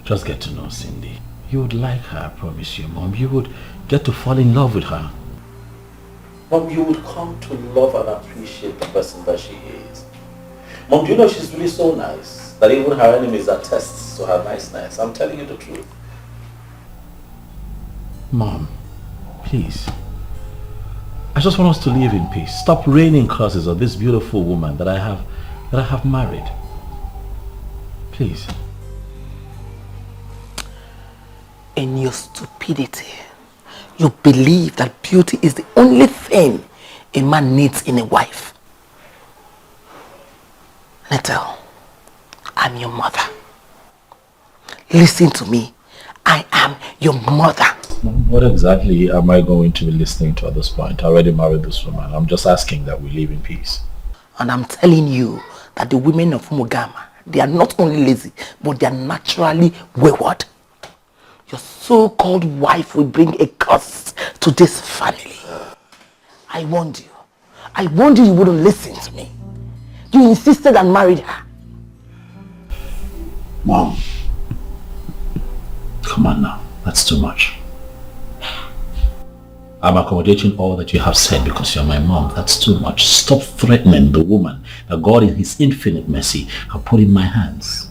Just get to know Cindy. You would like her, I promise you, Mom. You would get to fall in love with her. Mom, you would come to love and appreciate the person that she is. Mom, do you know she's really so nice that even her enemies attest to her niceness? I'm telling you the truth. Mom, please. I just want us to live in peace. Stop raining curses on this beautiful woman that I have married. Please. In your stupidity, you believe that beauty is the only thing a man needs in a wife. Natal, I'm your mother. Listen to me. I am your mother. What exactly am I going to be listening to at this point? I already married this woman. I'm just asking that we live in peace. And I'm telling you that the women of Mugama, they are not only lazy, but they are naturally wayward. Your so-called wife will bring a curse to this family. I warned you. I warned you wouldn't listen to me. You insisted and married her. Mom. Come on now. That's too much. I'm accommodating all that you have said because you're my mom. That's too much. Stop threatening the woman that God in his infinite mercy have put in my hands.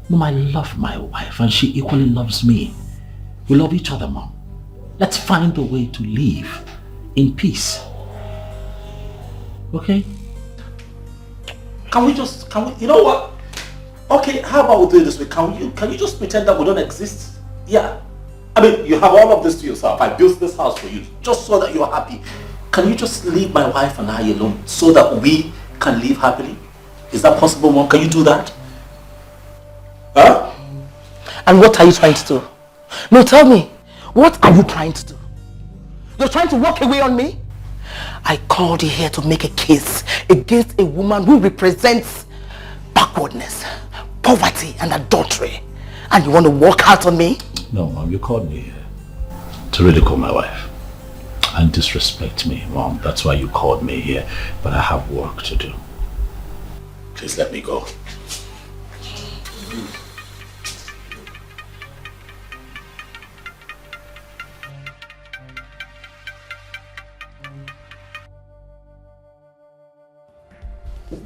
Mom, I love my wife and she equally loves me. We love each other, Mom. Let's find a way to live in peace. Okay? Can we, you know what? Okay, how about we do it this way? Can you just pretend that we don't exist? Yeah. I mean, you have all of this to yourself. I built this house for you just so that you're happy. Can you just leave my wife and I alone so that we can live happily? Is that possible, Mom? Can you do that? Huh? And what are you trying to do? No, tell me. What are you trying to do? You're trying to walk away on me? I called you here to make a case against a woman who represents backwardness, poverty and adultery. And you want to walk out on me? No, Mom, you called me here to ridicule my wife and disrespect me, Mom. That's why you called me here, but I have work to do. Please let me go.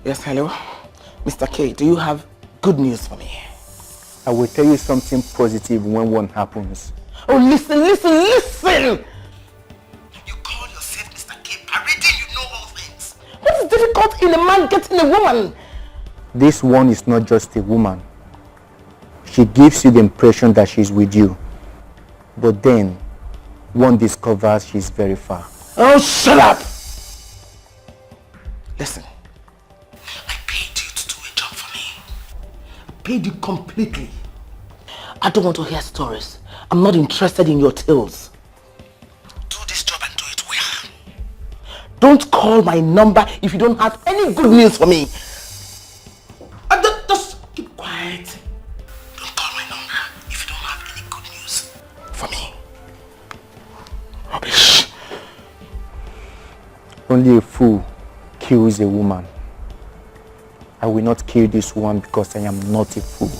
Yes, hello? Mr. K, do you have good news for me? I will tell you something positive when one happens. Oh, listen! You call yourself Mr. K, parading you know all things. What is difficult in a man getting a woman? This one is not just a woman. She gives you the impression that she's with you. But then, one discovers she's very far. Oh, shut up! Listen. I paid you to do a job for me. I paid you completely. I don't want to hear stories. I'm not interested in your tales. Do this job and do it well. Don't call my number if you don't have any good news for me. Just keep quiet. Don't call my number if you don't have any good news for me. Rubbish. Only a fool kills a woman. I will not kill this one because I am not a fool.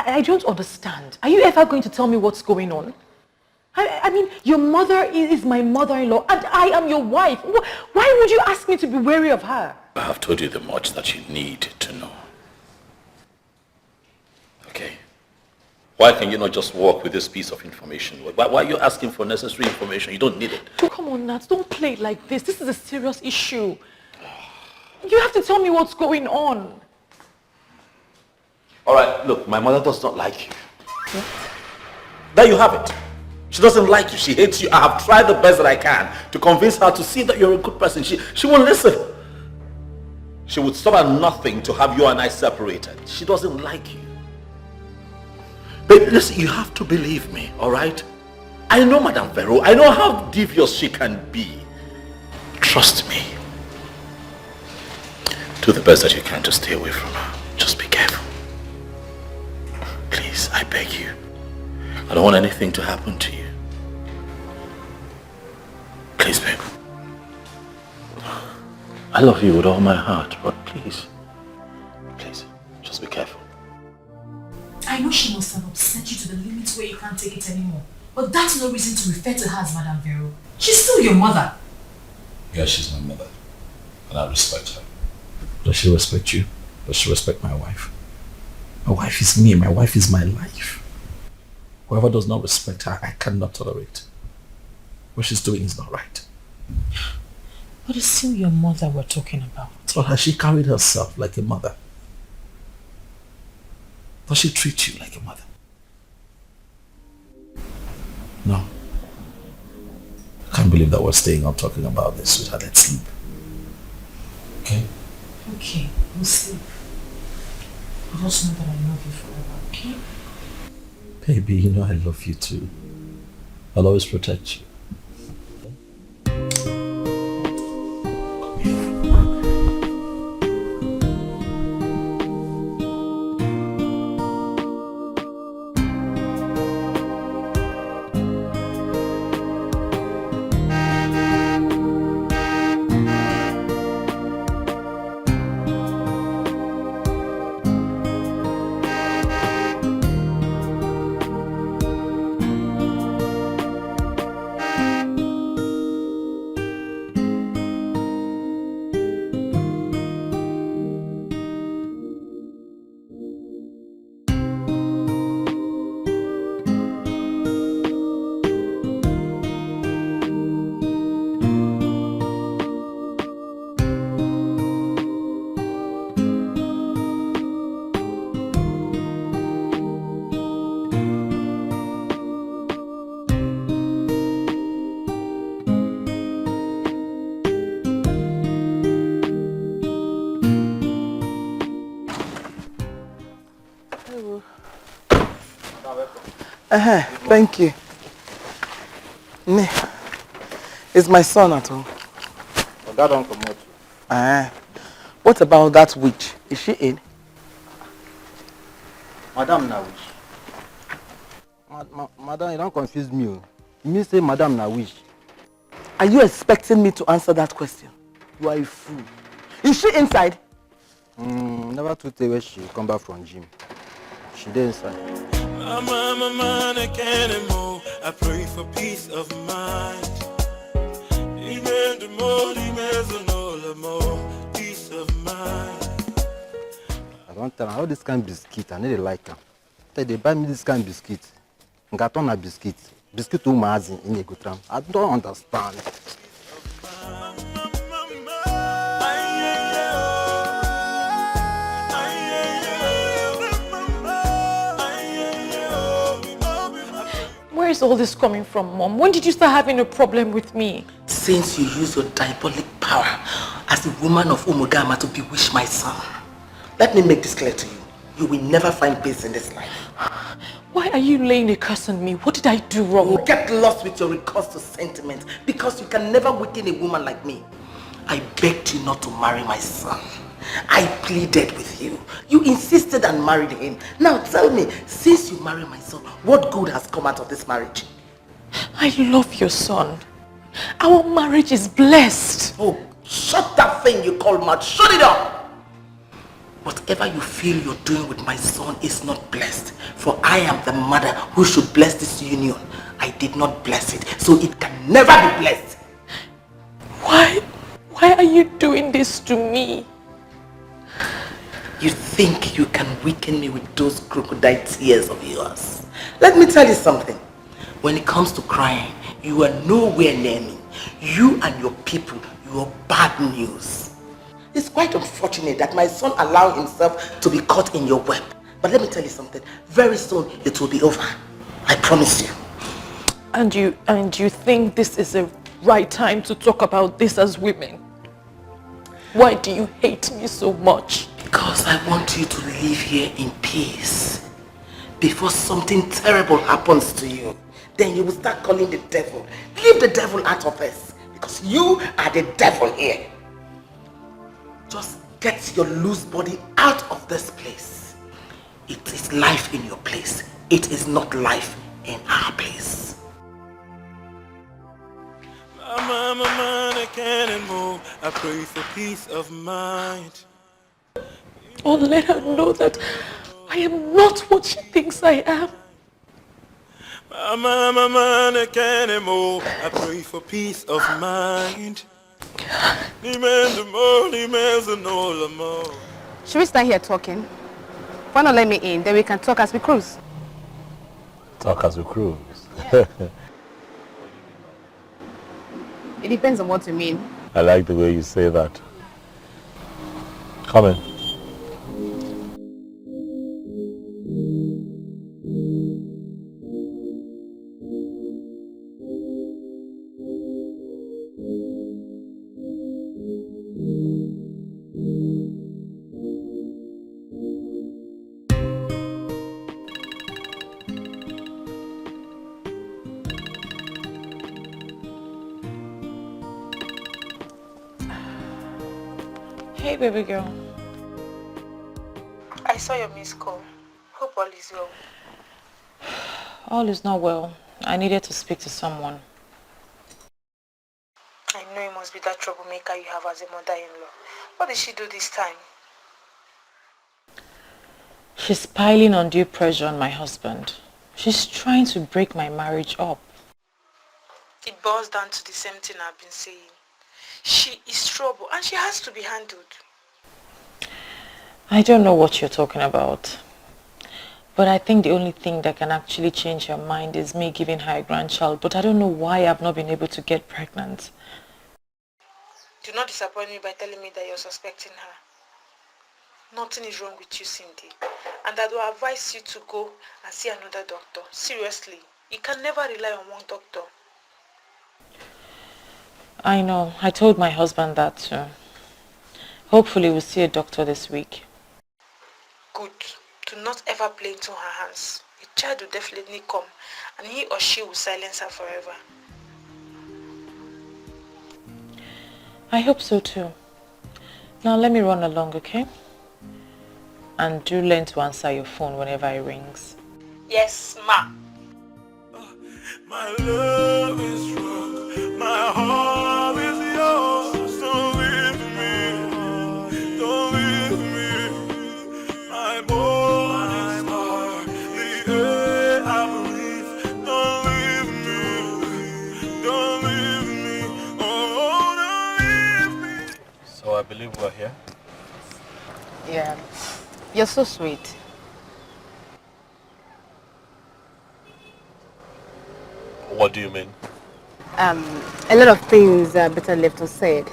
I don't understand. Are you ever going to tell me what's going on? I mean, your mother is my mother-in-law and I am your wife. Why would you ask me to be wary of her? I have told you the much that you need to know. Okay? Why can you not just walk with this piece of information? Why are you asking for necessary information? You don't need it. Oh, come on, Nat. Don't play it like this. This is a serious issue. You have to tell me what's going on. All right, look, my mother does not like you. What? There you have it. She doesn't like you. She hates you. I have tried the best that I can to convince her to see that you're a good person. She won't listen. She would stop at nothing to have you and I separated. She doesn't like you. But listen, you have to believe me, all right? I know Madame Vero. I know how devious she can be. Trust me. Do the best that you can to stay away from her. Just be careful. Please, I beg you. I don't want anything to happen to you. Please, babe. I love you with all my heart, but please, just be careful. I know she must have upset you to the limit where you can't take it anymore. But that's no reason to refer to her as Madame Vero. She's still your mother. Yeah, she's my mother. And I respect her. Does she respect you? Does she respect my wife? My wife is me. My wife is my life. Whoever does not respect her, I cannot tolerate. What she's doing is not right. But it's still your mother we're talking about. But has she carried herself like a mother? Does she treat you like a mother? No. I can't believe that we're staying up talking about this, sweetheart. Let's sleep. Okay? Okay, we'll sleep. I just know that I love you forever, okay? Baby, you know I love you too. I'll always protect you. Thank you. Is my son at home? That don't come out. What about that witch? Is she in? Madam na wish. Madam, you don't confuse me. You mean say Madam na wish? Are you expecting me to answer that question? You are a fool. Is she inside? Never to tell where she come back from gym. She there inside. I pray for peace of mind. Peace of mind. I don't tell her how this kind of biscuit. I need to like her. They buy me this kind of biscuit. Got on a biscuit. Biscuit to my in a good time. I don't understand. Where is all this coming from, Mom? When did you start having a problem with me? Since you use your diabolic power as the woman of Umugama to bewitch my son. Let me make this clear to you. You will never find peace in this life. Why are you laying a curse on me? What did I do wrong? You get lost with your recourse to sentiment because you can never weaken a woman like me. I begged you not to marry my son. I pleaded with you. You insisted and married him. Now tell me, since you married my son, what good has come out of this marriage? I love your son. Our marriage is blessed. Oh, shut that thing you call mad. Shut it up! Whatever you feel you're doing with my son is not blessed. For I am the mother who should bless this union. I did not bless it, so it can never be blessed. Why are you doing this to me? You think you can weaken me with those crocodile tears of yours? Let me tell you something. When it comes to crying, you are nowhere near me. You and your people, you are bad news. It's quite unfortunate that my son allowed himself to be caught in your web. But let me tell you something. Very soon it will be over. I promise you. And you think this is the right time to talk about this as women? Why do you hate me so much? Because I want you to live here in peace. Before something terrible happens to you, then you will start calling the devil. Leave the devil out of us. Because you are the devil here. Just get your loose body out of this place. It is life in your place. It is not life in our place. Mama, I pray for peace of mind. Oh, let her know that I am not what she thinks I am. I pray for peace of mind. Should we stand here talking? Why not let me in? Then we can talk as we cruise. Talk as we cruise. Yeah. It depends on what you mean. I like the way you say that. Come in. Hey, baby girl. I saw your missed call. Hope all is well. All is not well. I needed to speak to someone. I know it must be that troublemaker you have as a mother-in-law. What did she do this time? She's piling undue pressure on my husband. She's trying to break my marriage up. It boils down to the same thing I've been saying. She is trouble and she has to be handled. I don't know what you're talking about. But I think the only thing that can actually change her mind is me giving her a grandchild. But I don't know why I've not been able to get pregnant. Do not disappoint me by telling me that you're suspecting her. Nothing is wrong with you, Cindy. And I do advise you to go and see another doctor. Seriously, you can never rely on one doctor. I know. I told my husband that too. Hopefully we'll see a doctor this week. Good. Do not ever play into her hands. The child will definitely come and he or she will silence her forever. I hope so too. Now let me run along, okay? And do learn to answer your phone whenever it rings. Yes, ma. My love is wrong, my heart is yours. Don't leave me, don't leave me. My body's heart, the air I breathe. Don't leave me, don't leave me, oh, don't leave me. So I believe we're here. Yeah. You're so sweet. What do you mean? A lot of things are better left unsaid.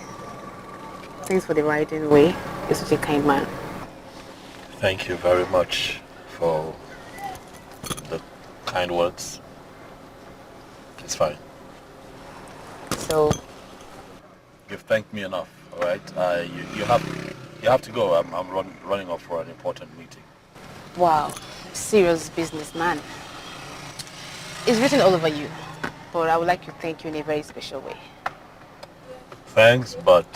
Thanks for the right way. You're such a kind man. Thank you very much for the kind words. It's fine. So, You've thanked me enough, alright? You have to go. I'm running off for an important meeting. wow, serious businessman. It's written all over you, but I would like to thank you in a very special way. Thanks, but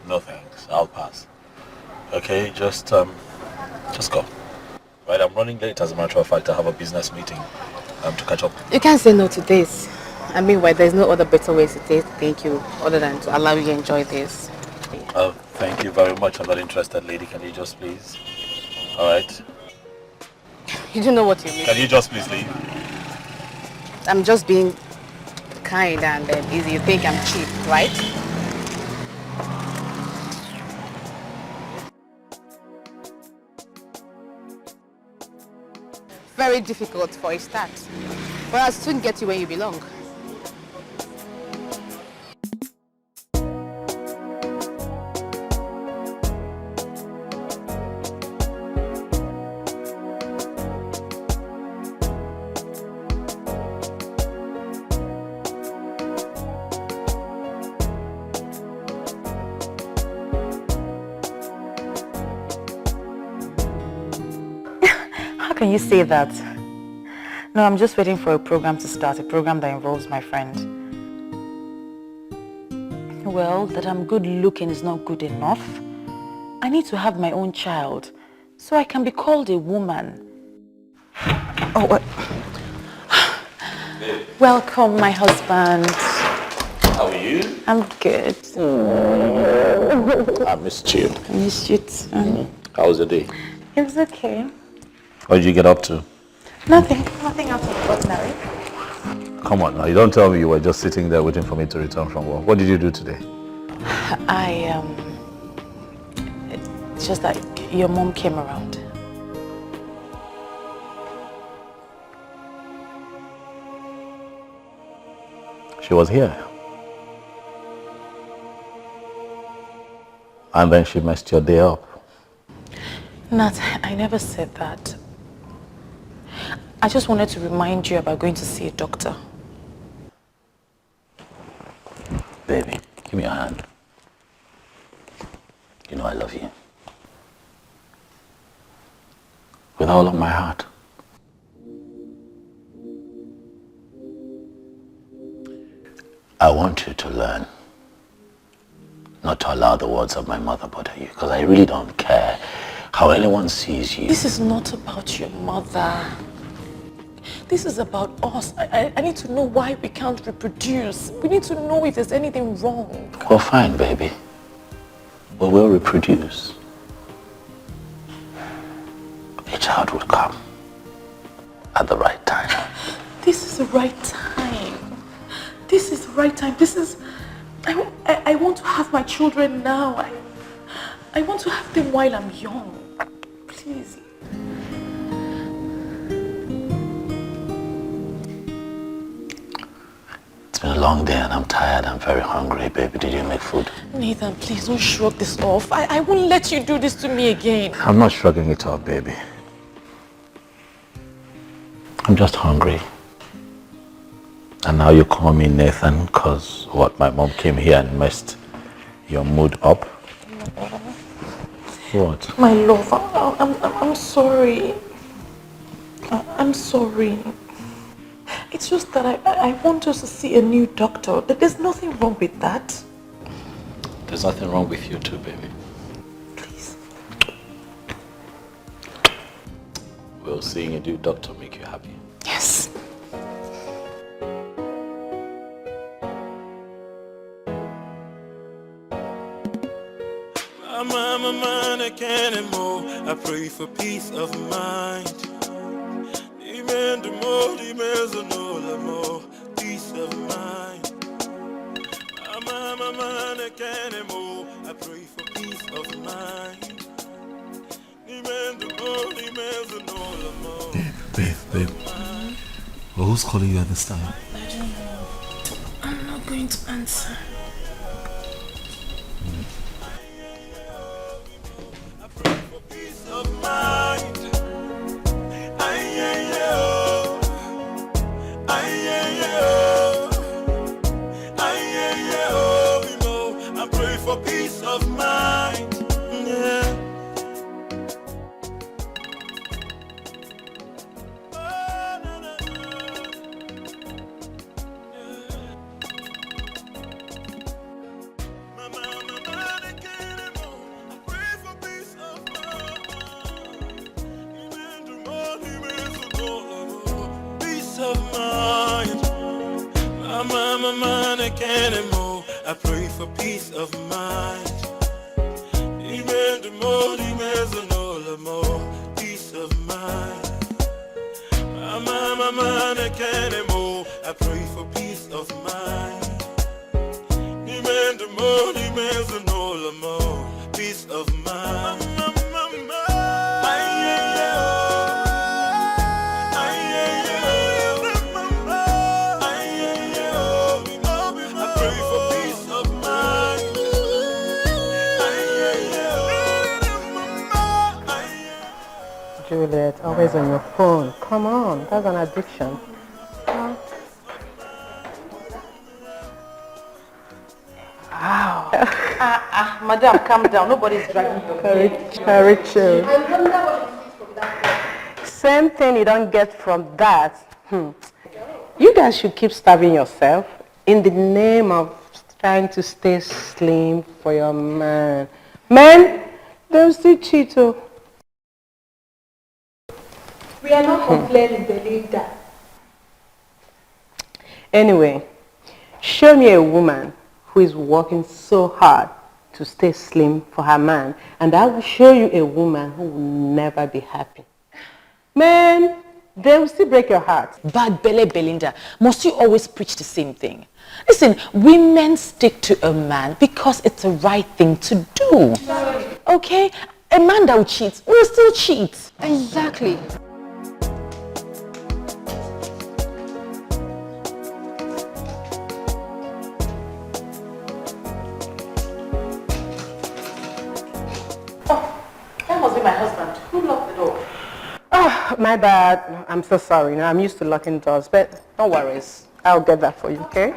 no thanks. I'll pass. Okay, just go. Right, I'm running late. As a matter of fact, I have a business meeting to catch up. You can't say no to this. I mean, why there's no other better way to say thank you other than to allow you to enjoy this. Thank you very much. I'm not interested, lady. Can you just please? Alright. You don't know what you mean. Can you just please leave? I'm just being kind and easy. You think I'm cheap, right? Very difficult for a start, but I'll soon get you where you belong. How can you say that? No, I'm just waiting for a program to start, a program that involves my friend. Well, that I'm good looking is not good enough. I need to have my own child, so I can be called a woman. Oh, what? Welcome, my husband. How are you? I'm good. I missed you. I missed you too. How was your day? It was okay. What did you get up to? Nothing out of the ordinary. Come on now, you don't tell me you were just sitting there waiting for me to return from work. What did you do today? It's just that your mom came around. She was here. And then she messed your day up. Nat, I never said that. I just wanted to remind you about going to see a doctor. Baby, give me your hand. You know I love you. With all of my heart. I want you to learn not to allow the words of my mother bother you, because I really don't care how anyone sees you. This is not about your mother. This is about us. I need to know why we can't reproduce. We need to know if there's anything wrong. Well, fine, baby. We will reproduce. A child will come at the right time. This is the right time. This is the right time. I want to have my children now. I want to have them while I'm young. Please. It's been a long day and I'm tired. I'm very hungry, baby. Did you make food? Nathan, please don't shrug this off. I won't let you do this to me again. I'm not shrugging it off, baby. I'm just hungry. And now you call me Nathan because what, my mom came here and messed your mood up? What? My love, I'm sorry. I'm sorry. It's just that I want us to see a new doctor. There's nothing wrong with that. There's nothing wrong with you too, baby. Please. Will seeing a new doctor make you happy? Yes. My mind, I can't anymore. I pray for peace of mind. Demand the more, demands the more, peace of mind. My mind, I can't anymore. I pray for peace of mind. Demand the more, demands the more. Babe. Well, who's calling you at this time? I don't know. I'm not going to answer. Of mind. I pray for peace of mind. Yeah. I pray for peace of mind. Even the more, peace of mind. My mind, I can't anymore. I pray for peace of mind. Even the more, peace of mind. Juliet, always on your phone. Come on, that's an addiction. Wow. Madam, calm down. Nobody's dragging your head. Very chill. Same thing you don't get from that. You guys should keep starving yourself in the name of trying to stay slim for your man. Men, they'll still cheat. We are not complaining, Belinda. Anyway, show me a woman who who is working so hard to stay slim for her man, and I will show you a woman who will never be happy. Man, they will still break your heart. Bad Bele Belinda, must you always preach the same thing? Listen, women stick to a man because it's the right thing to do. Okay? A man that will cheat will still cheat. Exactly. That must be my husband. Who locked the door? Oh, my bad. I'm so sorry. Now, I'm used to locking doors, but no worries. I'll get that for you, okay?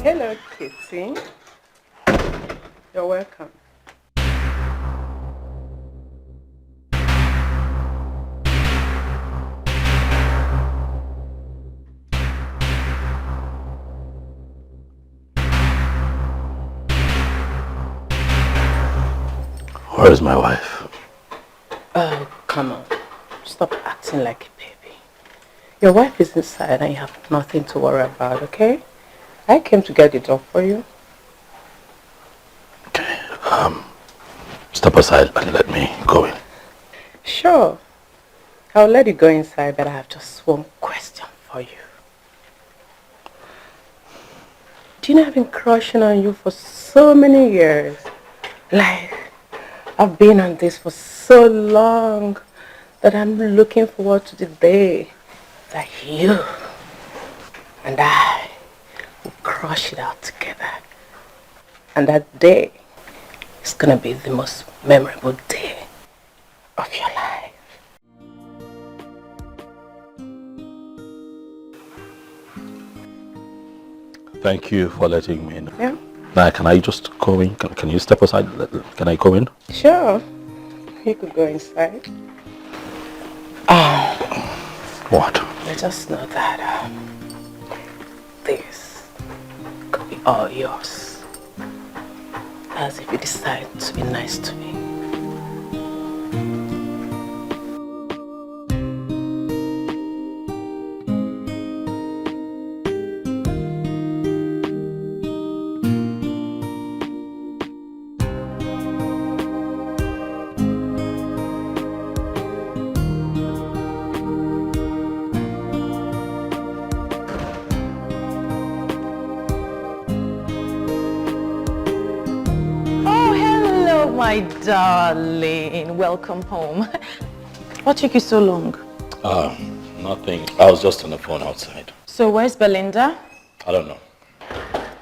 Hello, Kitty. You're welcome. Where is my wife? Oh, come on. Stop acting like a baby. Your wife is inside and you have nothing to worry about, okay? I came to get the door for you. Okay, step aside and let me go in. Sure. I'll let you go inside, but I have just one question for you. Do you know I've been crushing on you for so many years? Like, I've been on this for so long that I'm looking forward to the day that you and I will crush it out together. And that day is going to be the most memorable day of your life. Thank you for letting me know. Yeah. Now, can I just go in? Can you step aside? Can I go in? Sure. You could go inside. What? I just know that this could be all yours. As if you decide to be nice to me. My darling, welcome home. What took you so long? Nothing. I was just on the phone outside. So where's Belinda? I don't know.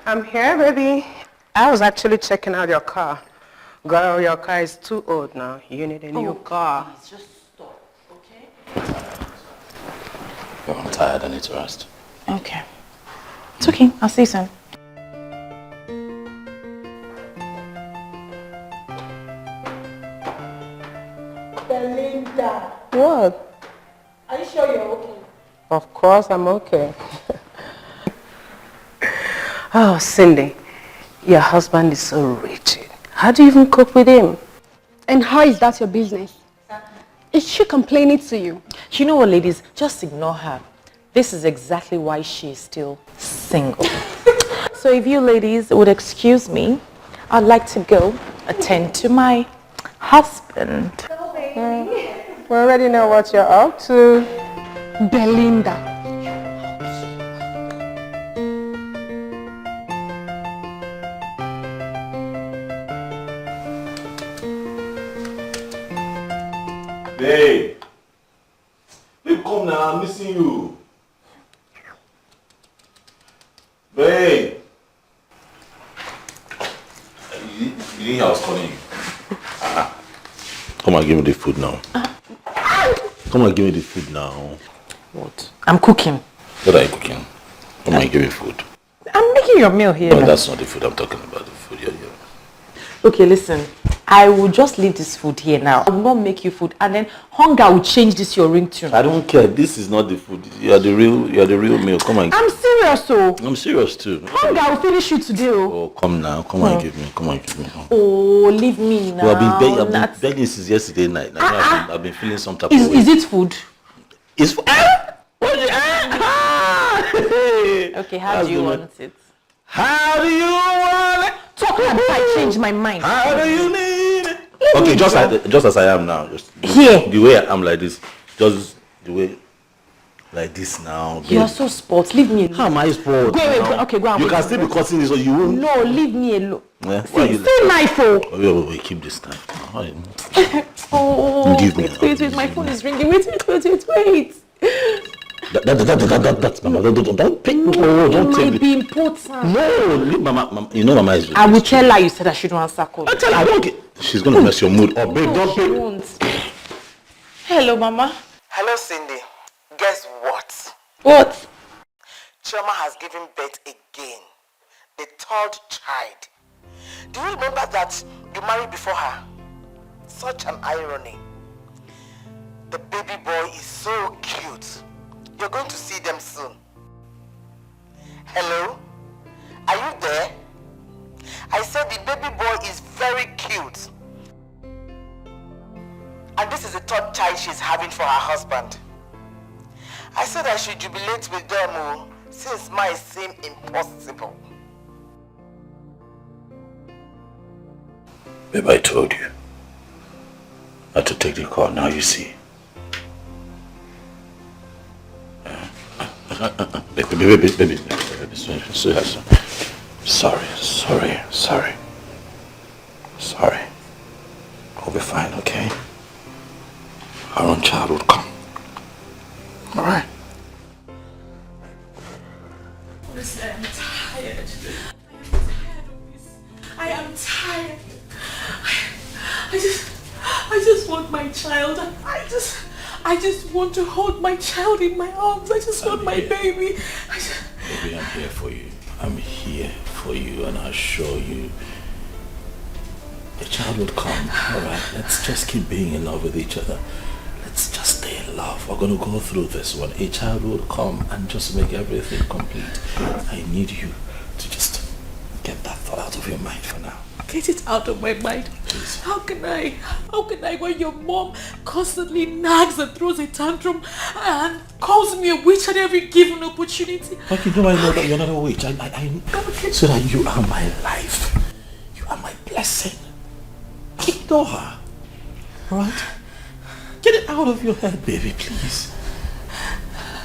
I'm here, baby. I was actually checking out your car. Girl, your car is too old now. You need a new car. Please, just stop, okay? Oh, I'm tired. I need to rest. Okay. It's okay. I'll see you soon. Belinda. What? Are you sure you're okay? Of course I'm okay. Oh, Cindy, your husband is so rigid. How do you even cope with him? And how is that your business? Is she complaining to you? You know what, ladies? Just ignore her. This is exactly why she is still single. So if you ladies would excuse me, I'd like to go attend to my husband. We already know what you're up to. Belinda. Babe! Babe, come now. I'm missing you. Babe! You didn't hear I was calling you? Come and give me the food now. Come and give me the food now. What? I'm cooking. What are you cooking? Come and give me food. I'm making your meal here. No, that's not the food I'm talking about. The food you're here. Okay, listen. I will just leave this food here now. I will not make you food, and then hunger will change this your ringtone. I don't care. This is not the food. You are the real meal. Come on. I'm serious, so. I'm serious too. Hunger will finish you today. Oh, come now. Come on, give me. Come on, give me. Oh, leave me now. Well, I've been begging since yesterday night. I've been feeling some type of way. Is it food? It's food. Okay, how do you want it? How do you want it? Talk like I change my mind. How do you need it? Okay, just as I am now. Just here. The way I am like this. Just the way like this now. You are so spoiled. Leave me alone. How am I spoiled? Okay, go on. You can still be cutting this or you won't. No, leave me alone. Yeah, see knife. Wait, keep this knife. Oh, give me. Wait, my phone is ringing. Wait. That's Mama. Don't pick me. Don't take me. It might be important. No, leave Mama. You know Mama is. I will tell her you said I shouldn't answer calls. I tell her I don't get. She's gonna mess your mood up, babe. No, don't she pick. won't. Hello, Mama. Hello, Cindy. Guess what? What? Chioma has given birth again. The third child. Do you remember that you married before her? Such an irony. The baby boy is so cute. You're going to see them soon. Hello? Are you there? I said the baby boy is very cute. And this is the third child she's having for her husband. I said I should jubilate with them since mine seemed impossible. Babe, I told you. I had to take the call, now you see. Baby. Sorry. I'll be fine, okay? Our own child will come. Alright? Honestly, I am tired. I am tired. I just want my child. I just want to hold my child in my arms. I just want my baby. Baby, I'm here for you. I'm here for you, and I assure you, the child will come. Alright, let's just keep being in love with each other. Let's just stay in love. We're going to go through this one. A child will come and just make everything complete. I need you to just get that thought out of your mind for now. Get it out of my mind. Please. How can I when your mom constantly nags and throws a tantrum and calls me a witch at every given opportunity? But you know I know that you're not a witch. So that you are my life. You are my blessing. Ignore her. Alright? Get it out of your head, baby, please.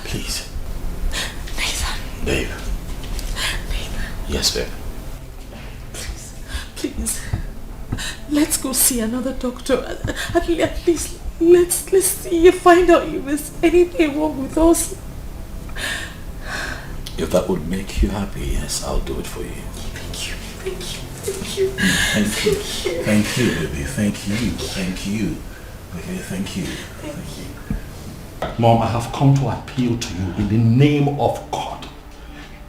Please. Nathan. Babe. Yes, babe. Please. Let's go see another doctor. At least let's see if find out if there's anything wrong with us. If that would make you happy, yes, I'll do it for you. Thank you. Thank you, baby. Thank you. Okay, thank you. Mom, I have come to appeal to you in the name of God.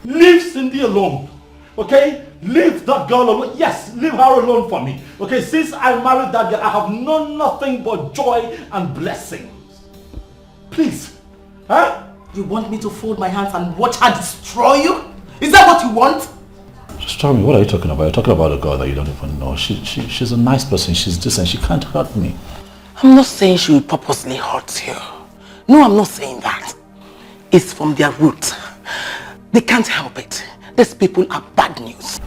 Leave Cindy alone. Okay? Leave that girl alone. Yes, leave her alone for me. Okay, since I married that girl, I have known nothing but joy and blessings. Please. Huh? You want me to fold my hands and watch her destroy you? Is that what you want? Just tell me, what are you talking about? You're talking about a girl that you don't even know. She's a nice person. She's decent. She can't hurt me. I'm not saying she will purposely hurt you. No, I'm not saying that. It's from their root. They can't help it. These people are bad news.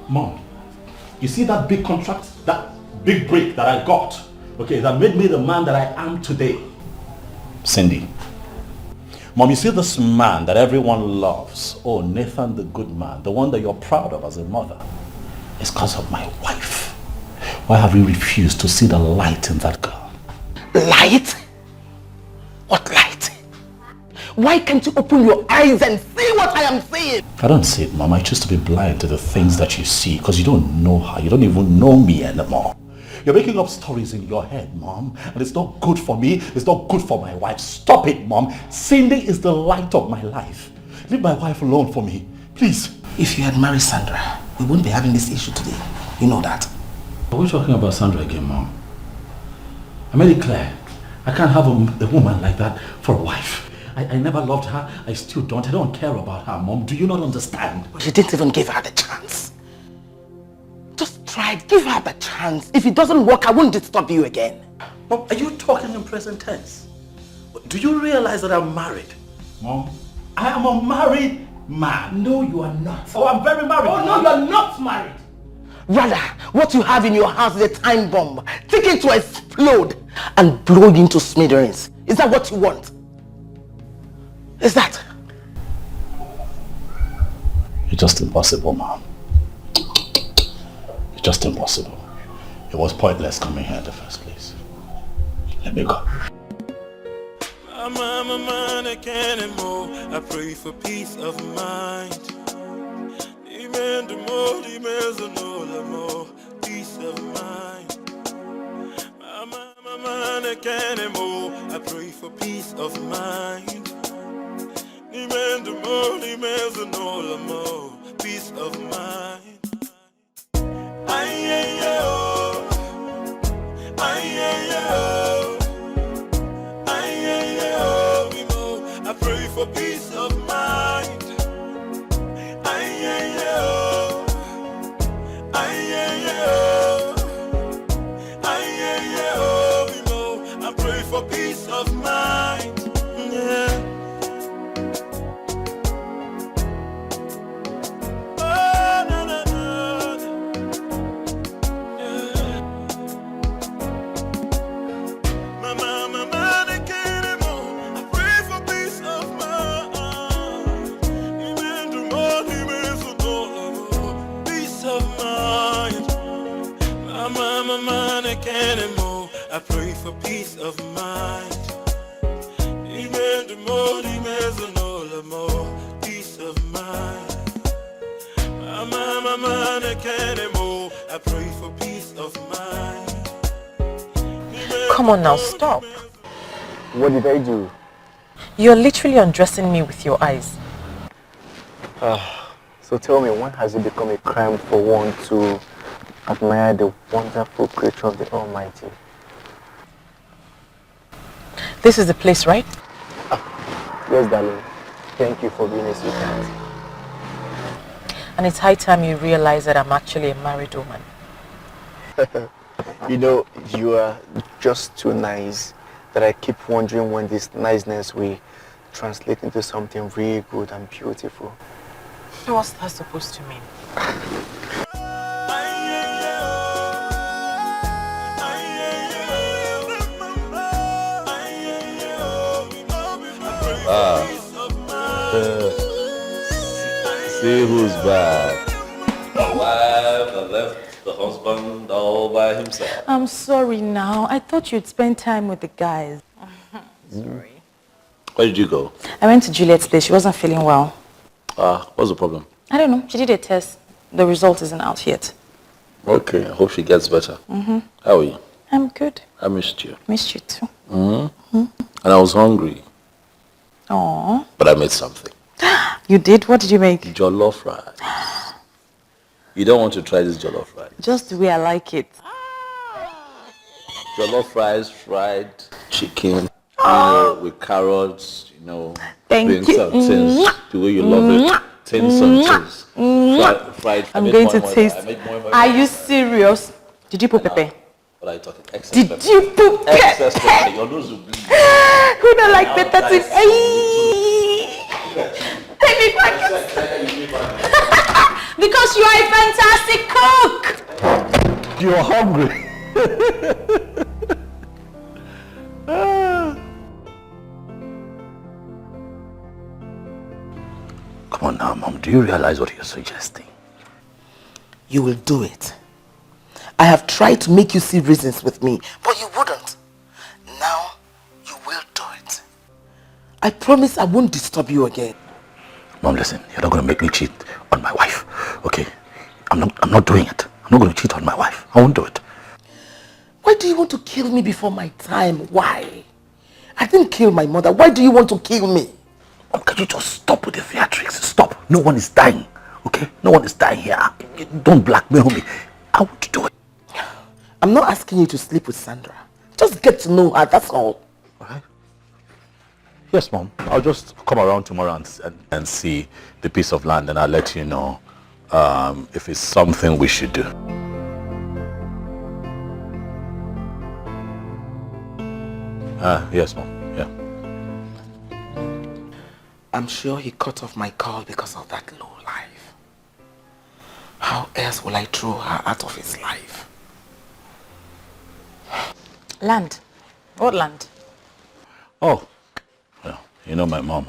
Mom, you see that big contract, that big break that I got, okay, that made me the man that I am today? Cindy. Mom, you see this man that everyone loves, oh, Nathan the good man, the one that you're proud of as a mother, it's because of my wife. Why have you refused to see the light in that girl? Light? What light? Why can't you open your eyes and see what I am saying? I don't see it, Mom. I choose to be blind to the things that you see because you don't know her. You don't even know me anymore. You're making up stories in your head, Mom. And it's not good for me. It's not good for my wife. Stop it, Mom. Cindy is the light of my life. Leave my wife alone for me. Please. If you had married Sandra, we wouldn't be having this issue today. You know that. Are we talking about Sandra again, Mom? I made it clear. I can't have a woman like that for a wife. I never loved her. I still don't. I don't care about her, Mom. Do you not understand? But you didn't even give her the chance. Just try it. Give her the chance. If it doesn't work, I won't disturb you again. Mom, are you talking in present tense? Do you realize that I'm married? Mom, I am a married man. No, you are not. Oh, I'm very married. Oh, no, you are not married. Rather, what you have in your house is a time bomb. Take it to explode and blow it into smithereens. Is that what you want? Is that? It's just impossible, Mom. It's just impossible. It was pointless coming here in the first place. Let me go. I can't anymore. I pray for peace of mind. Peace of mind. I can't anymore. I pray for peace of mind. Peace of mind. I pray for peace of mind. I pray for peace of mind. Yeah. Oh, no, no, no. Yeah. Mama, I can't anymore. I pray for peace of mind. Peace of mind. Mama, I can't anymore. I pray for peace of mind. Peace of mind. Mama, I can't anymore. I pray for peace of mind. Come on now, stop. What did I do? You're literally undressing me with your eyes. So tell me, when has it become a crime for one to admire the wonderful creature of the Almighty? This is the place, right? Yes, darling. Thank you for being a sweetheart. And it's high time you realize that I'm actually a married woman. You know, you are just too nice that I keep wondering when this niceness will translate into something really good and beautiful. What's that supposed to mean? See who's back. The wife that left the husband all by himself. I'm sorry now. I thought you'd spend time with the guys. Sorry. Where did you go? I went to Juliet's place. She wasn't feeling well. What's the problem? I don't know. She did a test. The result isn't out yet. Okay, I hope she gets better. Mm-hmm. How are you? I'm good. I missed you. Missed you too. Mm-hmm. And I was hungry. Aww. But I made something. You did? What did you make? Jollof rice. You don't want to try this jollof rice? Just the way I like it. Jollof rice, fried chicken, with carrots, Thank you. Things, the way you love it. Tins and tins. Fried. I'm going to taste. Are you serious? Did you put pepper? What are you talking? Excess Did pepper. you put pepper? Excess pepper. Your nose will bleed. Who don't like pepper? Take me back. Because you are a fantastic cook. You're hungry. Come on now, Mom. Do you realize what you're suggesting? You will do it. I have tried to make you see reasons with me, but you wouldn't. Now, you will do it. I promise I won't disturb you again. Mom, listen. You're not going to make me cheat on my wife, okay? I'm not doing it. I'm not going to cheat on my wife. I won't do it. Why do you want to kill me before my time? Why? I didn't kill my mother. Why do you want to kill me? Mom, can you just stop with the theatrics? Stop. No one is dying, okay? No one is dying here. Don't blackmail me. I won't do it. I'm not asking you to sleep with Sandra. Just get to know her, that's all. Alright. Yes, Mom. I'll just come around tomorrow and see the piece of land, and I'll let you know if it's something we should do. Yes, Mom. Yeah. I'm sure he cut off my call because of that low life. How else will I throw her out of his life? Land? What land? Oh, well, you know my mom,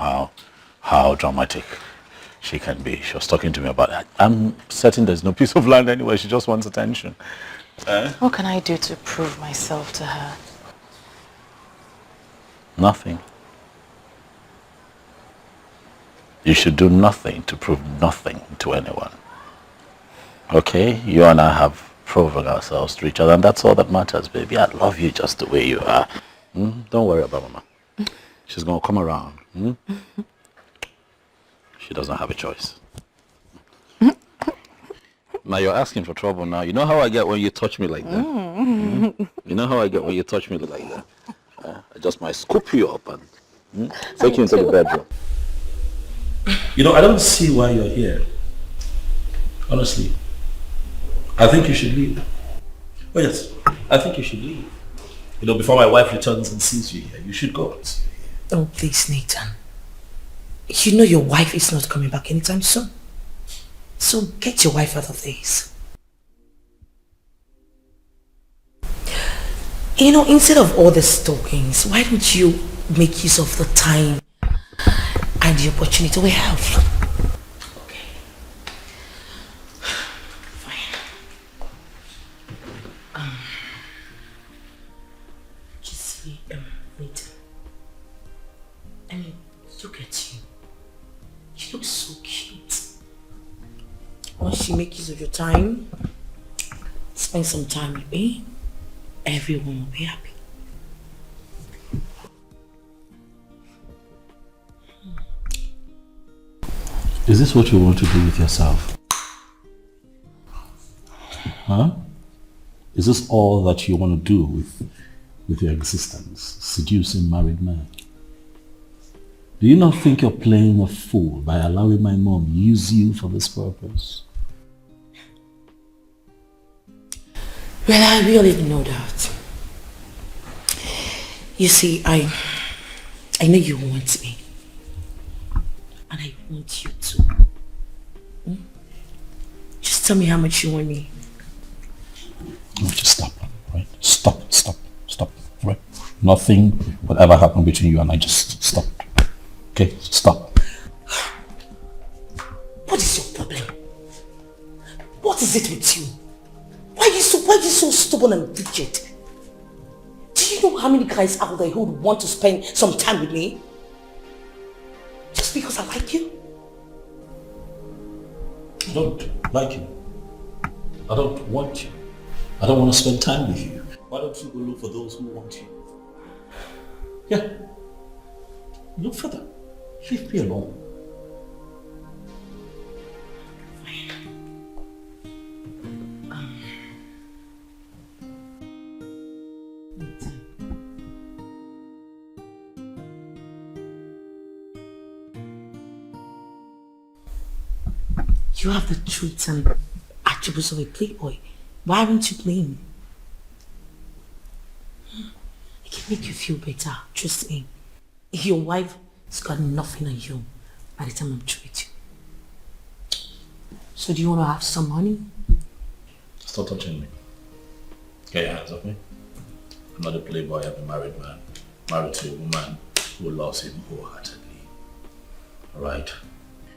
how dramatic she can be. She was talking to me about that. I'm certain there's no piece of land anywhere. She just wants attention. What can I do to prove myself to her? Nothing. You should do nothing to prove nothing to anyone. Okay? You and I have proven ourselves to each other, and that's all that matters, baby. I love you just the way you are. Don't worry about Mama. She's going to come around. She doesn't have a choice. Now you're asking for trouble now. You know how I get when you touch me like that? You know how I get when you touch me like that? I just might scoop you up and take you into the bedroom. You know, I don't see why you're here. Honestly. I think you should leave. Oh yes, I think you should leave. You know, before my wife returns and sees you here, you should go. Oh, please, Nathan. You know your wife is not coming back anytime soon. So get your wife out of this. You know, instead of all the stalkings, why don't you make use of the time and the opportunity we have? Okay. Fine. Just Nathan. I mean, look at you. You look so cute. Once you make use of your time, spend some time with me, everyone will be happy. Is this what you want to do with yourself? Huh? Is this all that you want to do with your existence? Seducing married men? Do you not think you're playing a fool by allowing my mom use you for this purpose? Well, I really know that. You see, I know you want me. And I want you to. Just tell me how much you want me. No, just stop, right? Stop, right? Nothing will ever happen between you and I. Just stop. Okay, stop. What is your problem? What is it with you? Why are you so stubborn and rigid? Do you know how many guys out there who would want to spend some time with me? Just because I like you? I don't like you. I don't want you. I don't want to spend time with you. Why don't you go look for those who want you? Yeah. Look for them. Leave me alone. You have the traits and attributes of a playboy. Why aren't you playing? It can make you feel better, trust me. Your wife has got nothing on you by the time I'm through with you. So do you want to have some money? Stop touching me. Get your hands off me. I'm not a playboy, I'm a married man. Married to a woman who loves him wholeheartedly. Alright?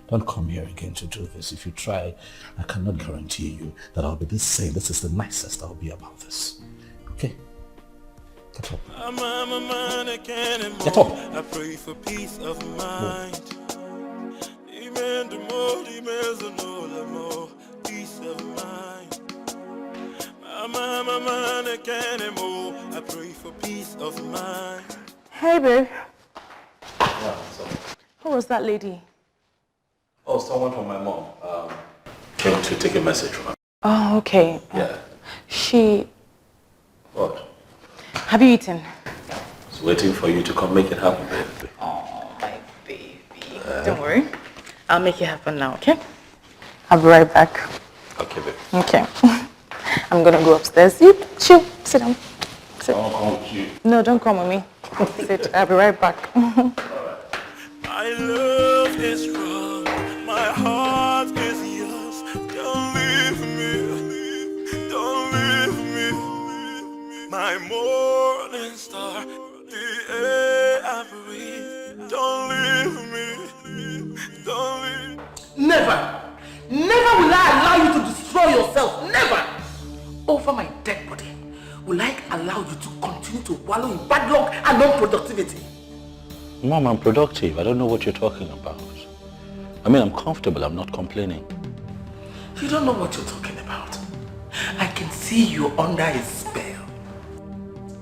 Don't come here again to do this. If you try, I cannot guarantee you that I'll be the same. This is the nicest I'll be about this. Okay? Get up. Get up. I pray for peace of mind. Peace of mind. I pray for peace of mind. Hey, babe. Yeah, so. Who was that lady? Oh, someone from my mom came to take a message from her. Oh, okay. Yeah. What? Have you eaten? It's waiting for you to come make it happen, baby. Oh, my baby. Don't worry. I'll make it happen now, okay? I'll be right back. Okay, baby. Okay. I'm gonna go upstairs. You chill. Sit down. Sit. I'll come with you. No, don't come with me. Sit. I'll be right back. My love is strong, my heart is yours. Don't leave me, don't leave me. My morning star, the air I breathe. Don't leave me, don't leave. Never! Never will I allow you to destroy yourself. Never! Over my dead body, will I allow you to continue to wallow in bad luck and non-productivity? Mom, I'm productive. I don't know what you're talking about. I mean, I'm comfortable. I'm not complaining. You don't know what you're talking about. I can see you under a spell.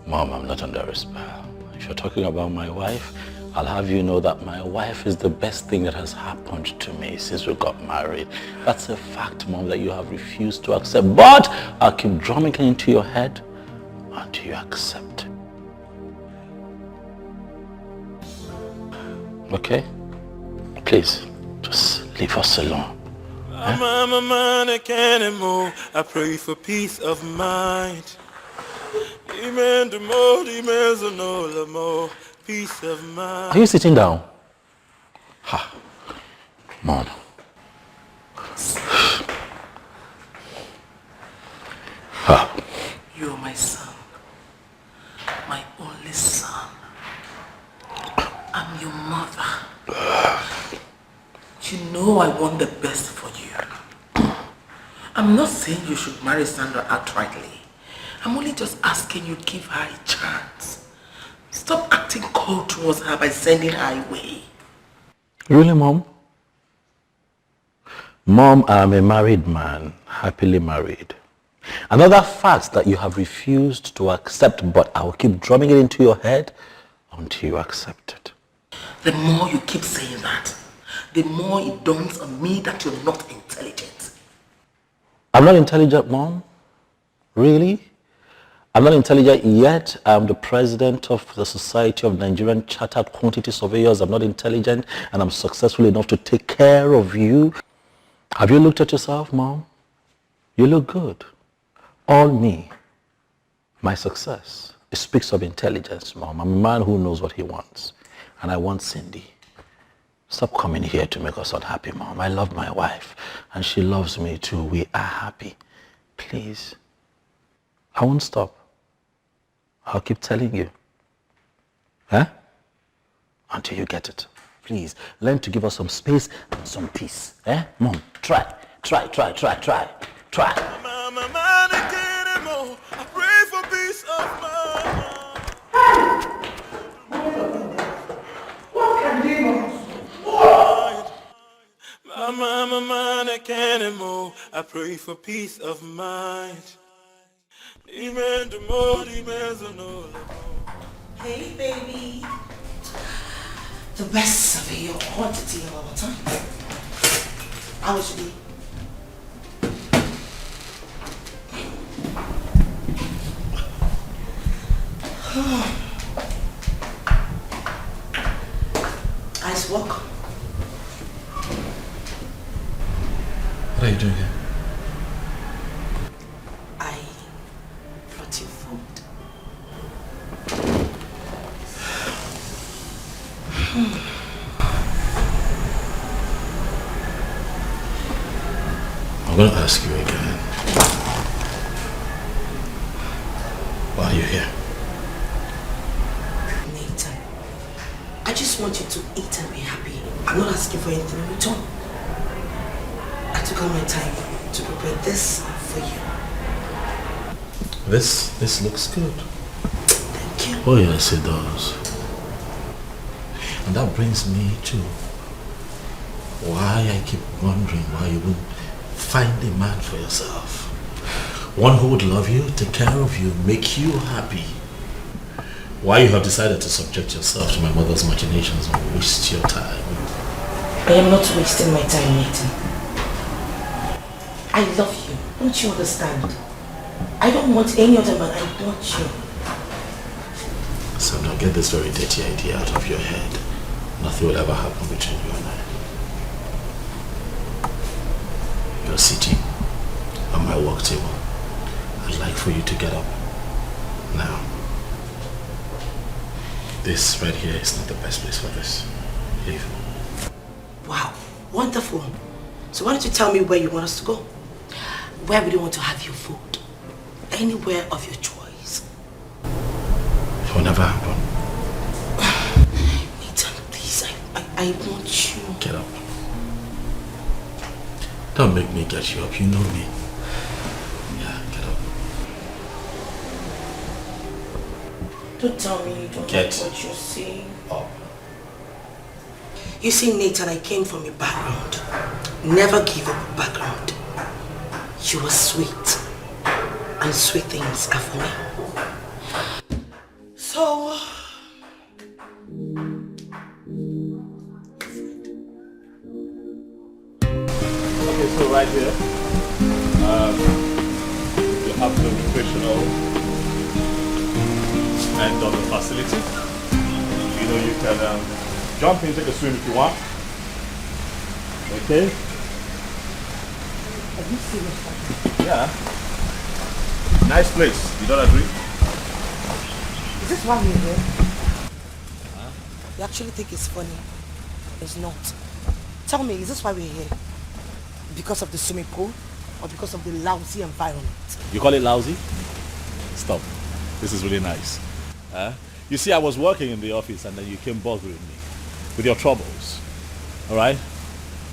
Mom, I'm not under a spell. If you're talking about my wife, I'll have you know that my wife is the best thing that has happened to me since we got married. That's a fact, Mom, that you have refused to accept. But I'll keep drumming it into your head until you accept it. Okay? Please, just leave us alone. I'm a man, I can't move. I pray for peace of mind. Peace of mind. Are you sitting down? Ha. Mom. Ha. You're my son. My only son. I'm your mother. You know I want the best for you. I'm not saying you should marry Sandra outrightly. I'm only just asking you to give her a chance. Stop acting cold towards her by sending her away. Really, Mom? Mom, I'm a married man, happily married. Another fact that you have refused to accept, but I will keep drumming it into your head until you accept it. The more you keep saying that, the more it dawns on me that you're not intelligent. I'm not intelligent, Mom? Really? I'm not intelligent yet. I'm the president of the Society of Nigerian Chartered Quantity Surveyors. I'm not intelligent, and I'm successful enough to take care of you. Have you looked at yourself, Mom? You look good. All me. My success. It speaks of intelligence, Mom. I'm a man who knows what he wants. And I want Cindy. Stop coming here to make us unhappy, Mom. I love my wife, and she loves me too. We are happy. Please. I won't stop. I'll keep telling you. Huh? Until you get it. Please, learn to give us some space and some peace. Eh? Mom, try. I pray for peace of mind. What can demons? I'm a man, I can't move. I pray for peace of mind. Hey, baby. The best of your quantity all the time. How was your day? Nice work. What are you doing here? I brought you food. I'm going to ask you again. Why are you here? Nathan, I just want you to eat and be happy. I'm not asking for anything in return. I took all my time to prepare this for you. This looks good. Thank you. Oh yes, it does. And that brings me to why I keep wondering why you wouldn't find a man for yourself. One who would love you, take care of you, make you happy. Why you have decided to subject yourself to my mother's machinations and waste your time. I am not wasting my time, Nathan. I love you. Don't you understand? I don't want any other man. I want you. So now get this very dirty idea out of your head. Nothing will ever happen between you and I. You're sitting on my work table. I'd like for you to get up. Now. This right here is not the best place for this. Leave. Wow, wonderful. So why don't you tell me where you want us to go? Where would you want to have your food? Anywhere of your choice. It will never happen. Nathan, please, I want you. Get up. Don't make me get you up, you know me. Yeah, get up. Don't tell me you don't like what you're saying. Up. You see, Nathan, I came from a background. Never give up a background. You were sweet. And sweet things are for me. So... Okay, so right here, you have the nutritional end of the facility. You know, you can jump in, take a swim if you want. Okay? Are you serious? Yeah. Nice place. You don't agree? Is this why we're here? Huh? You actually think it's funny? It's not. Tell me, is this why we're here? Because of the swimming pool? Or because of the lousy environment? You call it lousy? Stop. This is really nice. You see, I was working in the office and then you came bothering me with your troubles. Alright?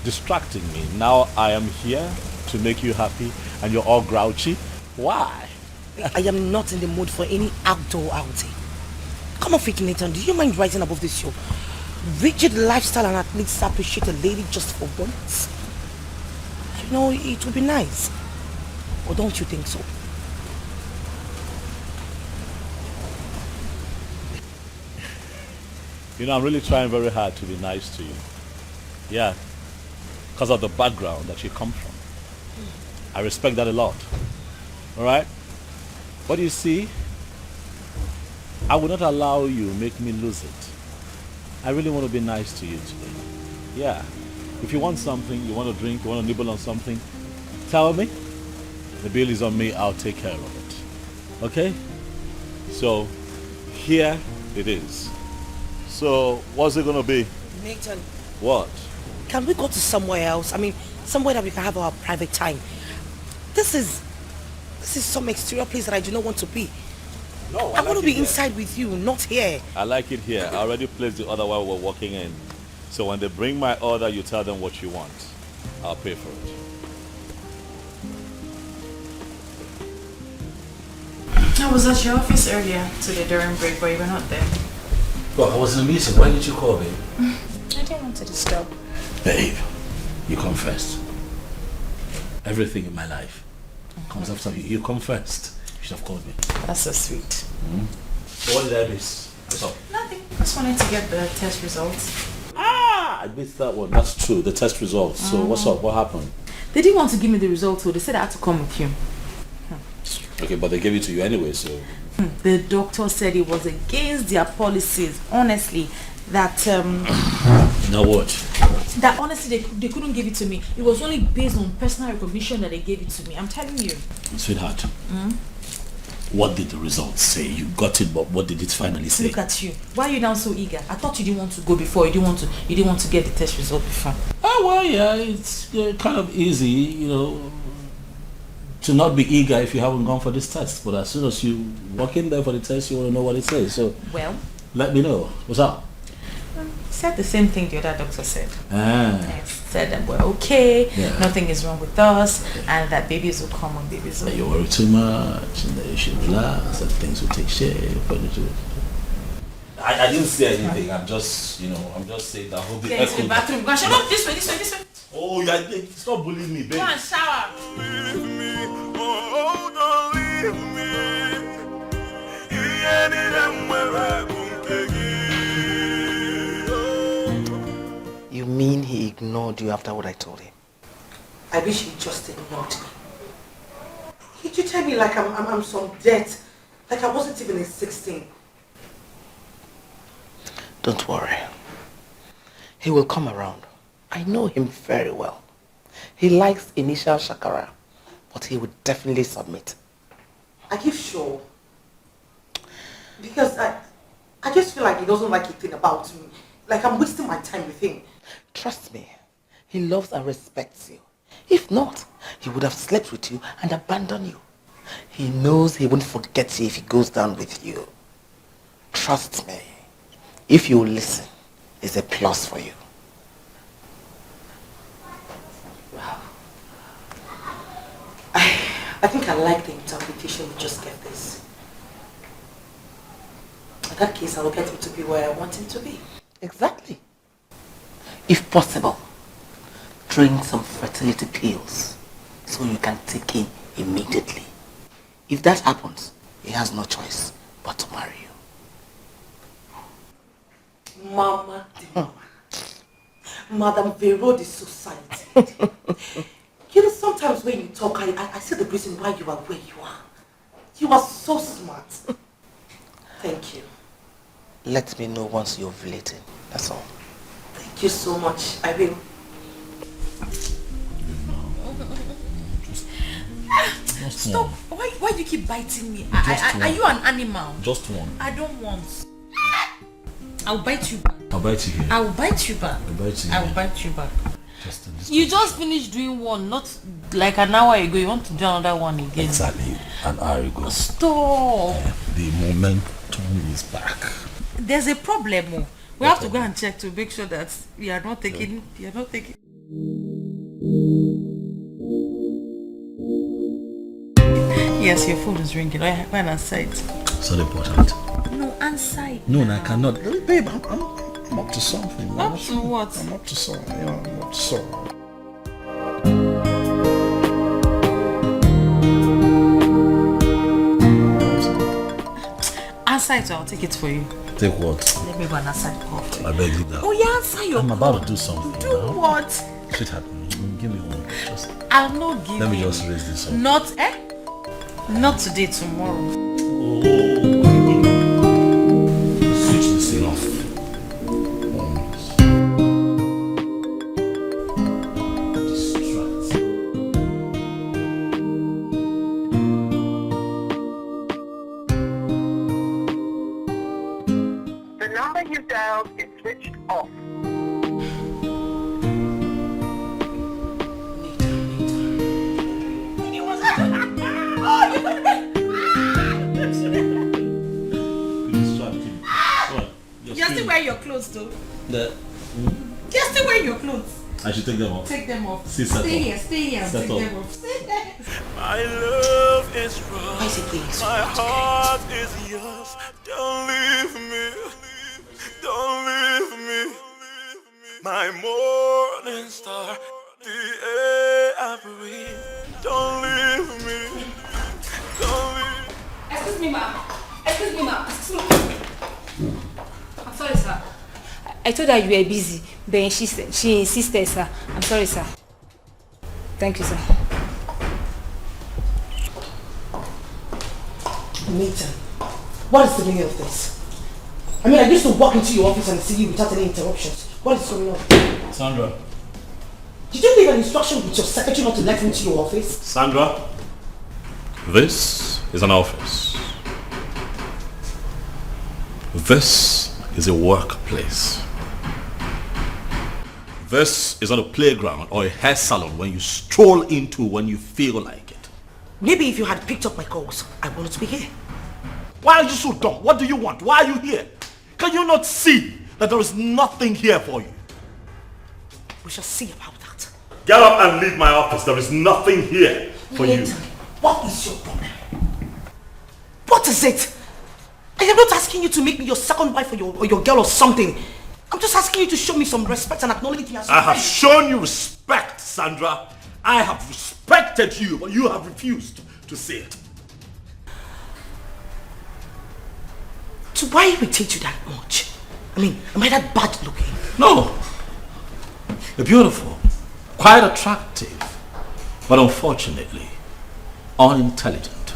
Distracting me. Now I am here to make you happy and you're all grouchy. Why? I am not in the mood for any outdoor outing. Come on, freaking Nathan, do you mind rising above this show? Rigid lifestyle and at least appreciate a lady just for once. You know, it would be nice. Or don't you think so? You know, I'm really trying very hard to be nice to you. Yeah. Because of the background that you come from. I respect that a lot. Alright? But you see, I will not allow you make me lose it. I really want to be nice to you today. Yeah. If you want something, you want to drink, you want to nibble on something, tell me. The bill is on me, I'll take care of it. Okay? So, here it is. So, what's it going to be? Nathan. What? Can we go to somewhere else? I mean, somewhere that we can have our private time. This is some exterior place that I do not want to be. No, I want to be inside with you, not here. I like it here. I already placed the other one we're walking in. So when they bring my order, you tell them what you want. I'll pay for it. I was at your office earlier today during break, but you were not there. Well, I was in a meeting. Why did you call me? I didn't want to disturb. Babe, you come first. Everything in my life comes after you. You come first. You should have called me. That's so sweet. Mm-hmm. So what did I miss? What's up? Nothing. Just wanted to get the test results. I missed that one. That's true. The test results. So what's up? What happened? They didn't want to give me the results, so they said I had to come with you. Okay, but they gave it to you anyway, so... The doctor said it was against their policies, honestly, that... Now what? That honestly, they couldn't give it to me. It was only based on personal recognition that they gave it to me. I'm telling you. Sweetheart, what did the results say? You got it, but what did it finally say? Look at you. Why are you now so eager? I thought you didn't want to go before. You didn't want to get the test result before. Oh, well, yeah, it's kind of easy, you know, to not be eager if you haven't gone for this test. But as soon as you walk in there for the test, you want to know what it says. So, well, let me know. What's up? Said the same thing the other doctor said. I said that we're okay, nothing is wrong with us, and that babies will come when babies will. You worry too much, and that you should relax, and things will take shape. I didn't say anything. I'm just, I'm just saying that. Hope Get into the bathroom. Go and shut up. This way. Oh, yeah, stop bullying me, baby. Go and shower. Leave me, oh, don't leave me. You mean he ignored you after what I told him? I wish he just ignored me. you tell me like I'm some debt? Like I wasn't even in 16. Don't worry. He will come around. I know him very well. He likes initial shakara, but he would definitely submit. Are you sure? Because I just feel like he doesn't like a thing about me. Like I'm wasting my time with him. Trust me, he loves and respects you. If not, he would have slept with you and abandoned you. He knows he won't forget you if he goes down with you. Trust me, if you listen, it's a plus for you. Wow. I think I like the interpretation we just get this. In that case, I will get him to be where I want him to be. Exactly. If possible, drink some fertility pills so you can take him immediately. If that happens, he has no choice but to marry you. Mama, Madam Vero, the society. You know, sometimes when you talk, I see the reason why you are where you are. You are so smart. Thank you. Let me know once you're ovulating. That's all. Thank you so much. I will. Stop. Why do you keep biting me? Are you an animal? Just one. I don't want. I'll bite you back. I'll bite you here. I will bite you back. I'll bite you I here. will bite you back. You just finished doing one, not like an hour ago. You want to do another one again. Exactly an hour ago. Stop. The momentum is back. There's a problem. Oh. We have to go and check to make sure that we are not taking. You are not taking. Yes, your phone is ringing. Go and answer it. So important. No, answer it. No, I cannot. Babe, I'm up to something. Up to what? I'm up to something. I'm up to something. Answer it, I'll take it for you. Take what? Let me go and answer the call for you. I beg you that. Oh, yeah, answer your I'm call. about to do something. Do what? Sweetheart, give me one. Just I'll not give you. let me just raise this up. Not, Not today, tomorrow. Switch this thing off. The number you dialed is switched off. You're still wearing your clothes though. You're still wearing your clothes. I should take them off. Take them off. Stay here and set take up. them off. Stay there. My love is wrong. Why is it being so My much? heart is yours. Don't leave me. Don't leave me. My morning star, the air I breathe. Don't leave me. Don't leave. Excuse me, ma'am. Excuse me, ma'am. Excuse me. I'm sorry, sir. I told her you were busy, but she insisted, sir. I'm sorry, sir. Thank you, sir. Nathan, what is the meaning of this? I mean, I used to walk into your office and see you without any interruptions. What is going on? Sandra. Did you leave an instruction with your secretary not to let me into your office? Sandra, this is an office. This is a workplace. This is not a playground or a hair salon when you stroll into when you feel like it. Maybe if you had picked up my calls, I wanted to be here. Why are you so dumb? What do you want? Why are you here? Can you not see that there is nothing here for you? We shall see about that. Get up and leave my office. There is nothing here for you. What is your problem? What is it? I am not asking you to make me your second wife or your girl or something. I'm just asking you to show me some respect and acknowledge me as I have shown you respect, Sandra. I have respected you, but you have refused to see it. So why irritate you that much? I mean, am I that bad looking? No. You're beautiful, quite attractive, but unfortunately, unintelligent.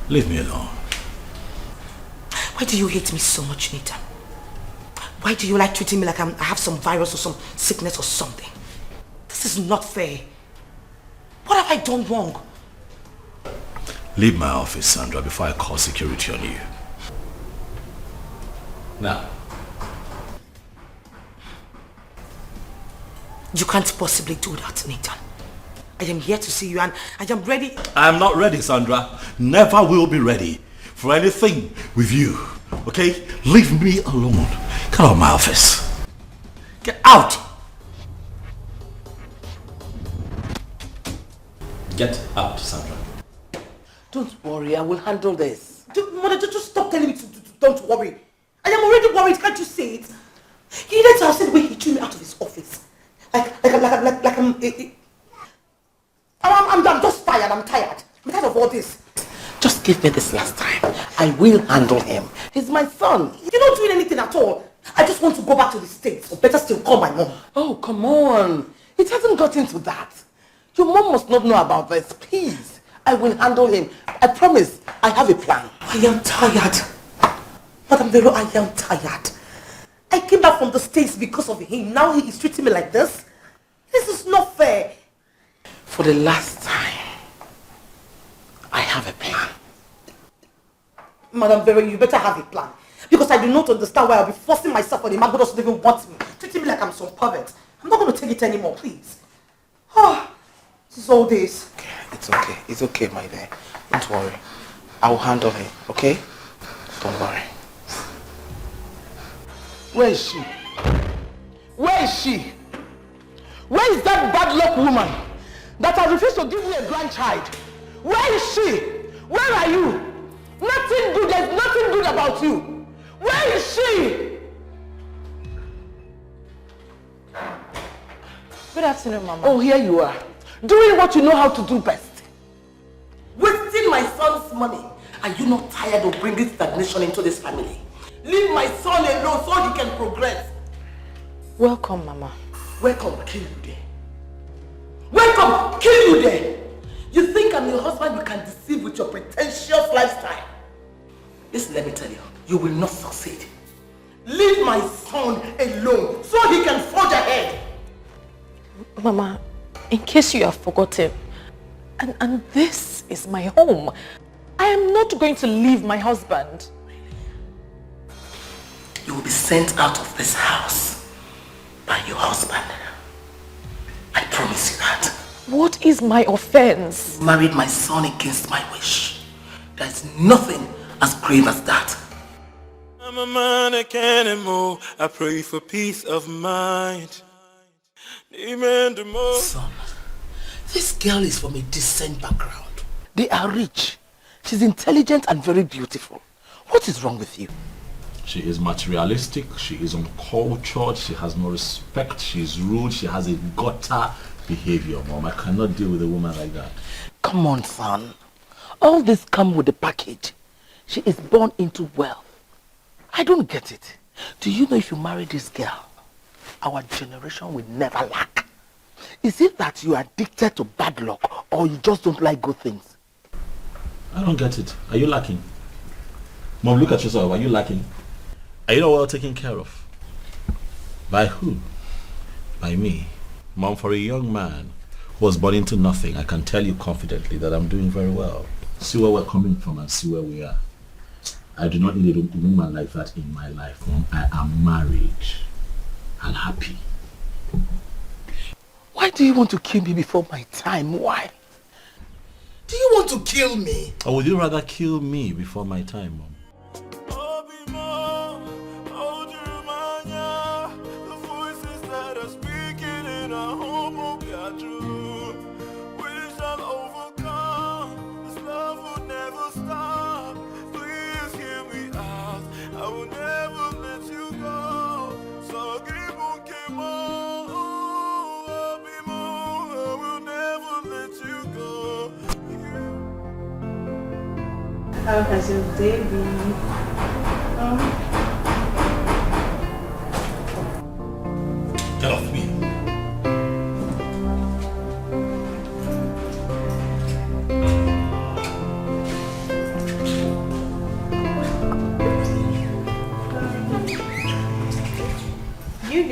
Leave me alone. Why do you hate me so much, Nita? Why do you like treating me like I have some virus or some sickness or something? This is not fair. What have I done wrong? Leave my office, Sandra, before I call security on you. Now. You can't possibly do that, Nathan. I am here to see you and I am ready. I am not ready, Sandra. Never will be ready for anything with you. Okay? Leave me alone. Get out of my office. Get out! Get out, Sandra. Don't worry, I will handle this. Mother, just stop telling me to don't worry. I am already worried, can't you see it? You need to have seen the way he threw me out of his office. I'm just tired, I'm tired. I'm tired of all this. Just give me this last time. I will handle him. He's my son. You're not doing anything at all. I just want to go back to the States, or better still, call my mom. Oh, come on. It hasn't got into that. Your mom must not know about this. Please. I will handle him. I promise. I have a plan. I am tired. Madam Vero, I am tired. I came back from the States because of him. Now he is treating me like this. This is not fair. For the last time, I have a plan. Madam Vero, you better have a plan. Because I do not understand why I'll be forcing myself on a man who doesn't even want me. Treating me like I'm some pervert. I'm not going to take it anymore, please. Oh, this is all this. Okay, it's okay. It's okay, my dear. Don't worry. I will handle it, okay? Don't worry. Where is she? Where is she? Where is that bad luck woman that has refused to give me a grandchild? Where is she? Where are you? Nothing good. There's nothing good about you. Where is she? Good afternoon, Mama. Oh, here you are. Doing what you know how to do best. Wasting my son's money. Are you not tired of bringing stagnation into this family? Leave my son alone so he can progress. Welcome, Mama. Welcome, kill you there. Welcome, kill you there. You think I'm your husband you can deceive with your pretentious lifestyle? Listen, let me tell you, you will not succeed. Leave my son alone so he can forge ahead. Mama, in case you have forgotten, and this is my home. I am not going to leave my husband. You will be sent out of this house by your husband. I promise you that. What is my offense? You married my son against my wish. There's nothing as grave as that. I'm a man I can't move. I pray for peace of mind. Son, this girl is from a decent background. They are rich. She's intelligent and very beautiful. What is wrong with you? She is materialistic, she is uncultured, she has no respect, she is rude, she has a gutter behavior, Mom. I cannot deal with a woman like that. Come on, son. All this comes with the package. She is born into wealth. I don't get it. Do you know if you marry this girl, our generation will never lack? Is it that you are addicted to bad luck or you just don't like good things? I don't get it. Are you lacking? Mom, look at yourself. Are you lacking? Are you not well taken care of? By who? By me. Mom, for a young man who was born into nothing, I can tell you confidently that I'm doing very well. See where we're coming from and see where we are. I do not need a woman like that in my life, Mom. I am married and happy. Why do you want to kill me before my time? Why? Do you want to kill me? Or would you rather kill me before my time, Mom? How has your day been? Get off me.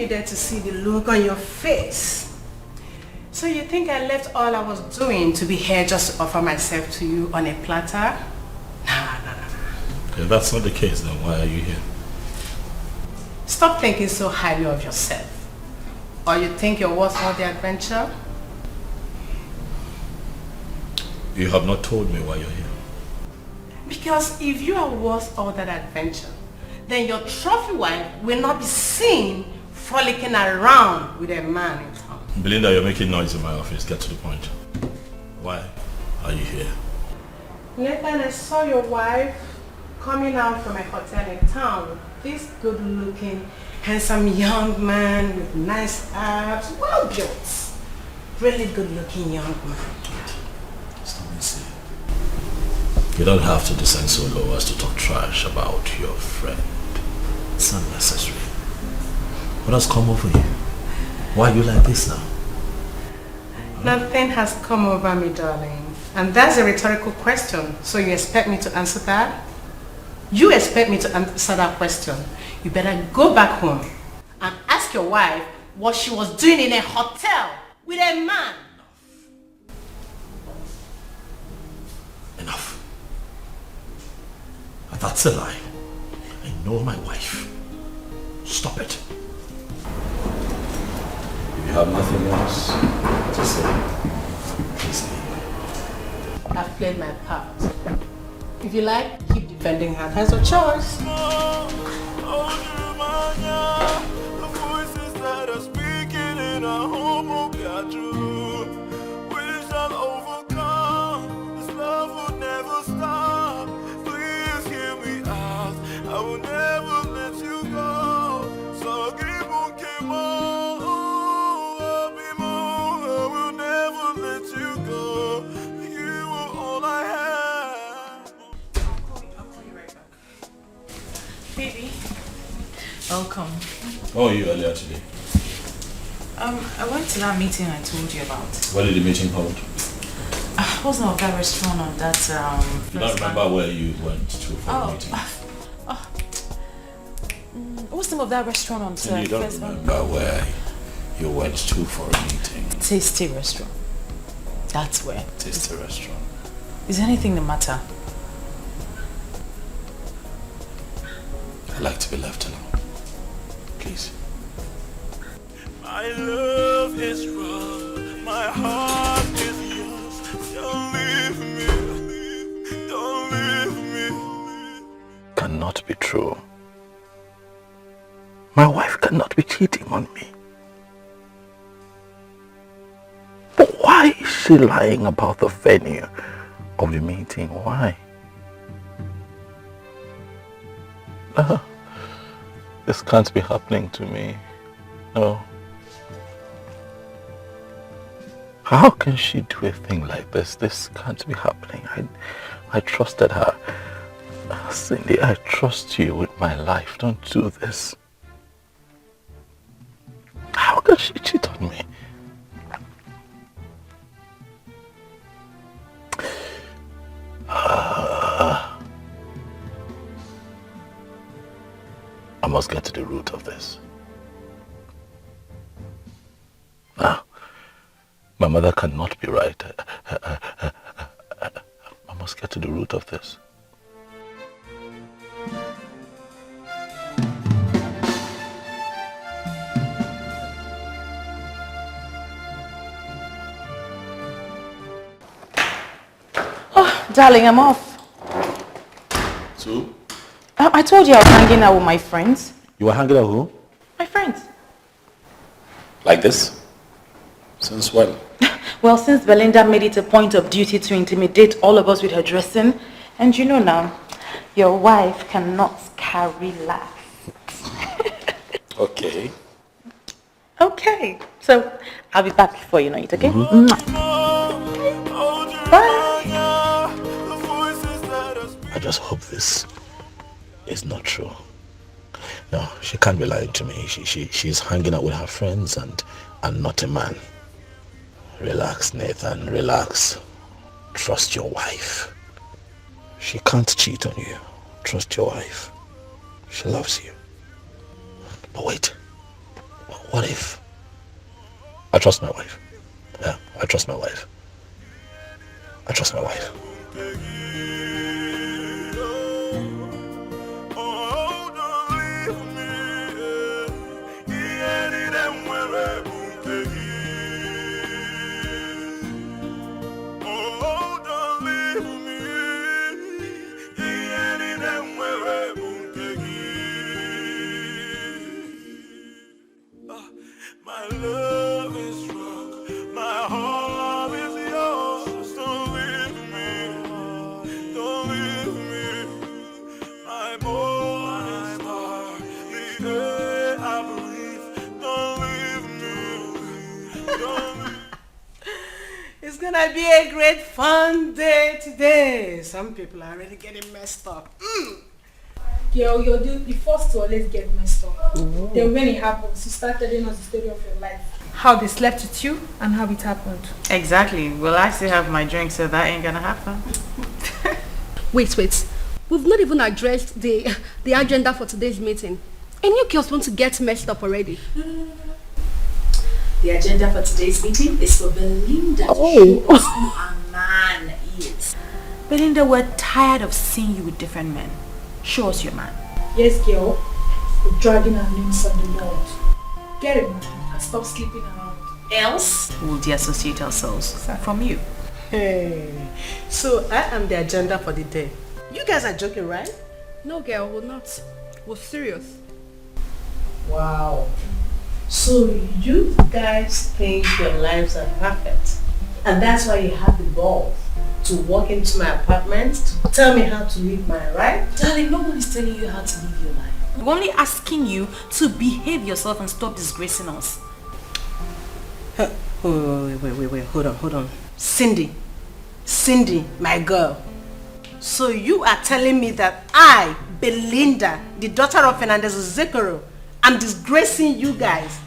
needed to see the look on your face. So you think I left all I was doing to be here just to offer myself to you on a platter? Nah. If that's not the case, then why are you here? Stop thinking so highly of yourself. Or you think you're worth all the adventure? You have not told me why you're here. Because if you are worth all that adventure, then your trophy wife will not be seen frolicking around with a man in town. Belinda, you're making noise in my office. Get to the point. Why are you here? Later I saw your wife coming out from a hotel in town. This good-looking, handsome young man with nice abs, well built. Really good-looking young man. Stop me saying. You don't have to descend so low as to talk trash about your friend. It's unnecessary. What has come over you? Why are you like this now? Nothing has come over me, darling. And that's a rhetorical question. So you expect me to answer that? You expect me to answer that question? You better go back home and ask your wife what she was doing in a hotel with a man. Enough. That's a lie. I know my wife. Stop it. If you have nothing else to say, please leave. I've played my part. If you like, keep defending her. Has a choice. The voices that are speaking in our home will get through. We shall overcome. This love will never stop. Please hear me out. I will never let you go. So keep on, keep on. I will never let you go. You are all I have. I'll call you right back. Baby, welcome. How are you earlier today? I went to that meeting I told you about. What did the meeting hold? What's the name of that restaurant on that You don't remember where you went to for the meeting? What's the name of that restaurant on And you don't remember where you went to for a meeting? Tasty restaurant. That's where. Tasty restaurant. Is anything the matter? I'd like to be left alone. Please. My love is rough, my heart is yours. Don't leave me, don't leave me. Cannot be true. My wife cannot be cheating on me. But why is she lying about the venue of the meeting? Why? This can't be happening to me. No. How can she do a thing like this? This can't be happening. I trusted her. Cindy, I trust you with my life. Don't do this. How can she cheat on me? I must get to the root of this. Now, my mother cannot be right. I must get to the root of this. Oh, darling, I'm off. So? I told you I was hanging out with my friends. You were hanging out with who? My friends. Like this? Since when? Well, since Belinda made it a point of duty to intimidate all of us with her dressing, and you know now, your wife cannot carry laughs. Okay. Okay. So, I'll be back before you know it, okay? Mm-hmm. Bye. I just hope this is not true. No, she can't be lying to me. She's hanging out with her friends and not a man. Relax, Nathan, relax. Trust your wife. She can't cheat on you. Trust your wife. She loves you. But wait. What if? I trust my wife. Yeah, I trust my wife. I trust my wife. My love is strong, my heart is yours. Don't leave me, don't leave me. My morning star, the air I breathe. Don't leave me, don't leave me. It's gonna be a great fun day today. Some people are already getting messed up. Girl, you're the first to always get messed up. Then when it happens, you start telling us the story of your life. How they slept with you and how it happened. Exactly. Well, I still have my drink, so that ain't gonna happen. Wait. We've not even addressed the agenda for today's meeting. And you girls want to get messed up already. No. The agenda for today's meeting is for Belinda to show us who a man is. Belinda, we're tired of seeing you with different men. Show us your man. Yes, girl. We're dragging our names on the world. Get it, man, and stop sleeping around. Else, We'll deassociate ourselves from you. Hey, so I am the agenda for the day. You guys are joking, right? No, girl, we're not. We're serious. Wow. So you guys think your lives are perfect, and that's why you have the balls to walk into my apartment to tell me how to live mine, right? darling, nobody's telling you how to live your life. We're only asking you to behave yourself and stop disgracing us. Wait, hold on. Cindy, my girl. So you are telling me that I, Belinda, the daughter of Fernandez Zekoro, am disgracing you guys?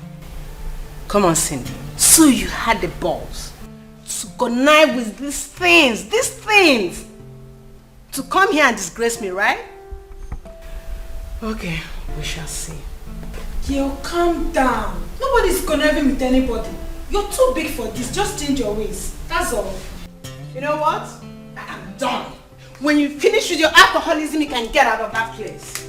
Come on, Cindy. So you had the balls to connive with these things, to come here and disgrace me, right? Okay, we shall see. Yo, calm down. Nobody's conniving with anybody. You're too big for this. Just change your ways. That's all. You know what? I am done. When you finish with your alcoholism, you can get out of that place.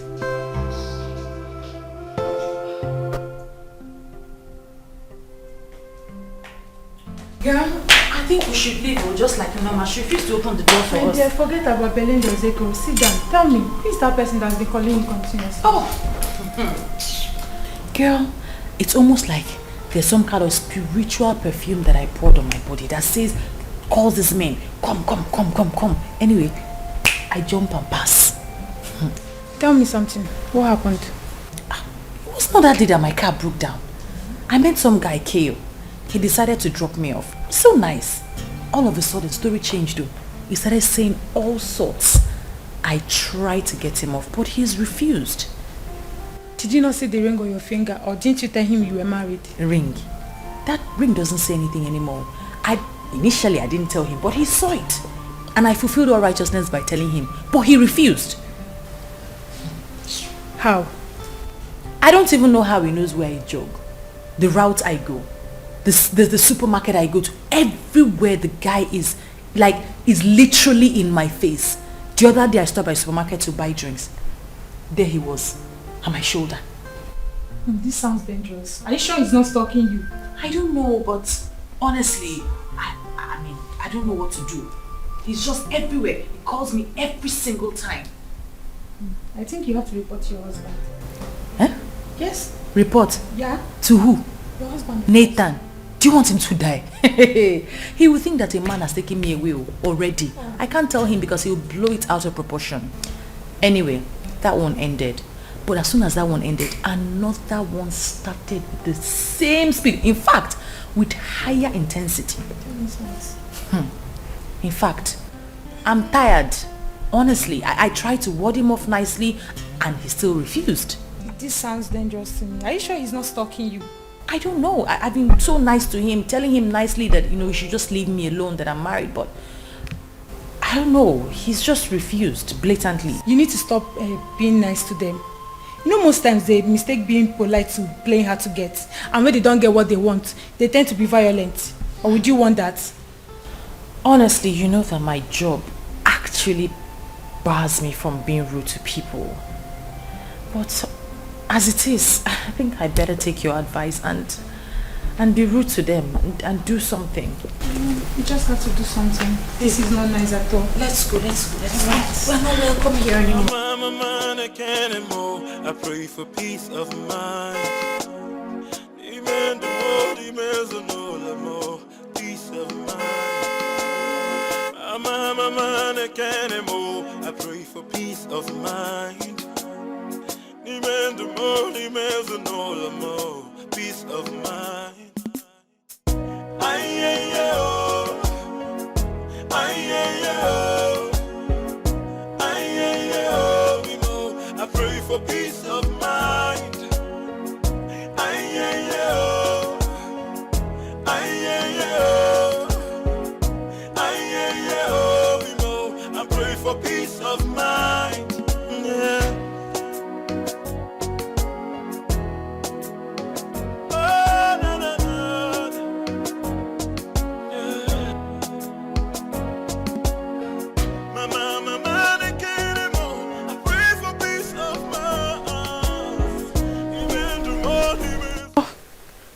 Girl, I think we should leave. Or just like normal. She refused to open the door for us. Dear, forget about Belinda Zekoro. Sit down. Tell me, who is that person that's been calling you continuously? Girl, it's almost like there's some kind of spiritual perfume that I poured on my body that says, calls this man, come. Anyway, I jump and pass. Tell me something. What happened? It was not that day that my car broke down. I met some guy, Kale. He decided to drop me off. So nice. All of a sudden, story changed though. He started saying all sorts. I tried to get him off, but he's refused. Did you not see the ring on your finger, or didn't you tell him you were married? Ring? That ring doesn't say anything anymore. Initially I didn't tell him, but he saw it. And I fulfilled all righteousness by telling him, but he refused. How? I don't even know how he knows where I jog. The route I go. The supermarket I go to. Everywhere the guy is literally in my face. The other day I stopped by the supermarket to buy drinks. There he was, on my shoulder. This sounds dangerous. Are you sure he's not stalking you? I don't know, but honestly, I don't know what to do. He's just everywhere. He calls me every single time. I think you have to report to your husband. Huh? Yes. Report? Yeah. To who? Your husband. Nathan. Do you want him to die? He will think that a man has taken me away already. I can't tell him because he will blow it out of proportion. Anyway, that one ended. But as soon as that one ended, another one started with the same speed. In fact, with higher intensity. In fact, I'm tired. Honestly, I tried to ward him off nicely and he still refused. This sounds dangerous to me. Are you sure he's not stalking you? I don't know. I've been so nice to him, telling him nicely that, he should just leave me alone, that I'm married, but I don't know. He's just refused blatantly. You need to stop being nice to them. You know, most times they mistake being polite to playing hard to get. And when they don't get what they want, they tend to be violent. Or would you want that? Honestly, you know that my job actually bars me from being rude to people. But as it is, I think I better take your advice and be rude to them and do something. You just have to do something. This is not nice at all. Let's go. We're not welcome here anymore. I pray for peace of mind. Peace of mind. I pray for peace of mind. Peace of mind. I pray for peace of mind. I pray for peace of mind. Yeah.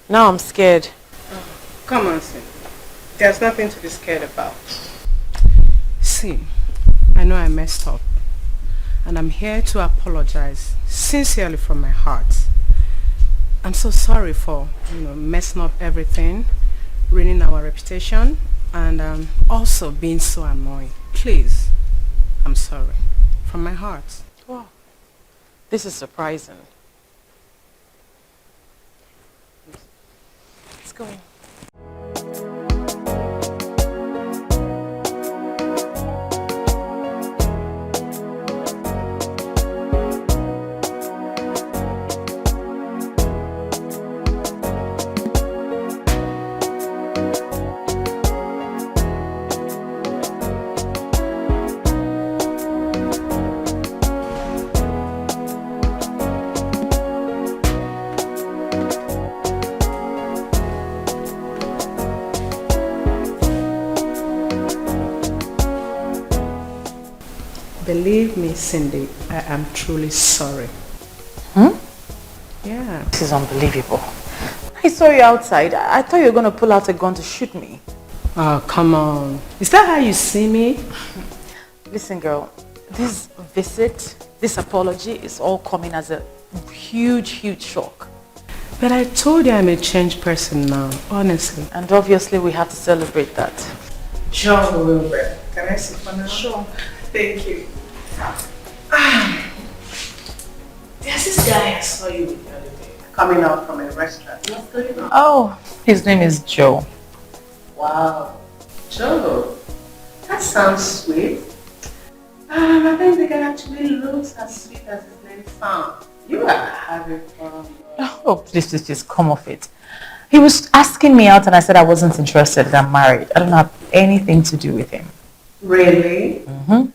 Now I'm scared. Oh, come on, Sin. There's nothing to be scared about. See, I know I messed up. And I'm here to apologize sincerely from my heart. I'm so sorry for, messing up everything, ruining our reputation, and also being so annoying. Please, I'm sorry. From my heart. Wow. This is surprising. Let's go in. Believe me, Cindy, I am truly sorry. Yeah. This is unbelievable. I saw you outside. I thought you were going to pull out a gun to shoot me. Oh, come on. Is that how you see me? Listen, girl, this visit, this apology is all coming as a huge shock. But I told you I'm a changed person now, honestly. And obviously we have to celebrate that. Sure, we will. Can I sit for now? Sure. Thank you. There's this guy I saw you with the other day, coming out from a restaurant. What's going on? Oh, his name is Joe. Wow. Joe, that sounds sweet. I think the guy actually looks as sweet as his name sounds. You are having fun. Oh, please, come off it. He was asking me out and I said I wasn't interested, that I'm married. I don't have anything to do with him. Really? Mm-hmm.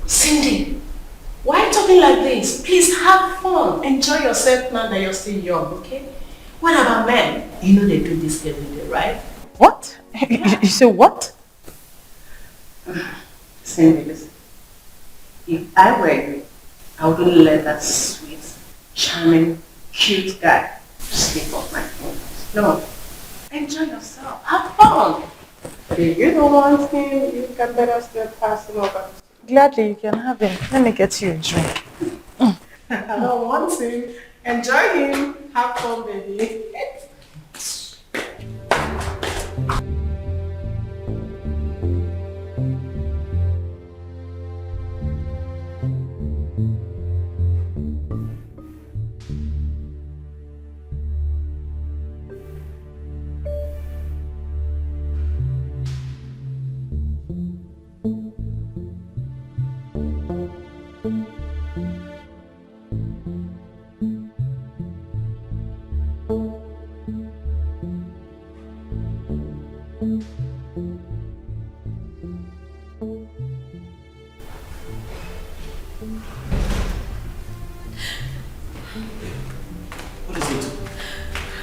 Cindy, why are you talking like this? Please have fun. Enjoy yourself now that you're still young, okay? What about men? You know they do this every day, right? What? You say what? Cindy, listen. If I were you, I wouldn't let that sweet, charming, cute guy slip off my fingers. No. Enjoy yourself. Have fun. But if you don't want him, you can better still pass him over. Gladly, you can have him. Let me get you a drink. I don't want him. Enjoy him. Have fun, baby.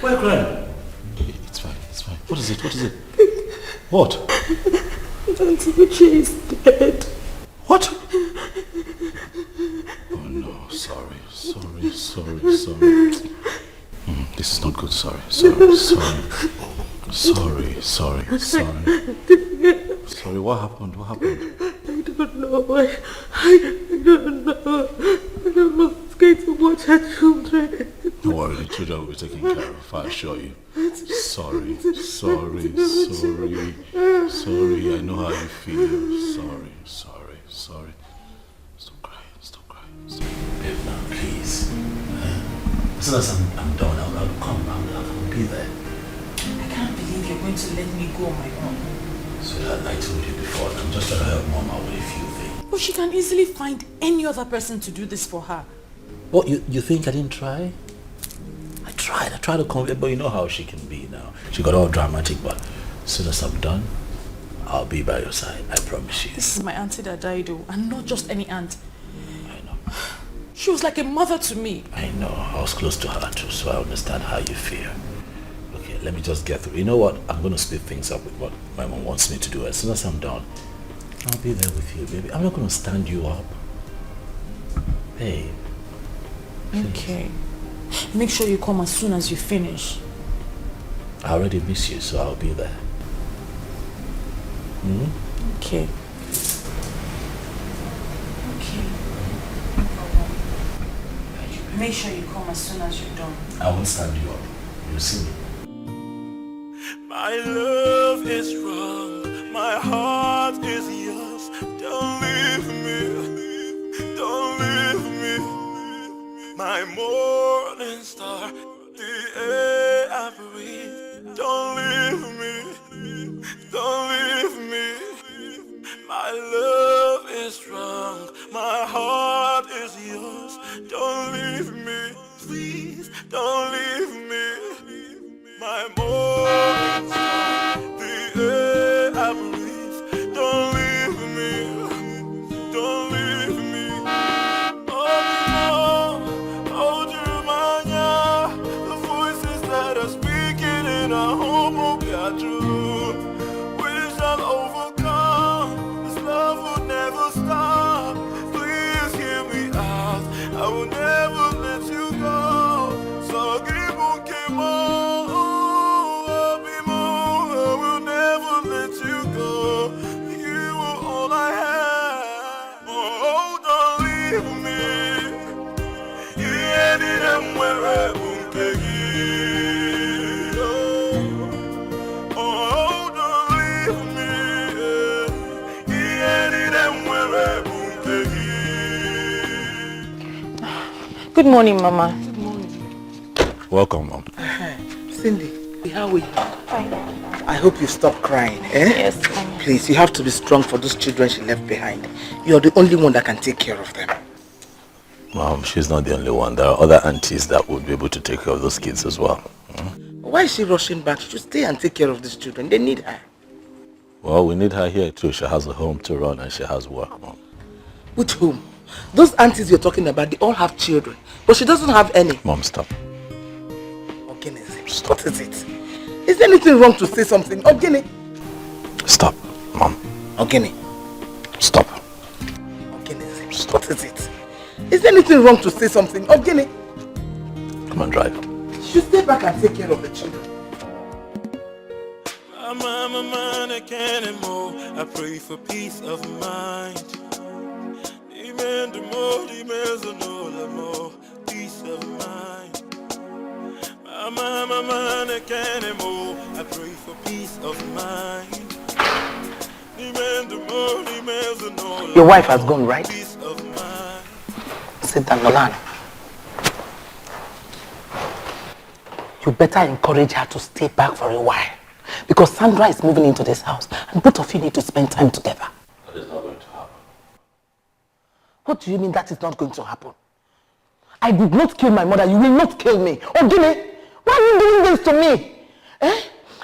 Why are you crying? It's fine, it's fine. What is it? What is it? What? Auntie Uche is dead. What? Oh no, sorry. This is not good, sorry. Sorry, what happened? I don't know. I don't know. I don't know what's going to watch her children. Don't worry, the children will be taken care of, I assure you. Sorry. I know how you feel. Sorry. Stop crying. Babe, now, please. As soon as I'm done, I'll come. I'll be there. I can't believe you're going to let me go on my own. So I told you before, I'm just trying to help Mom out with a few things. But she can easily find any other person to do this for her. What, you think I didn't try? I tried to convince, but you know how she can be now. She got all dramatic, but as soon as I'm done, I'll be by your side, I promise you. This is my auntie that died, and not just any aunt. I know. She was like a mother to me. I know, I was close to her too, so I understand how you feel. Okay, let me just get through. You know what? I'm going to speed things up with what my mom wants me to do. As soon as I'm done, I'll be there with you, baby. I'm not going to stand you up. Babe. Okay. Make sure you come as soon as you finish. I already miss you, so I'll be there. Okay. Make sure you come as soon as you're done. I won't stand you up. You'll see me. My love is wrong, my heart is yours. Don't leave me, don't leave me. My morning star, the air I breathe. Don't leave me, don't leave me. My love is wrong, my heart is yours. Don't leave me, please, don't leave me. My morning star, the air I breathe. Don't leave me, don't leave me. Oh, Jeremiah, the voices that are speaking in our home will be true. We shall overcome, this love will never stop. Please hear me out, I will never let you go. So give on, I will never let you go. You are all I have. Oh, don't leave me. You ended up where I won't take you. Oh, don't leave me. You ended up where I won't take you. Good morning, Mama. Welcome, Mom. Cindy, how are you? Fine. I hope you stop crying, eh? Yes, fine. Please, you have to be strong for those children she left behind. You're the only one that can take care of them. Mom, she's not the only one. There are other aunties that would be able to take care of those kids as well. Why is she rushing back? She should stay and take care of these children. They need her. Well, we need her here too. She has a home to run and she has work, Mom. Which home? Those aunties you're talking about, they all have children. But she doesn't have any. Mom, stop. Stop. What is it? Is there anything wrong to say something? Ogini? Stop, Mom. Ogini? Stop. Ogini, stop. What is it? Is there anything wrong to say something? Ogini? Come on, drive. You stay back and take care of the children. I can't anymore. I pray for peace of mind. Peace of mind. I can't anymore. I pray for peace of mind. Your wife has gone, right? Sit down, Nolano. You better encourage her to stay back for a while. Because Sandra is moving into this house and both of you need to spend time together. That is not going to happen. What do you mean that is not going to happen? I did not kill my mother. You will not kill me. Oh, Guinea, why are you doing this to me? Eh?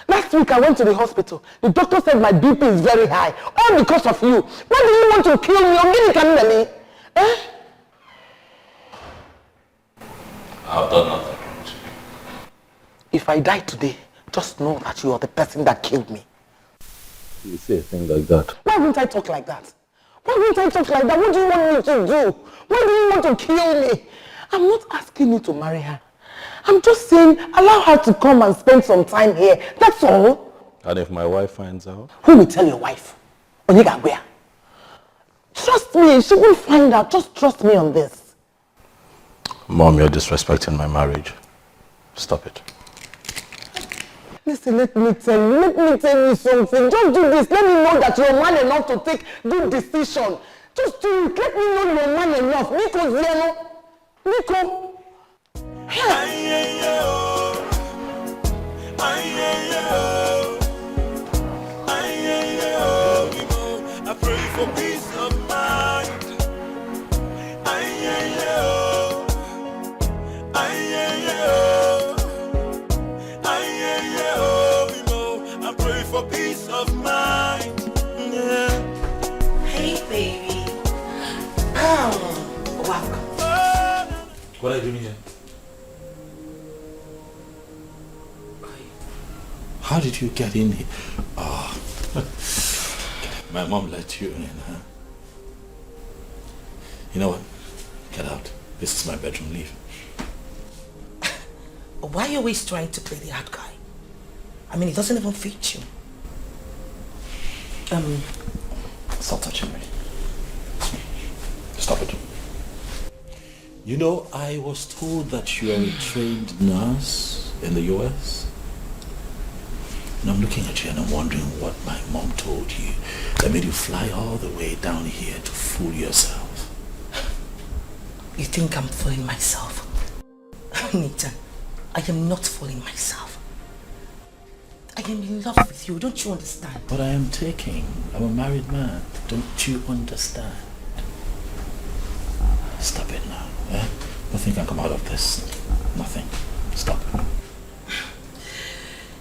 Last week I went to the hospital. The doctor said my BP is very high. All because of you. Why do you want to kill me? Oh, Guinea, can you me? Eh? I've done nothing. If I die today, just know that you are the person that killed me. You say a thing like that. Why won't I talk like that? Why won't I talk like that? What do you want me to do? Why do you want to kill me? I'm not asking you to marry her. I'm just saying, allow her to come and spend some time here. That's all. And if my wife finds out? Who will tell your wife? Oniga where? Trust me, she will find out. Just trust me on this. Mom, you're disrespecting my marriage. Stop it. Listen, let me tell you something. Just do this. Let me know that you're man enough to take good decision. Just do it. Let me know you're man enough. Nico, Nico. I pray for peace of mind. I pray for peace of mind. Yeah. Hey, baby. Oh, welcome. What are you doing here? How did you get in here? Oh. My mom let you in, huh? You know what? Get out. This is my bedroom. Leave. Why are you always trying to play the hard guy? I mean, it doesn't even fit you. Stop touching me. Stop it. You know, I was told that you are a trained nurse in the US. And I'm looking at you and I'm wondering what my mom told you that made you fly all the way down here to fool yourself. You think I'm fooling myself? Anita, I am not fooling myself. I am in love with you, don't you understand? But I am taking. I'm a married man. Don't you understand? Stop it now. Eh? Nothing can come out of this. Nothing. Stop.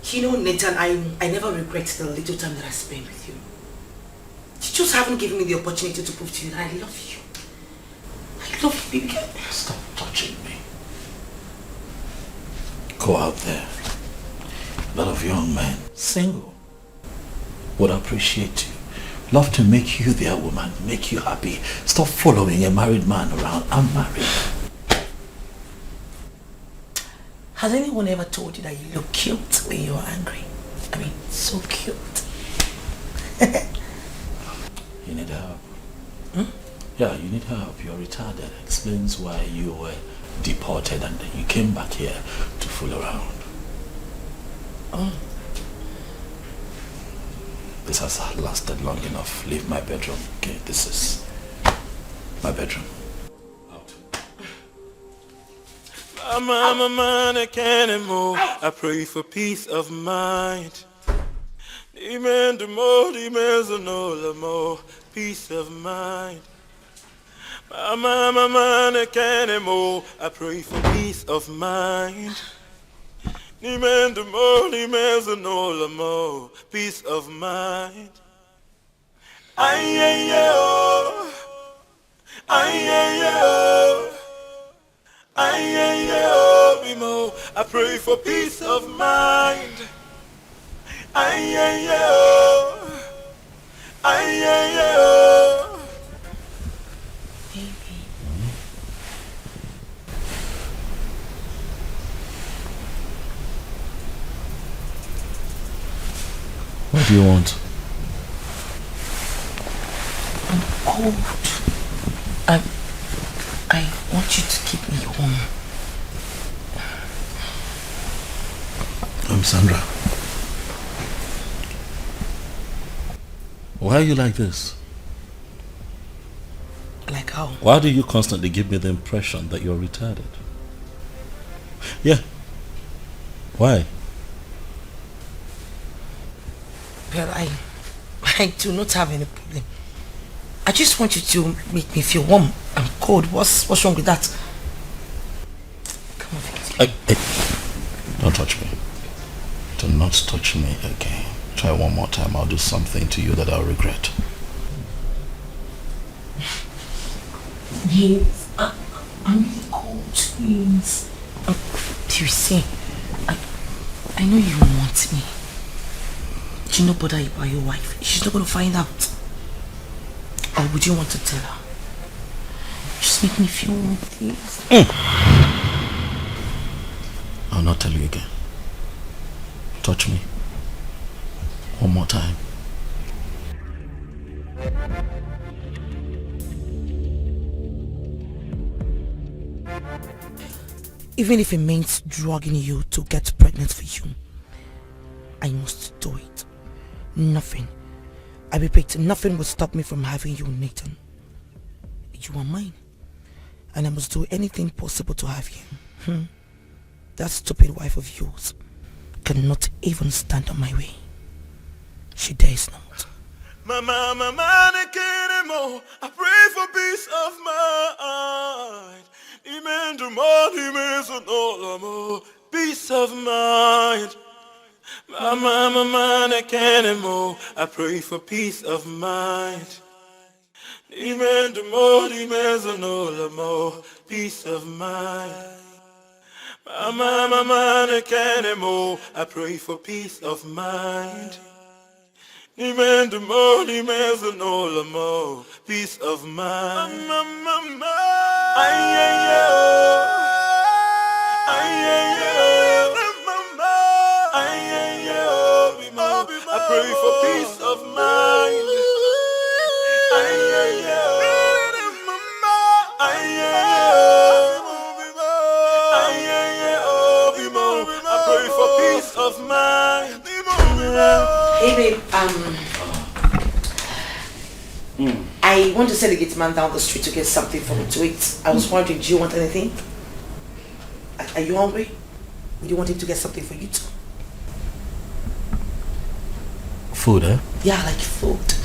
You know, Nathan, I never regret the little time that I spent with you. You just haven't given me the opportunity to prove to you that I love you. I love you, baby. Stop touching me. Go out there. A lot of young men, single, would appreciate you. Love to make you their woman, make you happy. Stop following a married man around. I'm married. Has anyone ever told you that you look cute when you're angry? I mean, so cute. You need help. Yeah, you need help. You're retarded. Explains why you were deported and then you came back here to fool around. This has lasted long enough. Leave my bedroom. Okay, this is my bedroom. Out. I'm a can't anymore. I pray for peace of mind. Demand more, peace of mind. I'm a can't anymore. I pray for peace of mind. Demand more, peace of mind. I pray for peace of mind. What do you want? I'm cold. I want you to keep me home. I'm Sandra. Why are you like this? Like how? Why do you constantly give me the impression that you're retarded? Yeah. Why? Well, I do not have any problem. I just want you to make me feel warm. I'm cold. What's wrong with that? Come on, Hey. Don't touch me. Do not touch me again. Try one more time. I'll do something to you that I'll regret. Please. I'm really cold, please. Do you see? I know you want me. Do you not bother about your wife? She's not going to find out. Or would you want to tell her? Just make me feel warm, please. I'll not tell you again. Touch me. One more time. Even if it means drugging you to get pregnant for you, I must do it. Nothing, I repeat, nothing will stop me from having you, Nathan. You are mine, and I must do anything possible to have you. That stupid wife of yours cannot even stand on my way. She dares not. Mama, I pray for peace of mind. Peace of mind. Mama, I pray for peace of mind. Peace of mind. Mama, I pray for peace of mind. Peace of mind. I pray for peace of mind. I pray for peace of mind. Hey babe, I want to send the gate man down the street to get something for me to eat. I was wondering, do you want anything? Are you hungry? Do you want him to get something for you too? Food, eh? Yeah, like food.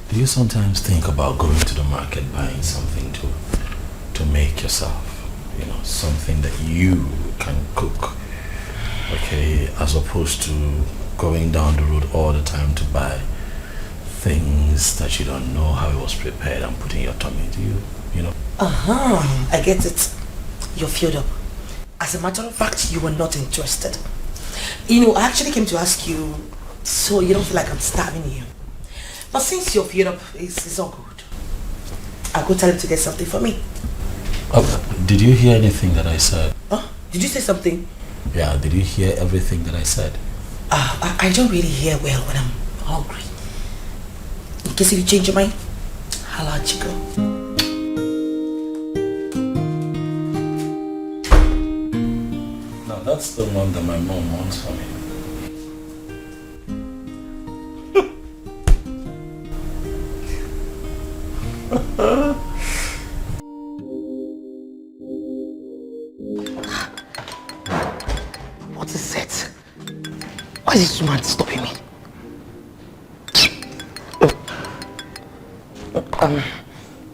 Do you sometimes think about going to the market, buying something to make yourself? You know, something that you can cook. Okay, as opposed to going down the road all the time to buy things that you don't know how it was prepared and put in your tummy. Do you know? I get it. You're filled up. As a matter of fact, you were not interested. You know, I actually came to ask you so you don't feel like I'm starving you. But since you're filled up, it's all good. I'll go tell him to get something for me. Did you hear anything that I said? Did you say something? Yeah, did you hear everything that I said? I don't really hear well when I'm hungry. In case if you change your mind, I'll let you go. Now that's the one that my mom wants for me. What is it? Why is this woman stopping me?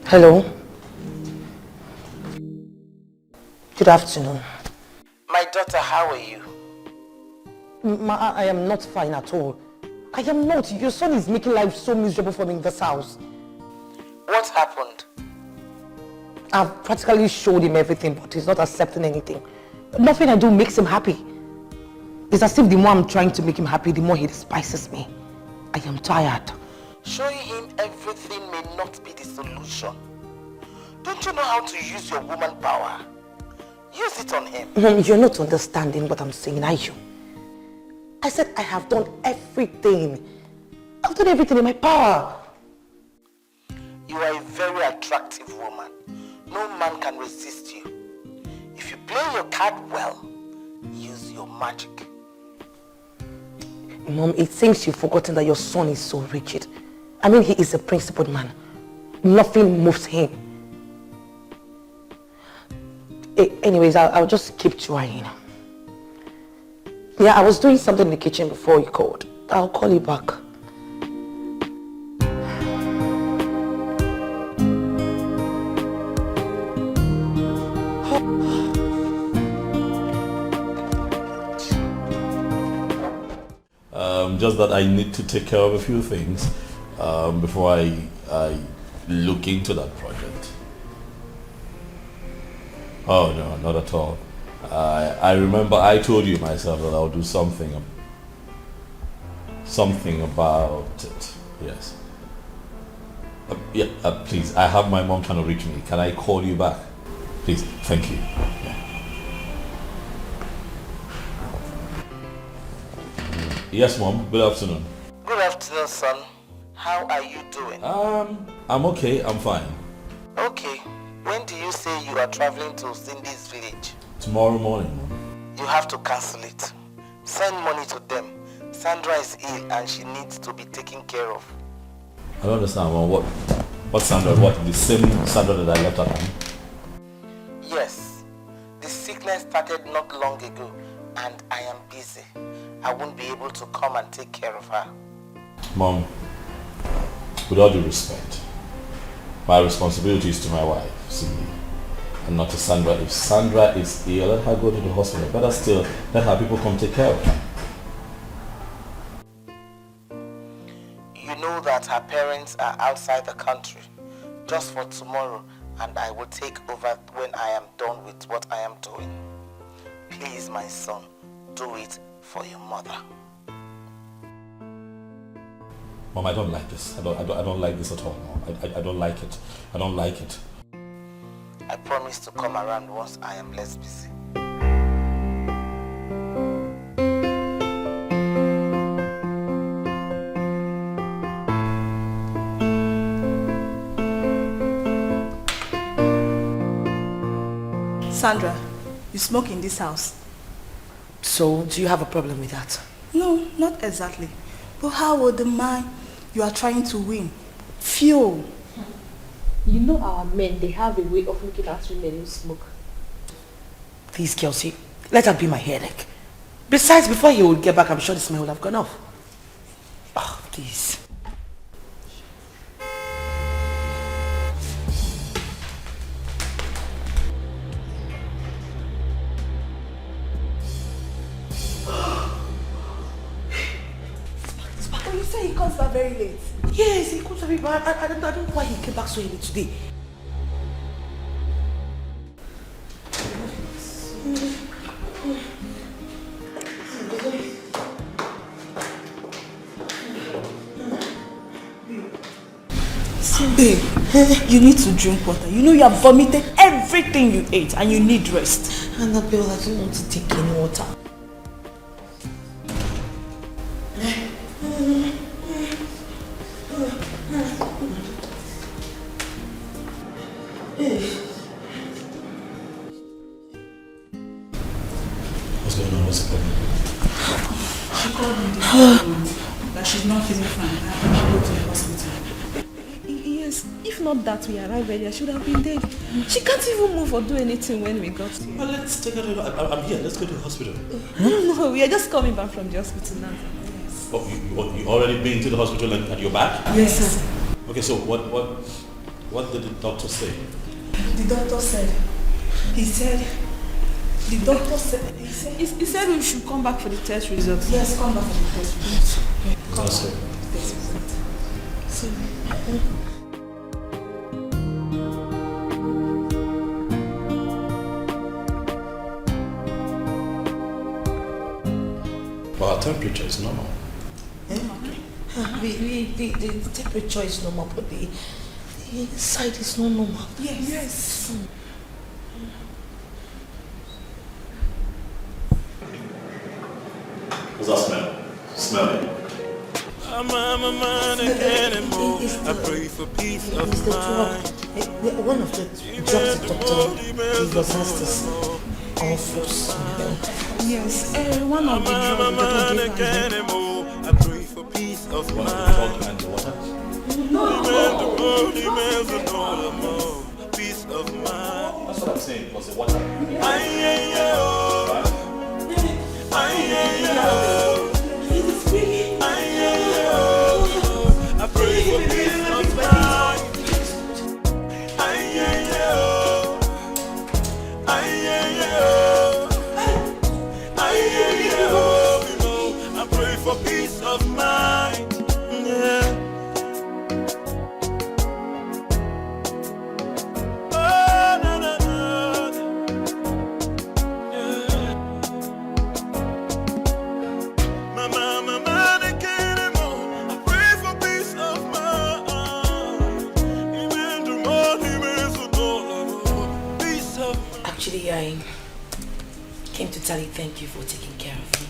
Hello? Good afternoon. My daughter, how are you? I am not fine at all. I am not. Your son is making life so miserable for me in this house. What happened? I've practically showed him everything, but he's not accepting anything. Nothing I do makes him happy. It's as if the more I'm trying to make him happy, the more he despises me. I am tired. Showing him everything may not be the solution. Don't you know how to use your woman power? Use it on him. You're not understanding what I'm saying, are you? I said I have done everything. I've done everything in my power. You are a very attractive woman. No man can resist you. If you play your card well, use your magic. Mom, it seems you've forgotten that your son is so rigid. I mean, he is a principled man. Nothing moves him. Anyways, I'll just keep trying. Yeah, I was doing something in the kitchen before you called. I'll call you back. Just that I need to take care of a few things before I look into that project. Oh no, not at all. I remember I told you myself that I'll do something about it. Yes. Please, I have my mom trying to reach me. Can I call you back? Please, thank you. Yeah. Yes, Mom. Good afternoon. Good afternoon, son. How are you doing? I'm okay. I'm fine. Okay. When do you say you are traveling to Cindy's village? Tomorrow morning, Mom. You have to cancel it. Send money to them. Sandra is ill and she needs to be taken care of. I don't understand, Mom. What Sandra? What? The same Sandra that I left at home? Yes. The sickness started not long ago and I am busy. I won't be able to come and take care of her. Mom, with all due respect, my responsibility is to my wife, Cindy, and not to Sandra. If Sandra is ill, let her go to the hospital. Better still, let her people come take care of her. You know that her parents are outside the country just for tomorrow, and I will take over when I am done with what I am doing. Please, my son, do it for your mother. Mom, I don't like this. I don't like this at all, Mom. I don't like it. I don't like it. I promise to come around once I am less busy. Sandra, you smoke in this house. So, do you have a problem with that? No, not exactly. But how will the man you are trying to win feel? You know our men, they have a way of looking at women who smoke. Please, Kelsey, let her be my headache. Besides, before he would get back, I'm sure the smell would have gone off. Oh, please. You say he comes back very late. Yes, he comes very bad. I don't know why he came back so early today. Babe, you need to drink water. You know you have vomited everything you ate and you need rest. Annabelle, I don't want to take any water. What's going on? What's the problem? She called me this morning that she's not feeling fine. I have to go to the hospital. Yes, if not that we arrived earlier, she would have been dead. She can't even move or do anything when we got here. Well, let's take her to I'm here. Let's go to the hospital. No, we are just coming back from the hospital now. Yes. Oh, you already been to the hospital and you're back? Yes, sir. Okay, so what did the doctor say? The doctor said, he said we should come back for the test results. Yes, come back for the test results. Come That's back it. for the test results. So, Well, our temperature is normal. The temperature is normal, but the inside is not normal. yes. What's that smell? Smell it. I'm a man again and more. I pray for peace of mind. One of the drugs the doctor gave us has this awful smell. Yes, one of the drugs the doctor gave us. I pray for peace of mind. Peace of mind. That's what I'm saying. Was the water? I pray for peace of mind. I pray for peace of mind. Yeah. Oh, no, no, no. Yeah. Daddy, I came to tell you thank you for taking care of me.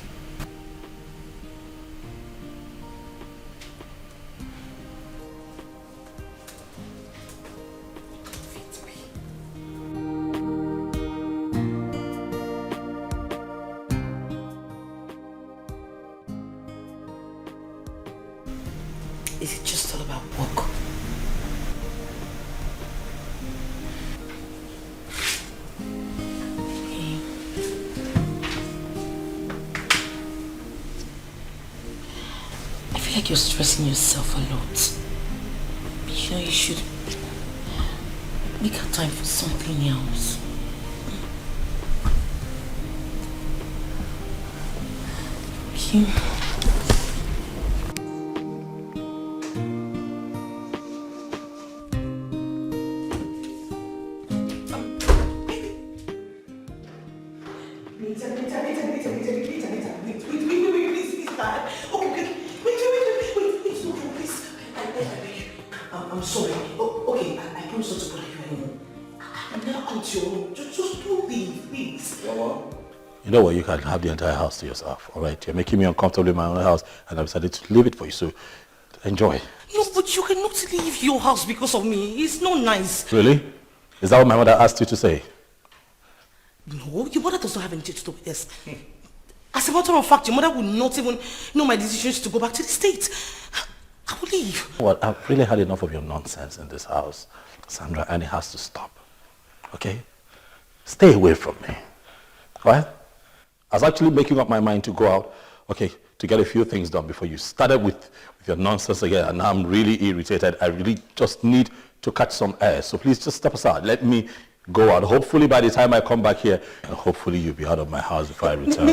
Is it just all about work? I feel like you're stressing yourself a lot. You know, you should make a time for something else. Okay. I'm sorry. Okay, I promise not to bother you anymore. I'm never come to your room. Just don't leave, please. You know what? You can have the entire house to yourself, all right? You're making me uncomfortable in my own house, and I've decided to leave it for you, so enjoy. No, but you cannot leave your house because of me. It's not nice. Really? Is that what my mother asked you to say? No, your mother does not have anything to do with this. As a matter of fact, your mother would not even know my decisions to go back to the States. I will leave. Well, I've really had enough of your nonsense in this house, Sandra, and it has to stop. Okay? Stay away from me. All right? I was actually making up my mind to go out, okay, to get a few things done before you started with your nonsense again, and now I'm really irritated. I really just need to catch some air. So please just step aside. Let me go out. Hopefully by the time I come back here, and hopefully you'll be out of my house before I return.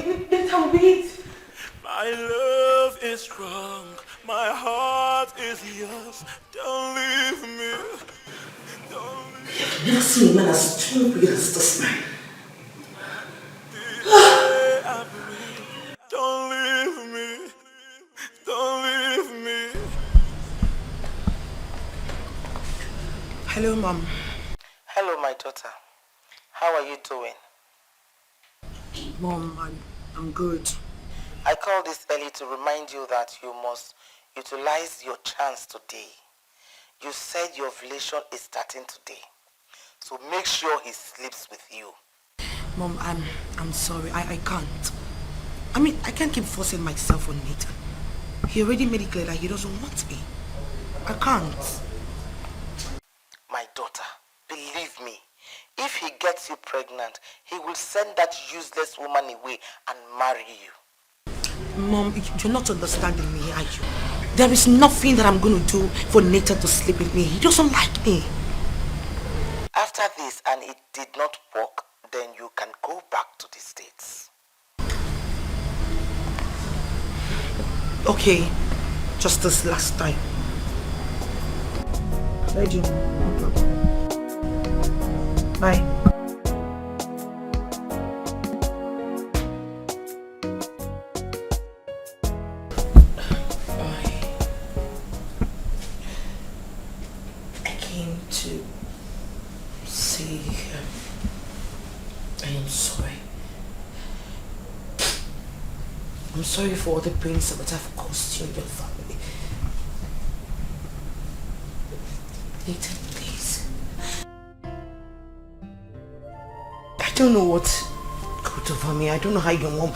My love is strong. My heart is yours. Don't leave me. Don't leave me. Never seen a man as stupid as this man. Don't leave me. Don't leave me. Hello, Mom. Hello, my daughter. How are you doing? Mom, I'm good. I called this early to remind you that you must utilize your chance today. You said your ovulation is starting today. So make sure he sleeps with you. Mom, I'm sorry. I can't. I mean, I can't keep forcing myself on Nathan. He already made it clear that he doesn't want me. I can't. My daughter, believe me, if he gets you pregnant, he will send that useless woman away and marry you. Mom, you're not understanding me, are you? There is nothing that I'm going to do for Nathan to sleep with me. He doesn't like me. After this and it did not work, then you can go back to the States. Okay, just this last time. Ready? Bye. I came to say I am sorry. I'm sorry for all the pains that I've caused you and your family. Nathan, please. I don't know what got over me. I don't know how your mom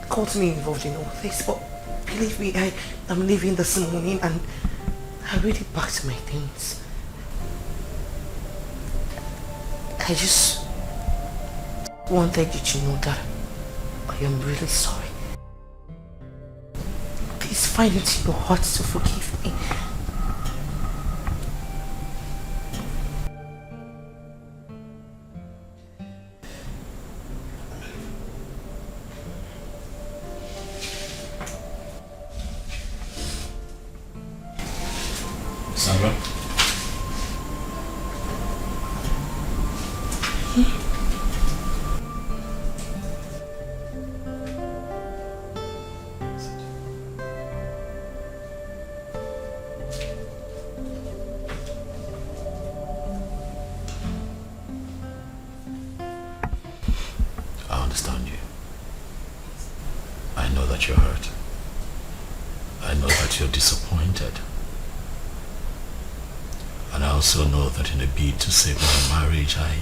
got me involved in all this, but believe me, I'm leaving this morning and I already packed my things. I just wanted you to know that I am really sorry. Please find it in your heart to forgive me. Sandra? that you're hurt. I know that you're disappointed. And I also know that in a bid to save my marriage, I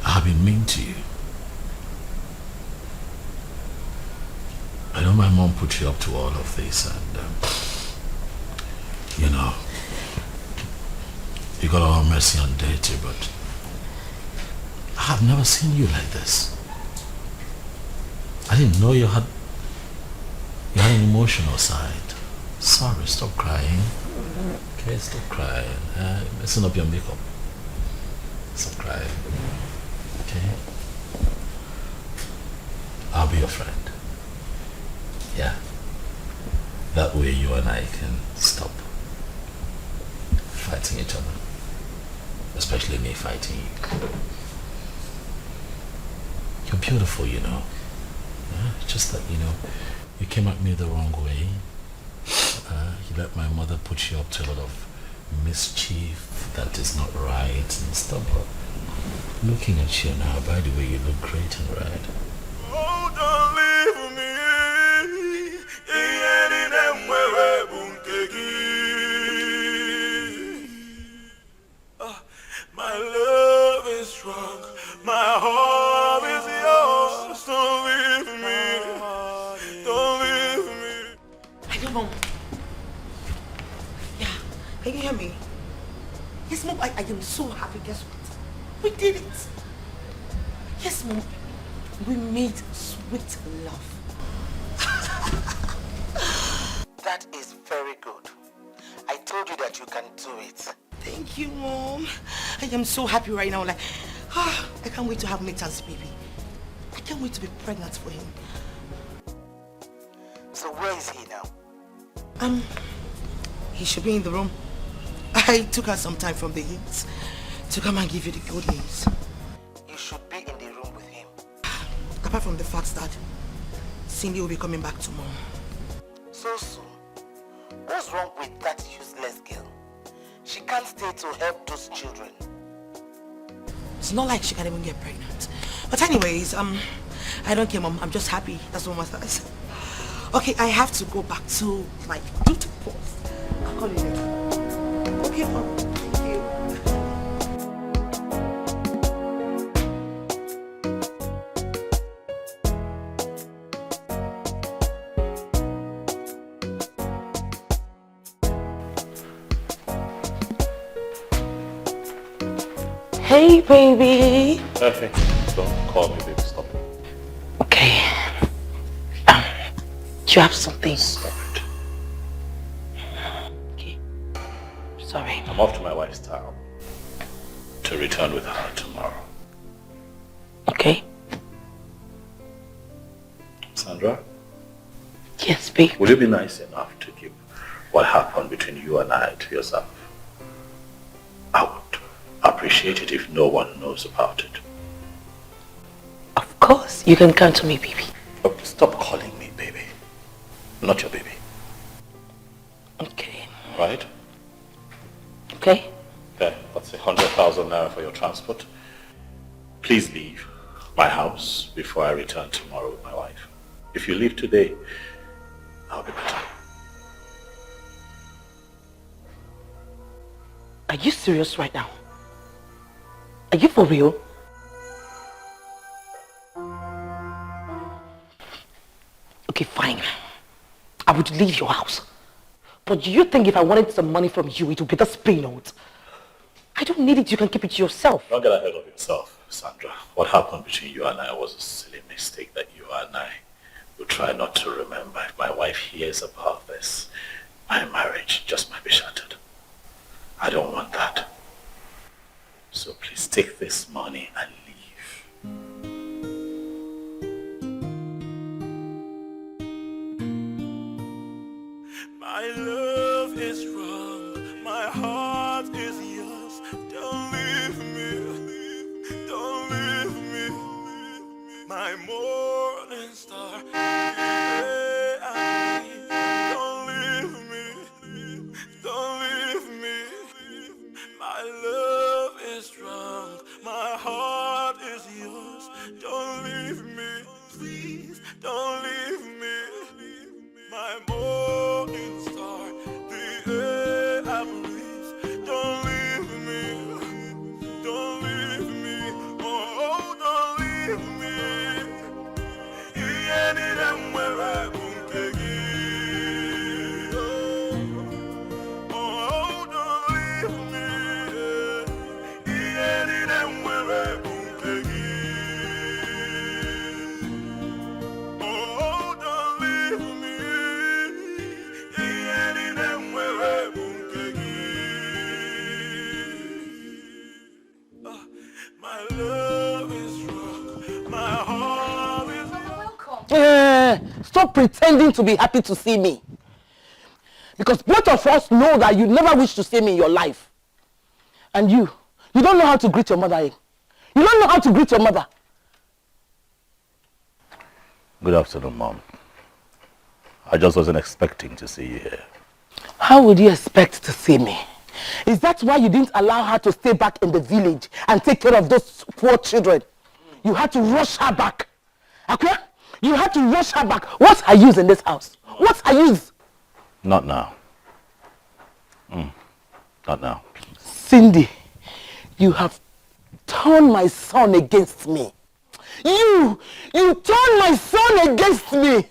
have been mean to you. I know my mom put you up to all of this, and you know, you got all mercy on Dirty, but I have never seen you like this. I didn't know you had an emotional side. Sorry, stop crying. Okay, stop crying. Messing up your makeup. Stop crying. Okay? I'll be your friend. Yeah. That way you and I can stop fighting each other. Especially me fighting you. You're beautiful, you know. Yeah? Just that, you know, you came at me the wrong way. You let my mother put you up to a lot of mischief that is not right and stuff. But looking at you now, by the way, you look great and right. Oh, don't leave me. My love is strong. My heart is yours. Don't leave me. Don't leave me. Hello, Mom. Yeah, can you hear me? Yes, Mom, I am so happy. Guess what? We did it. Yes, Mom. We made sweet love. That is very good. I told you that you can do it. Thank you, Mom. I am so happy right now. Like, I can't wait to have Nathan's baby. I can't wait to be pregnant for him. So where is he now? He should be in the room. I took her some time from the hints to come and give you the good news. You should be in the room with him. Apart from the fact that Cindy will be coming back tomorrow. So soon? What's wrong with that useless girl? She can't stay to help those children. It's not like she can even get pregnant. But anyways, I don't care, Mom. I'm just happy. That's what matters. Okay, I have to go back to my duty post. I'll call you later. Okay, Mom. Thank you. Hey, baby. Perfect. Don't call me, baby. Stop. Okay. Do you have something? Stop it. Okay. Sorry. I'm off to my wife's town to return with her tomorrow. Okay. Sandra? Yes, babe. Will you be nice enough to keep what happened between you and I to yourself? I would appreciate it if no one knows about it. Of course. You can come to me, baby. Oh, stop calling me baby. I'm not your baby. Okay. Right? Okay. Okay, that's 100,000 naira for your transport. Please leave my house before I return tomorrow with my wife. If you leave today, I'll be better. Are you serious right now? Are you for real? Okay, fine. I would leave your house. But do you think if I wanted some money from you, it would be this pay note? I don't need it. You can keep it to yourself. Don't get ahead of yourself, Sandra. What happened between you and I was a silly mistake that you and I will try not to remember. If my wife hears about this, my marriage just might be shattered. I don't want that. So please take this money and leave. My love is strong. My heart is yours. Don't leave me. Don't leave me. My morning star. Don't leave me. Don't leave me. My love is strong. My heart is yours. Don't leave me. Please don't leave me. pretending to be happy to see me. Because both of us know that you never wish to see me in your life. And you don't know how to greet your mother. You don't know how to greet your mother. Good afternoon, Mom. I just wasn't expecting to see you here. How would you expect to see me? Is that why you didn't allow her to stay back in the village and take care of those poor children? You had to rush her back. Okay? You had to rush her back. What's her use in this house? What's her use? Not now. Not now. Cindy, you have turned my son against me. You turned my son against me.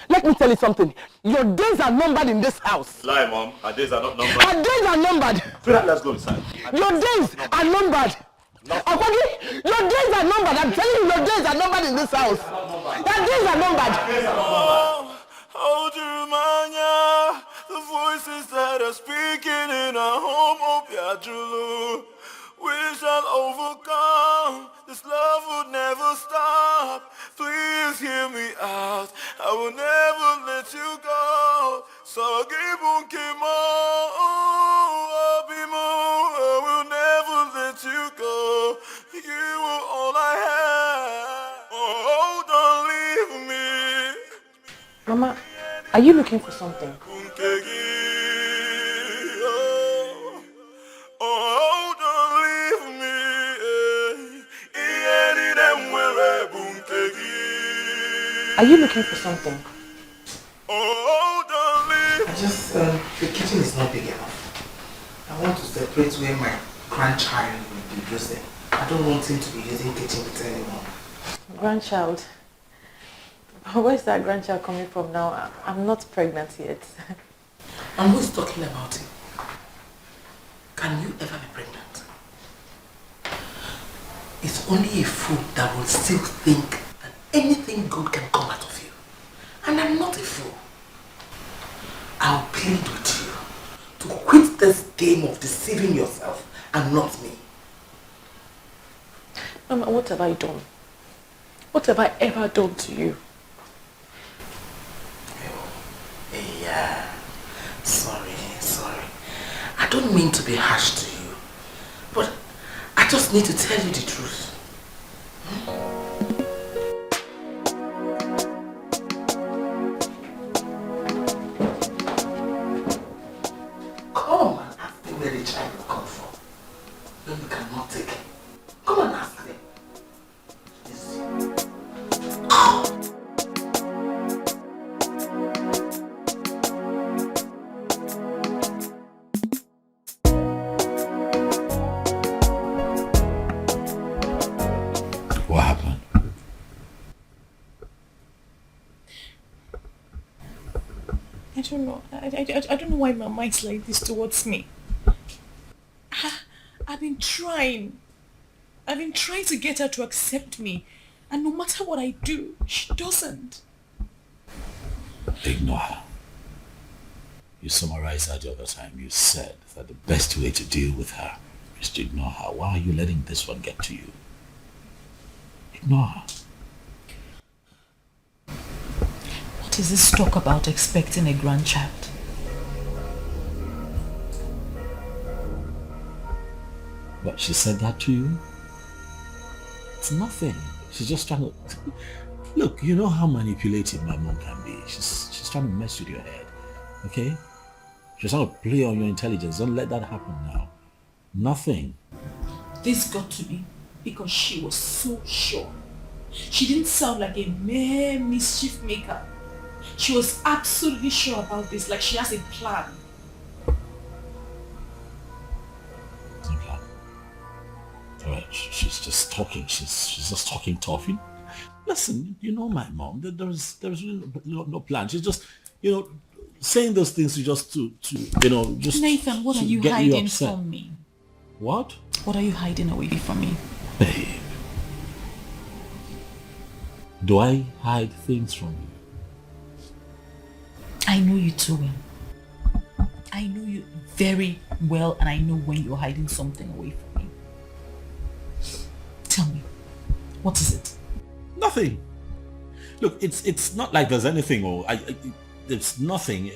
Let me tell you something. Your days are numbered in this house. Lie, Mom. Her days are not numbered. Her days are numbered. Sweetheart, let's go inside. Your days are numbered. Okay? Your days are numbered. I'm telling you, your days are numbered in this house. Your days are numbered. Hold you, Manya. The voices that are speaking in our home of Yajulu. We shall overcome. This love will never stop. Please hear me out. I will never let you go. So give Kimo, Abimo. I will never let you go. You are all I have. Oh, don't leave me. Mama, are you looking for something? Are you looking for something? I just, the kitchen is not big enough. I want to separate where my grandchild will be using. I don't want him to be using kitchen with anyone. Grandchild? Where's that grandchild coming from now? I'm not pregnant yet. And who's talking about it? Can you ever be pregnant? It's only a fool that will still think that anything good can come out of you. And I'm not a fool. I'll plead with you to quit this game of deceiving yourself and not me. Mama, what have I done? What have I ever done to you? Yeah, sorry. I don't mean to be harsh to you, but I just need to tell you the truth. Come and ask me where the child will come from. When you cannot take it. Come and ask them. What happened? I don't know. I don't know why my mind's like this towards me. I've been trying to get her to accept me. And no matter what I do, she doesn't. Ignore her. You summarized that the other time. You said that the best way to deal with her is to ignore her. Why are you letting this one get to you? Ignore her. What is this talk about expecting a grandchild? But she said that to you? It's nothing. She's just trying to... Look, you know how manipulative my mom can be. She's trying to mess with your head. Okay? She's trying to play on your intelligence. Don't let that happen now. Nothing. This got to be because she was so sure. She didn't sound like a mere mischief maker. She was absolutely sure about this, like she has a plan. No plan. Alright, she's just talking. She's just talking tough. Listen, you know my mom. There's really no plan. She's just, saying those things just to just... Nathan, what are you hiding from me? What? What are you hiding away from me? Babe. Do I hide things from you? I know you too well. I know you very well, and I know when you're hiding something away from me. Tell me, what is it? Nothing. Look, it's not like there's anything or there's nothing.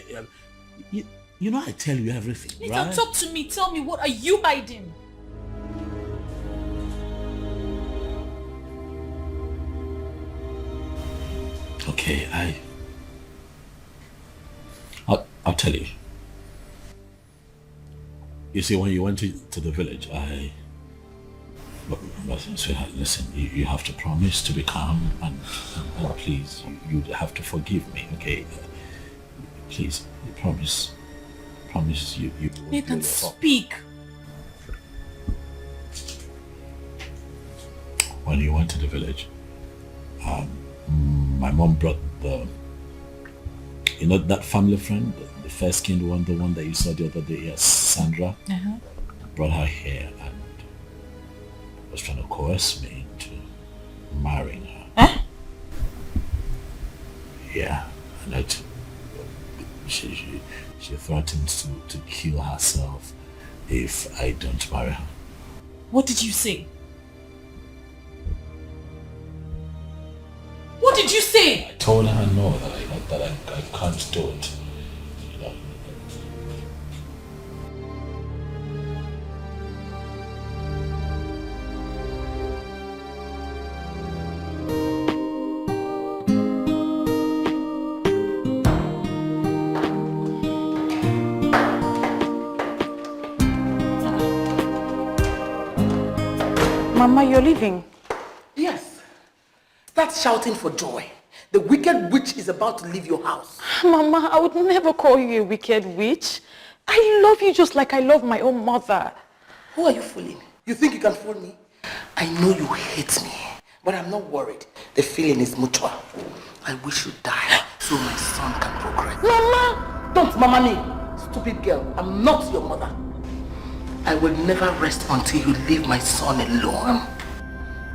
You know I tell you everything, right? Talk to me. Tell me, what are you hiding? Okay, I'll tell you. You see, when you went to the village, sweetheart, listen, you have to promise to be calm and please, you have to forgive me, okay? Please, promise you Nathan, speak. When you went to the village, my mom brought that family friend, the fair-skinned one, the one that you saw the other day, yes, Sandra, brought her here and was trying to coerce me into marrying her. Huh? Yeah, and she threatens to kill herself if I don't marry her. What did you say? What did you say? I told her no, that I can't do it. You know. Mama, you're leaving? Yes. That's shouting for joy. The wicked witch is about to leave your house. Mama, I would never call you a wicked witch. I love you just like I love my own mother. Who are you fooling? You think you can fool me? I know you hate me, but I'm not worried. The feeling is mutual. I wish you die so my son can progress. Mama! Don't mama me, stupid girl. I'm not your mother. I will never rest until you leave my son alone.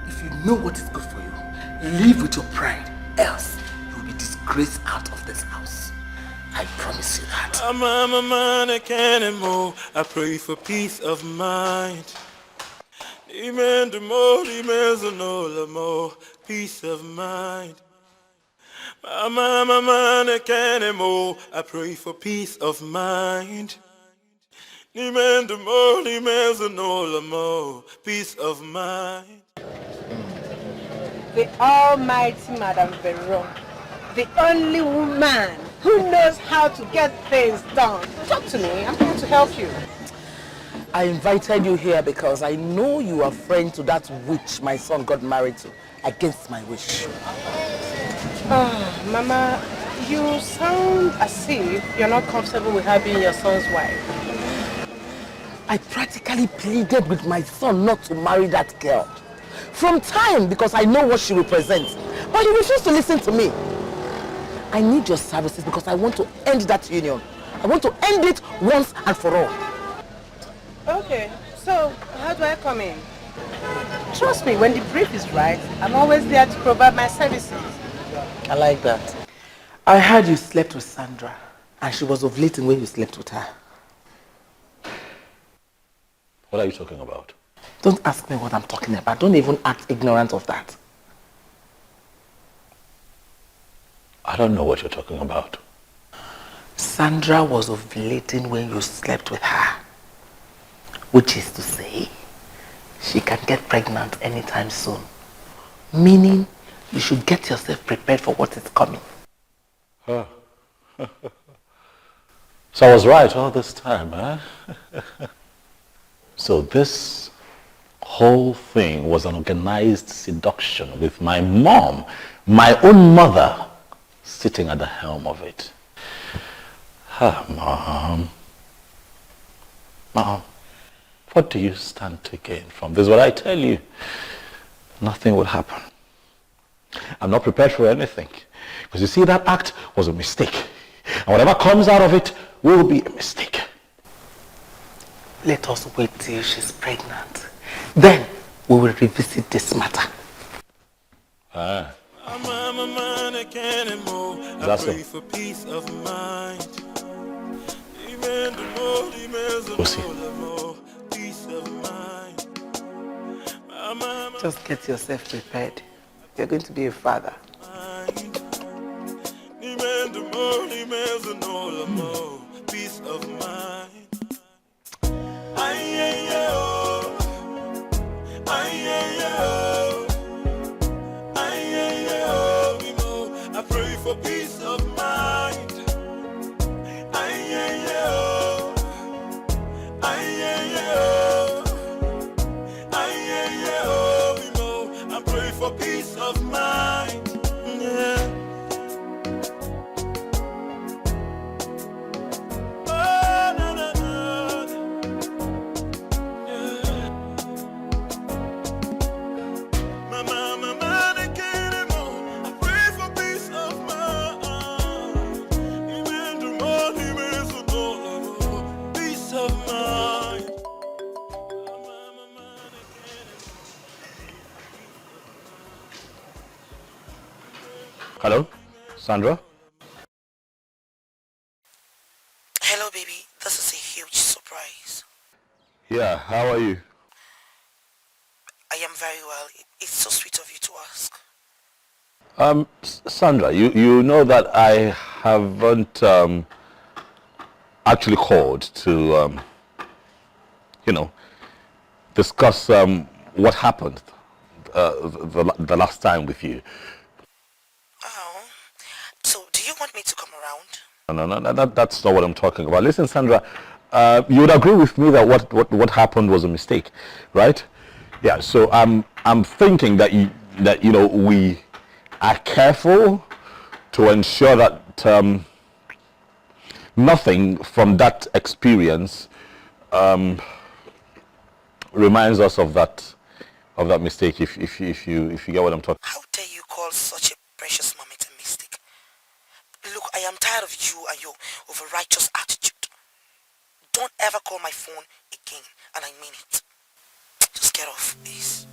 If you know what is good for you, live with your pride. Else, you will be disgraced out of this house. I promise you that. I pray for peace of mind. Peace of mind. I pray for peace of mind. Peace of mind. The almighty Madam Veron, the only woman who knows how to get things done. Talk to me, I'm here to help you. I invited you here because I know you are friend to that witch my son got married to, against my wish. Mama, you sound as if you're not comfortable with her being your son's wife. I practically pleaded with my son not to marry that girl. From time, because I know what she represents. But he refused to listen to me. I need your services because I want to end that union. I want to end it once and for all. Okay, so how do I come in? Trust me, when the brief is right, I'm always there to provide my services. I like that. I heard you slept with Sandra, and she was ovulating when you slept with her. What are you talking about? Don't ask me what I'm talking about. Don't even act ignorant of that. I don't know what you're talking about. Sandra was ovulating when you slept with her. Which is to say, she can get pregnant anytime soon. Meaning, you should get yourself prepared for what is coming. Huh. So I was right all this time, huh? So this whole thing was an organized seduction with my mom, my own mother, sitting at the helm of it. Mom, what do you stand to gain from this? Well, I tell you, nothing will happen. I'm not prepared for anything. Because you see, that act was a mistake. And whatever comes out of it will be a mistake. Let us wait till she's pregnant. Then we will revisit this matter. That's all. For peace of mind. We'll see. Just get yourself prepared. You're going to be a father. Peace of mind. I pray for peace of mind. I pray for peace of mind. Yeah. Hello, Sandra? Hello, baby. This is a huge surprise. Yeah, how are you? I am very well. It's so sweet of you to ask. Sandra, you know that I haven't actually called to, discuss what happened the last time with you. Oh, so do you want me to come around? No, that's not what I'm talking about. Listen, Sandra, you would agree with me that what happened was a mistake, right? Yeah. So I'm thinking that we are careful to ensure that nothing from that experience reminds us of that mistake. If you get what I'm talking. How dare you call such a precious moment a mistake? Look, I am tired of you and your over-righteous attitude. Don't ever call my phone again, and I mean it. Just get off, please.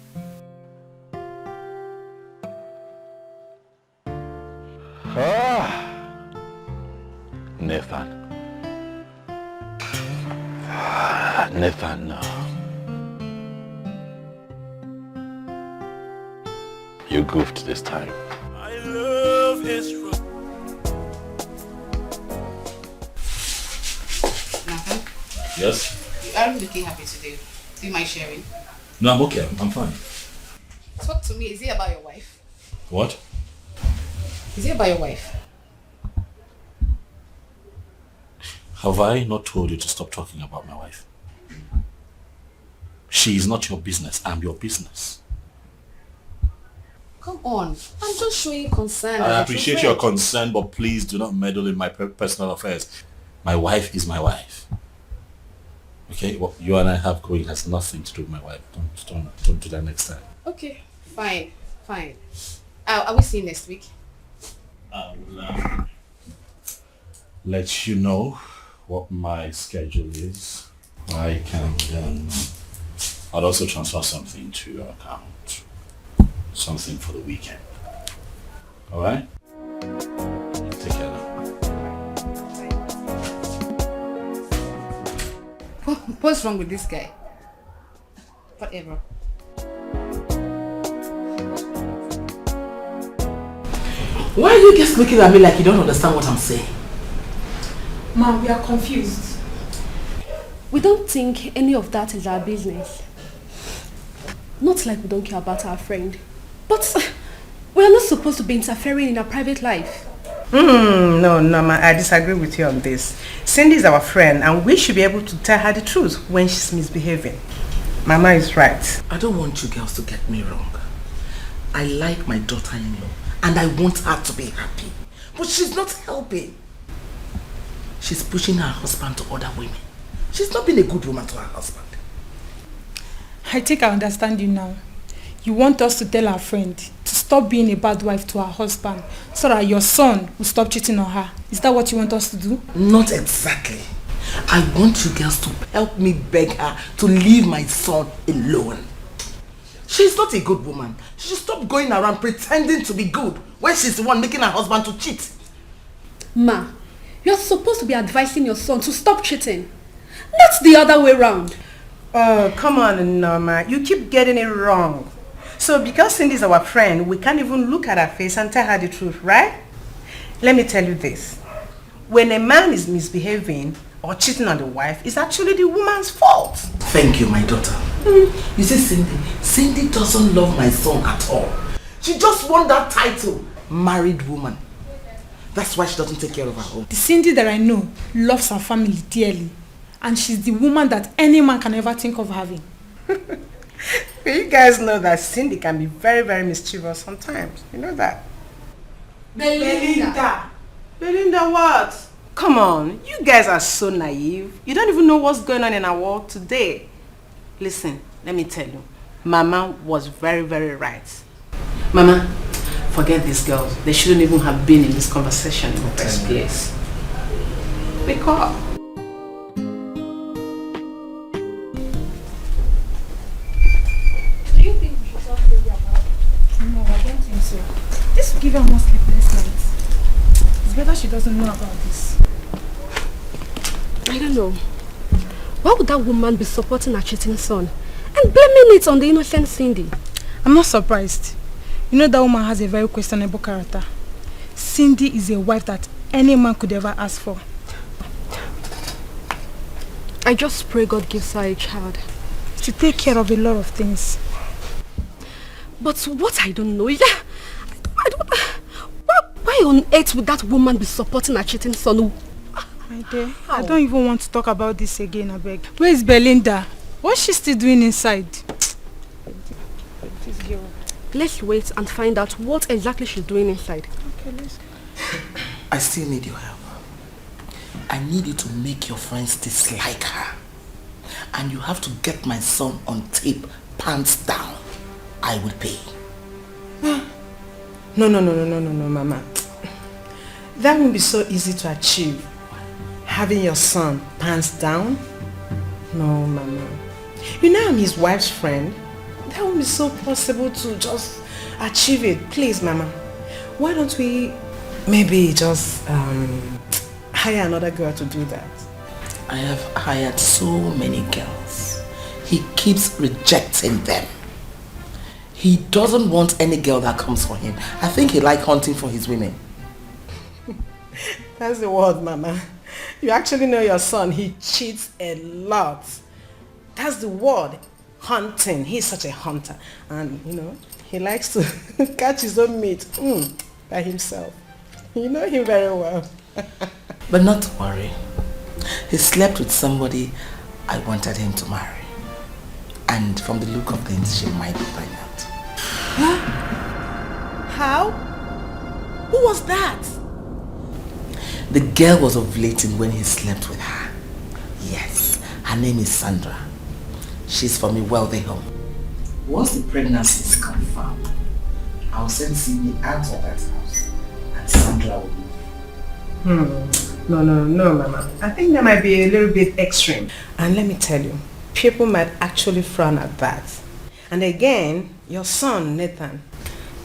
Nathan, no. You goofed this time. My love is wrong. Nathan? Yes? You aren't looking happy today. Do you mind sharing? No, I'm okay. I'm fine. Talk to me. Is it about your wife? What? Is it about your wife? Have I not told you to stop talking about my wife? She is not your business. I'm your business. Come on. I'm just showing concern. I appreciate your concern, but please do not meddle in my personal affairs. My wife is my wife. Okay? What you and I have going has nothing to do with my wife. Don't do that next time. Okay. Fine. Are we seeing next week? I will let you know what my schedule is. I can I'll also transfer something to your account. Something for the weekend. Alright? Take care now. What's wrong with this guy? Whatever. Why are you just looking at me like you don't understand what I'm saying? Mom, we are confused. We don't think any of that is our business. Not like we don't care about our friend. But we are not supposed to be interfering in our private life. No, ma, I disagree with you on this. Cindy is our friend and we should be able to tell her the truth when she's misbehaving. Mama is right. I don't want you girls to get me wrong. I like my daughter-in-law and I want her to be happy. But she's not helping. She's pushing her husband to other women. She's not been a good woman to her husband. I think I understand you now. You want us to tell our friend to stop being a bad wife to her husband so that your son will stop cheating on her. Is that what you want us to do? Not exactly. I want you girls to help me beg her to leave my son alone. She's not a good woman. She should stop going around pretending to be good when she's the one making her husband to cheat. Ma, you're supposed to be advising your son to stop cheating. That's the other way around. Oh, come on, Norma. You keep getting it wrong. So because Cindy's our friend, we can't even look at her face and tell her the truth, right? Let me tell you this. when a man is misbehaving or cheating on the wife, it's actually the woman's fault. Thank you, my daughter. You see, Cindy doesn't love my son at all. She just wants that title, married woman. That's why she doesn't take care of her home. The Cindy that I know loves her family dearly. And she's the woman that any man can ever think of having. You guys know that Cindy can be very, very mischievous sometimes. You know that? Belinda what? Come on, you guys are so naive. You don't even know what's going on in our world today. Listen, let me tell you. Mama was very, very right. Mama, forget these girls. They shouldn't even have been in this conversation in the first place. Wake up. Do you think we should talk to you about it? No, I don't think so. This will give her more sleepless nights. It's better she doesn't know about this. I don't know. Why would that woman be supporting her cheating son and blaming it on the innocent Cindy? I'm not surprised. You know that woman has a very questionable character. Cindy is a wife that any man could ever ask for. I just pray God gives her a child. To take care of a lot of things. But what I don't know is I don't why on earth would that woman be supporting her cheating son? My dear, I don't even want to talk about this again, I beg. Where is Belinda? What's she still doing inside? This girl. Let's wait and find out what exactly she's doing inside. Okay, let's go. I still need your help. I need you to make your friends dislike her. And you have to get my son on tape, pants down. I will pay. No, Mama. That won't be so easy to achieve. Having your son pants down? No, Mama. You know I'm his wife's friend. That won't be so possible to just achieve it. Please, Mama. Why don't we maybe just hire another girl to do that? I have hired so many girls. He keeps rejecting them. He doesn't want any girl that comes for him. I think he likes hunting for his women. That's the word, Mama. You actually know your son. He cheats a lot. That's the word. Hunting. He's such a hunter. And, you know, he likes to catch his own meat by himself. You know him very well. But not to worry. He slept with somebody I wanted him to marry. And from the look of things, she might be pregnant. Huh? How? Who was that? The girl was ovulating when he slept with her. Yes, her name is Sandra. She's from a wealthy home. Once the pregnancy is confirmed, I'll send Cindy out of that house and Sandra will move. No, Mama. I think that might be a little bit extreme. And let me tell you, people might actually frown at that. And again, your son, Nathan,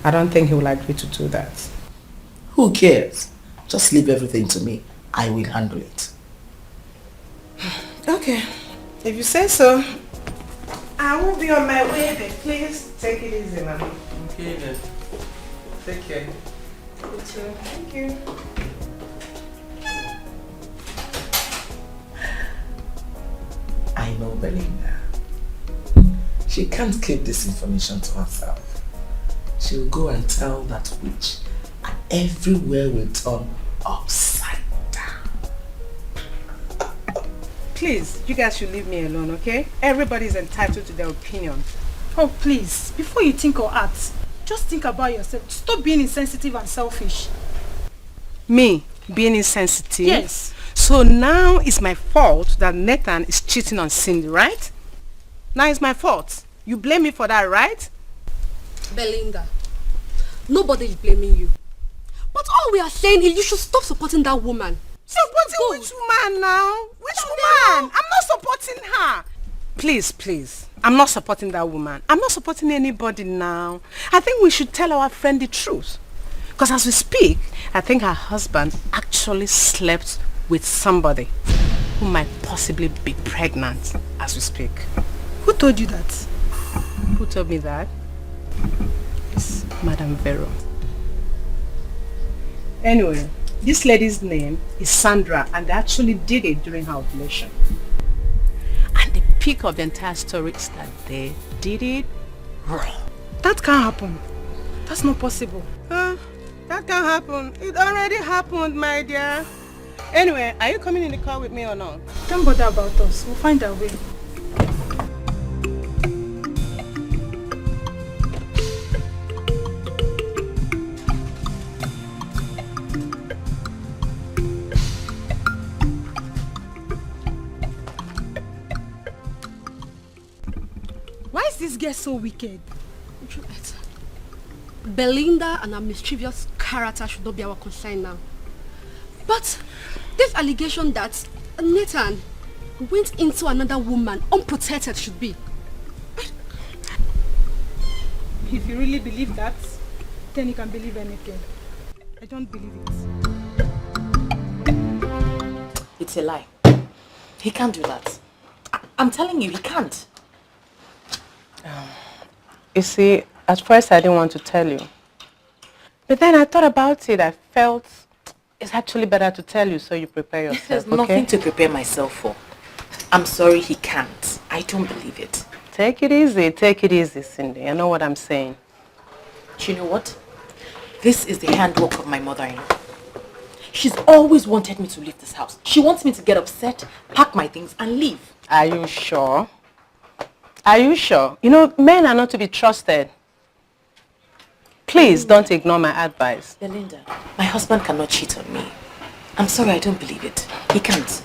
I don't think he will agree to do that. Who cares? Just leave everything to me. I will handle it. Okay. If you say so, I will be on my way, but please take it easy, Mama. Okay then. Take care. You too. Thank you. I know Belinda. She can't keep this information to herself. She'll go and tell that witch, and everywhere will turn upside down. Please, you guys should leave me alone, okay? Everybody's entitled to their opinion. Oh, please, before you think or act, just think about yourself. Stop being insensitive and selfish. Me being insensitive? Yes. So now it's my fault that Nathan is cheating on Cindy, right? Now it's my fault. You blame me for that, right? Belinda, nobody is blaming you. But all we are saying is you should stop supporting that woman. Supporting which woman now? Which woman? I'm not supporting her. Please. I'm not supporting that woman. I'm not supporting anybody now. I think we should tell our friend the truth. Because as we speak, I think her husband actually slept with somebody who might possibly be pregnant as we speak. Who told you that? Who told me that? It's Madam Vero. Anyway, This lady's name is Sandra, and they actually did it during her ovulation. And the peak of the entire story is that they did it wrong. That can't happen. That's not possible. That can't happen. It already happened, my dear. Anyway, are you coming in the car with me or not? Don't bother about us. We'll find our way. Why is this girl so wicked? Belinda and her mischievous character should not be our concern now. But this allegation that Nathan went into another woman unprotected should be. If you really believe that, then you can believe anything. I don't believe it. It's a lie. He can't do that. I'm telling you, he can't. You see, at first I didn't want to tell you. But then I thought about it. I felt it's actually better to tell you so you prepare yourself. There's nothing to prepare myself for. I'm sorry, he can't. I don't believe it. Take it easy, Cindy. I know what I'm saying. Do you know what? This is the handwork of my mother-in-law. She's always wanted me to leave this house. She wants me to get upset, pack my things and leave. Are you sure? Are you sure? You know, men are not to be trusted. Please don't ignore my advice. Belinda, my husband cannot cheat on me. I'm sorry, I don't believe it. He can't.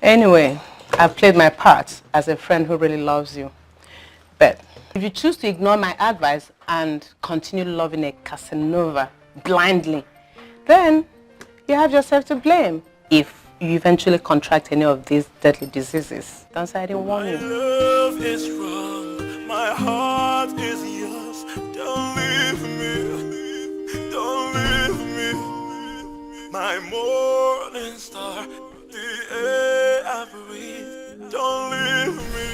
Anyway, I've played my part as a friend who really loves you. But if you choose to ignore my advice and continue loving a Casanova blindly, then you have yourself to blame if you eventually contract any of these deadly diseases. Don't say I didn't warn you. My love is wrong, my heart is yours. Don't leave me, don't leave me. My morning star, the air I breathe. Don't leave me.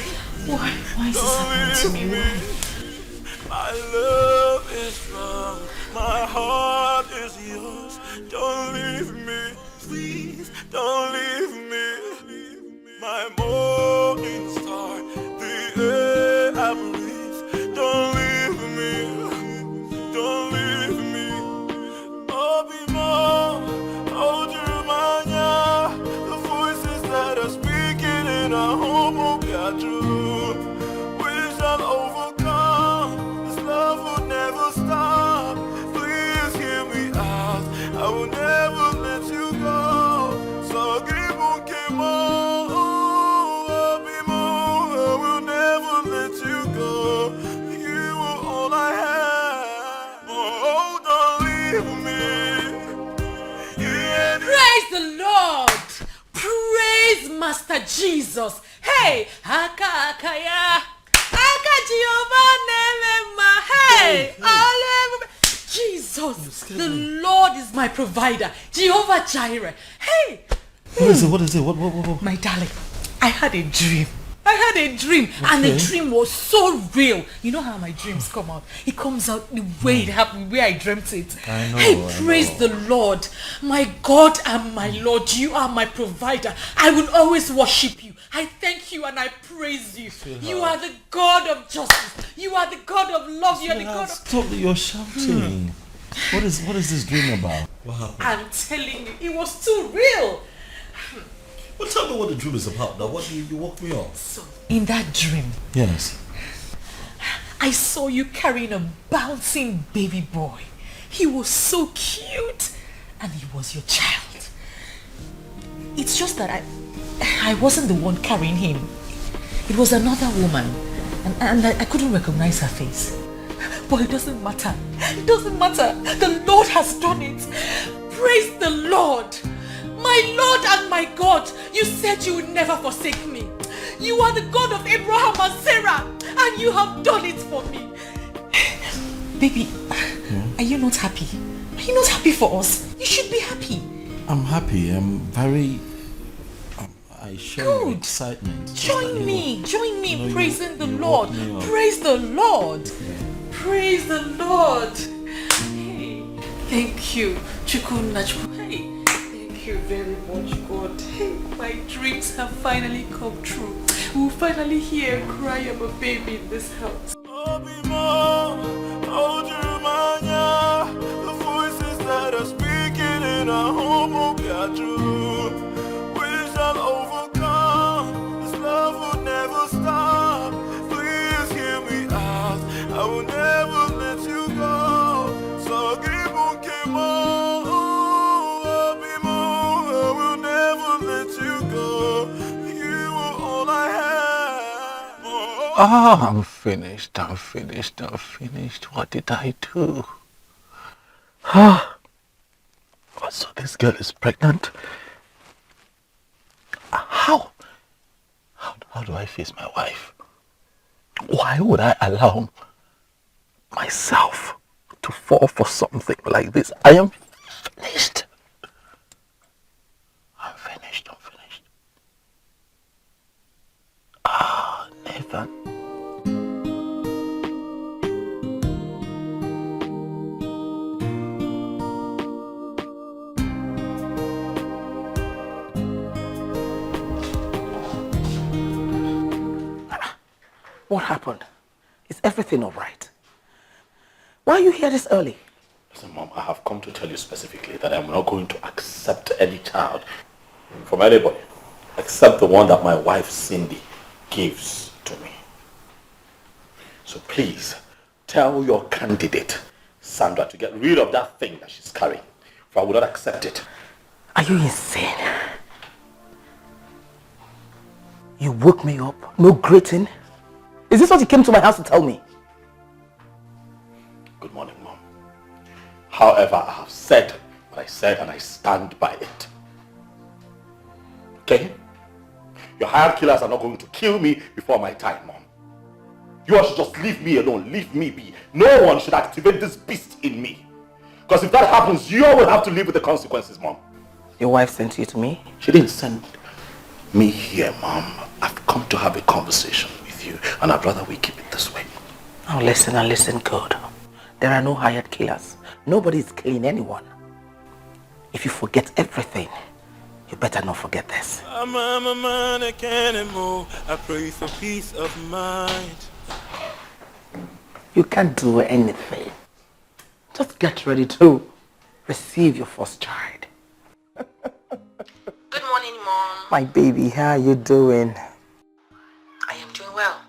Why is this happening to me? Why? My love is wrong, my heart is yours. Don't leave me, please, don't leave me. My morning star, the air I breathe. Don't leave me, don't leave me. Obimo, Ojumanya, the voices that are speaking in our home will be true. We shall overcome, this love will never stop. Please hear me out, I will never let you go. So give Master Jesus. Hey, Akaya. Aka Jehovah Nemema. Hey, Jesus. The Lord is my provider. Jehovah Jireh. Hey. What is it? What is it? What? My darling, I had a dream. And the dream was so real. You know how my dreams come out? It comes out the way it happened, the way I dreamt it. I know. Hey, praise the Lord. My God and my Lord, you are my provider. I will always worship you. I thank you and I praise you. You are the God of justice. You are the God of love. You are the God of... Stop, you're shouting. What is this dream about? What happened? I'm telling you, it was too real. Well, tell me what the dream is about. Now, what you woke me up? So, in that dream, yes, I saw you carrying a bouncing baby boy. He was so cute, and he was your child. It's just that I wasn't the one carrying him. It was another woman, and I couldn't recognize her face. But it doesn't matter. It doesn't matter. The Lord has done it. Praise the Lord. My Lord and my God, you said you would never forsake me. You are the God of Abraham and Sarah, and you have done it for me. Baby, are you not happy? Are you not happy for us? You should be happy. I'm happy. I'm very... I share your excitement. Join me praising the Lord. Praise the Lord. Praise the Lord. Hey, thank you. Hey. Thank you very much, God. Hey, my dreams have finally come true. We'll finally hear a cry of a baby in this house. The voices that are speaking in our home will be true. We shall overcome. This love will never stop. Please hear me out. I will never let you go. So keep on, keep on. I will never let you go. You are all I have. Ah, I'm finished. What did I do? So this girl is pregnant? How do I face my wife? Why would I allow myself to fall for something like this? I am finished. I'm finished. Nathan. What happened? Is everything all right? Why are you here this early? Listen, Mom, I have come to tell you specifically that I'm not going to accept any child from anybody except the one that my wife Cindy gives to me. So please, tell your candidate, Sandra, to get rid of that thing that she's carrying, for I will not accept it. Are you insane? You woke me up, no greeting? Is this what you came to my house to tell me? Good morning, Mom. However, I have said what I said and I stand by it. Okay? Your hired killers are not going to kill me before my time, Mom. You all should just leave me alone, leave me be. No one should activate this beast in me. Because if that happens, you all will have to live with the consequences, Mom. Your wife sent you to me? She didn't send me here, Mom. I've come to have a conversation with you, and I'd rather we keep it this way. Now listen and listen good. There are no hired killers. Nobody is killing anyone. If you forget everything, you better not forget this. I'm a man, I can't move. I pray for peace of mind. You can't do anything. Just get ready to receive your first child. Good morning, Mom. My baby, how are you doing? I am doing well.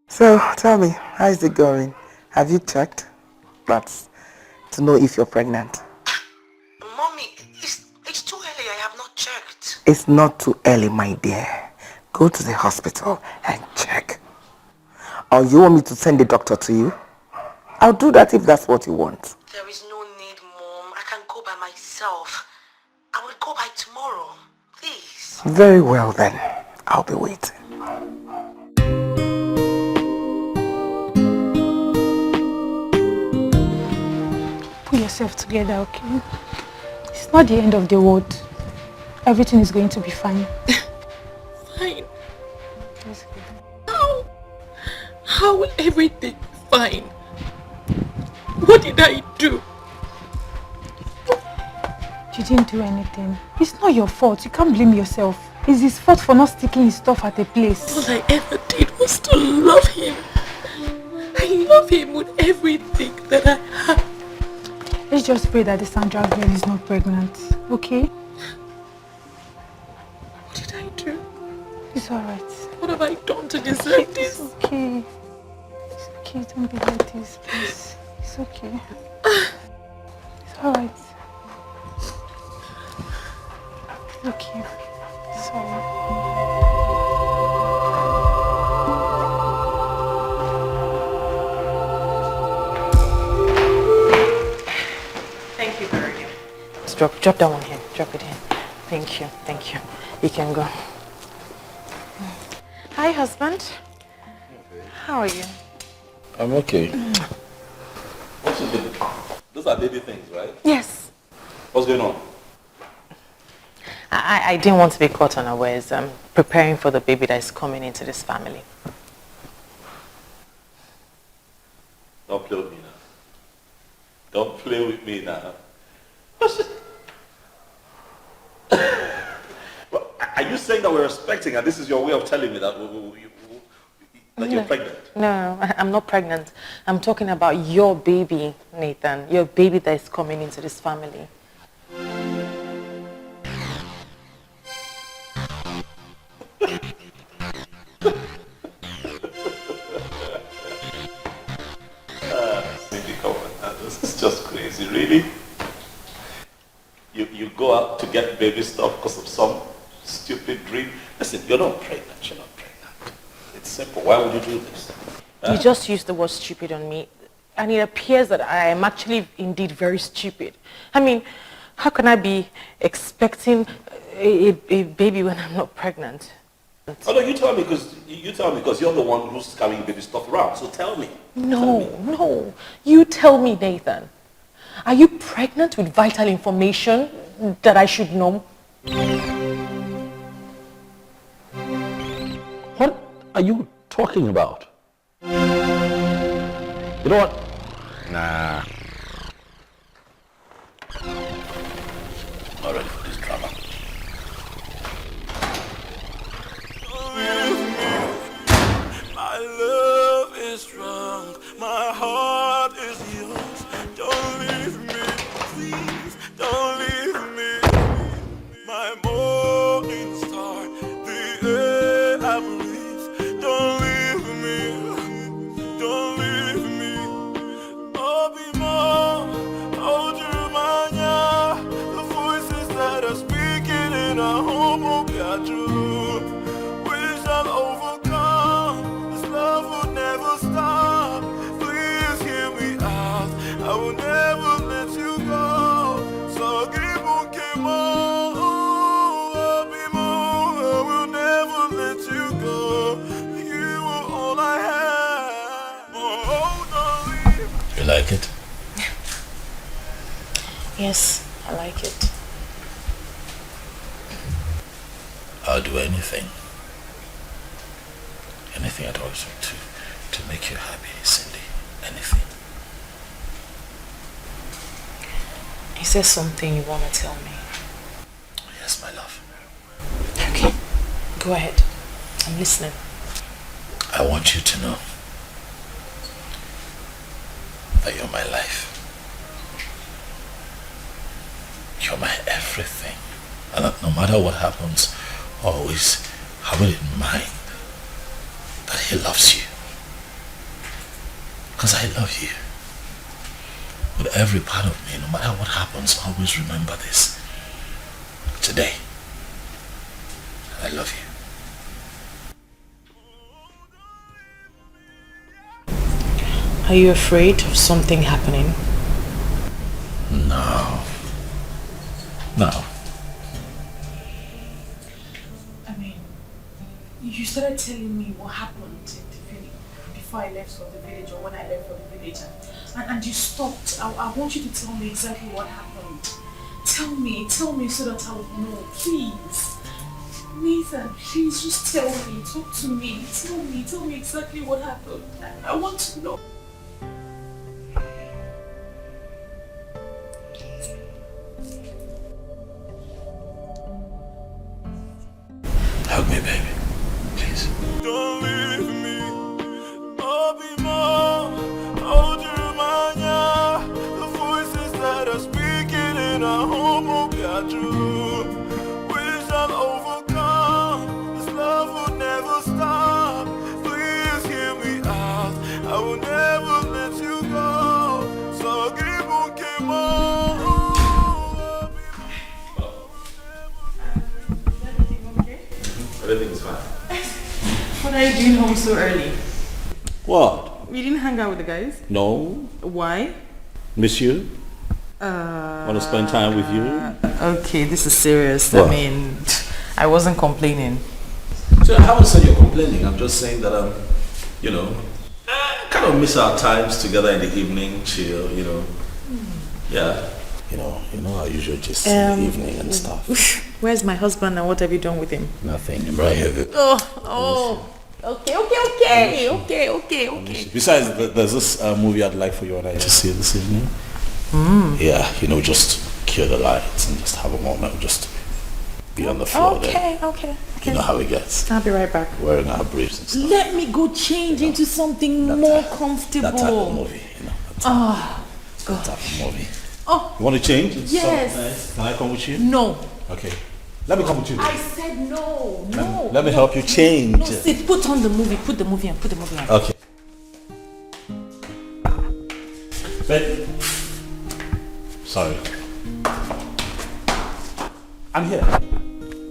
So, tell me, how is it going? Have you checked? That's to know if you're pregnant. Mommy, it's too early. I have not checked. It's not too early, my dear. Go to the hospital and check. Or you want me to send the doctor to you? I'll do that if that's what you want. There is no need, Mom. I can go by myself. I will go by tomorrow. Please. Very well then. I'll be waiting. Pull yourself together, okay? It's not the end of the world. Everything is going to be fine. Fine. How will everything be fine? What did I do? You didn't do anything. It's not your fault. You can't blame yourself. It's his fault for not sticking his stuff at a place. All I ever did was to love him. I love him with everything that I have. Let's just pray that the Sandra girl is not pregnant, okay? What did I do? It's alright. What have I done to deserve this? It's okay. It's okay. Don't be like this, please. It's okay. It's alright. Okay. Sorry. Thank you, Barry. Drop that one here. Drop it in. Thank you. Thank you. You can go. Hi, husband. How are you? I'm okay. What's your baby? Those are baby things, right? Yes. What's going on? I didn't want to be caught unawares. I'm preparing for the baby that is coming into this family. Don't play with me now. Don't play with me now. Are you saying that we're expecting and this is your way of telling me that, that you're pregnant? No, I'm not pregnant. I'm talking about your baby, Nathan. Your baby that is coming into this family. Cindy, come on, this is just crazy, really? You go out to get baby stuff because of some stupid dream. Listen, you're not pregnant, you're not pregnant. It's simple. Why would you do this? You just used the word stupid on me, and it appears that I am actually indeed very stupid. I mean, how can I be expecting a baby when I'm not pregnant? Oh no, you tell me because you're the one who's carrying baby stuff around. So tell me. No. You tell me, Nathan. Are you pregnant with vital information that I should know? What are you talking about? You know what? Nah. Not ready for this drama. My love is strong, my heart is yours. Don't leave me, please, don't leave me. My morning star, the air I breathe. Don't leave me, don't leave me. Obimo, Ojumanya, the voices that are speaking in our home will be true. We shall overcome, this love will never stop. Please hear me out, I will never let you go. So give I will never let you go. You are all I have. Oh, don't leave. You like it? Yes, I like it. I'll do anything. Anything at all to make you happy, Cindy. Anything. Is there something you want to tell me? Yes, my love. Okay, go ahead. I'm listening. I want you to know that you're my life. You're my everything. And that no matter what happens, always have it in mind that he loves you. Because I love you. With every part of me, no matter what happens, always remember this. Today, I love you. Are you afraid of something happening? No. No. I mean, you started telling me what happened in the village before I left for the village or when I left for the village, and you stopped. I want you to tell me exactly what happened. Tell me so that I would know, please. Nathan, please just tell me, talk to me, tell me exactly what happened. I want to know. Hug me, baby. Please. Don't leave me. Obimo, Ojumanya, the voices that are speaking in our home will be true. We shall overcome. This love will never stop. Please hear me out. I will never let you go. So give Everything's fine. What are you doing home so early? What? You didn't hang out with the guys? No. Why? Miss you? Want to spend time with you? Okay, this is serious. What? I mean, I wasn't complaining. So I haven't said you're complaining. I'm just saying that you know, kind of miss our times together in the evening, chill, you know. Yeah. You know our usual just in the evening and stuff. Where's my husband and what have you done with him? Nothing. I'm right here. Okay. Besides, there's this movie I'd like for you and I to see this evening. Yeah, just kill the lights and just have a moment, just Be on the floor there. Okay. You know how it gets. I'll be right back. Wearing our briefs and stuff. Let me go change into something more comfortable. That type of movie, you know. That type of movie. Oh. You want to change? It's yes. So nice. Can I come with you? No. Okay. Let me come with you. I said no. No. Let me help you change. No, sit. Put on the movie. Put the movie on. Put the movie on. Okay. Babe. Sorry. I'm here.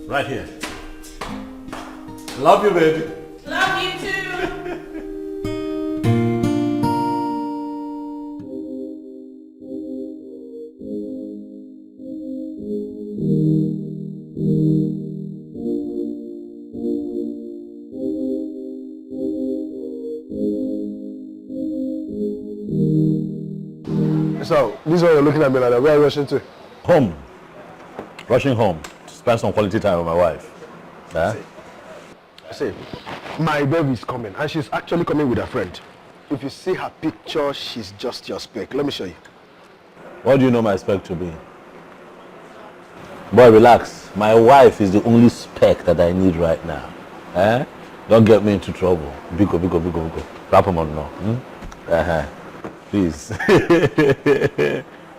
Right here. Love you, baby. Love you too. So, this is why you're looking at me like that. Where are you rushing to? Home. Rushing home to spend some quality time with my wife. Yeah? See, my baby is coming, and she's actually coming with a friend. If you see her picture, she's just your spec. Let me show you. What do you know my spec to be? Boy, relax. My wife is the only spec that I need right now. Eh? Don't get me into trouble. Bigo. Wrap them on now. Please.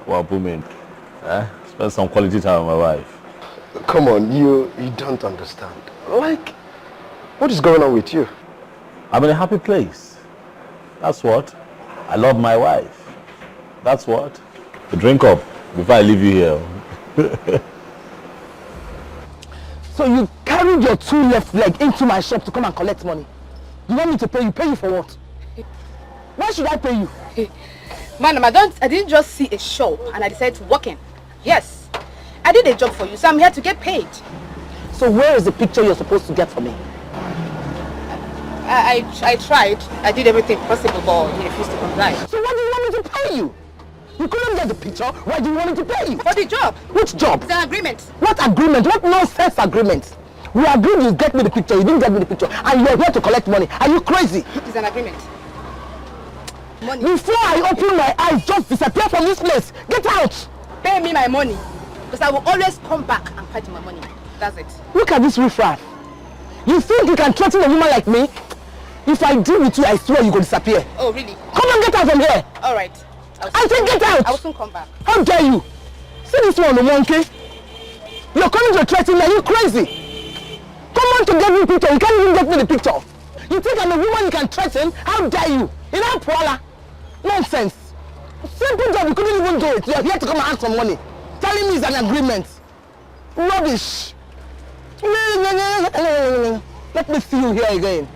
Well, woman. Spend some quality time with my wife. Come on, you don't understand. Like, what is going on with you? I'm in a happy place. That's what. I love my wife. That's what. Drink up before I leave you here. So you carried your two left leg into my shop to come and collect money. You want me to pay you? Pay you for what? Why should I pay you? Madam, I didn't just see a show and I decided to walk in. Yes, I did a job for you, so I'm here to get paid. So where is the picture you're supposed to get for me? I tried. I did everything possible, but he refused to comply. So why do you want me to pay you? You couldn't get the picture. Why do you want me to pay you? For the job. Which job? It's an agreement. What agreement? What nonsense agreement? We agreed you get me the picture. You didn't get me the picture. And you're here to collect money. Are you crazy? It's an agreement. Money. Before I open my eyes, just disappear from this place. Get out. Pay me my money. Because I will always come back and fight my money. That's it. Look at this riffraff. You think you can threaten a woman like me? If I deal with you, I swear you will disappear. Oh, really? Come on, get out from here. All right. I said get out. I will soon come back. How dare you? See this one, the monkey? You're coming to threaten me. Are you crazy? Come on to get me a picture. You can't even get me the picture. You think I'm a woman you can threaten? How dare you? You know, Paula? Nonsense. Simple job, you couldn't even do it. You're here to come and ask for money. Telling me it's an agreement. Rubbish. Let me see you here again.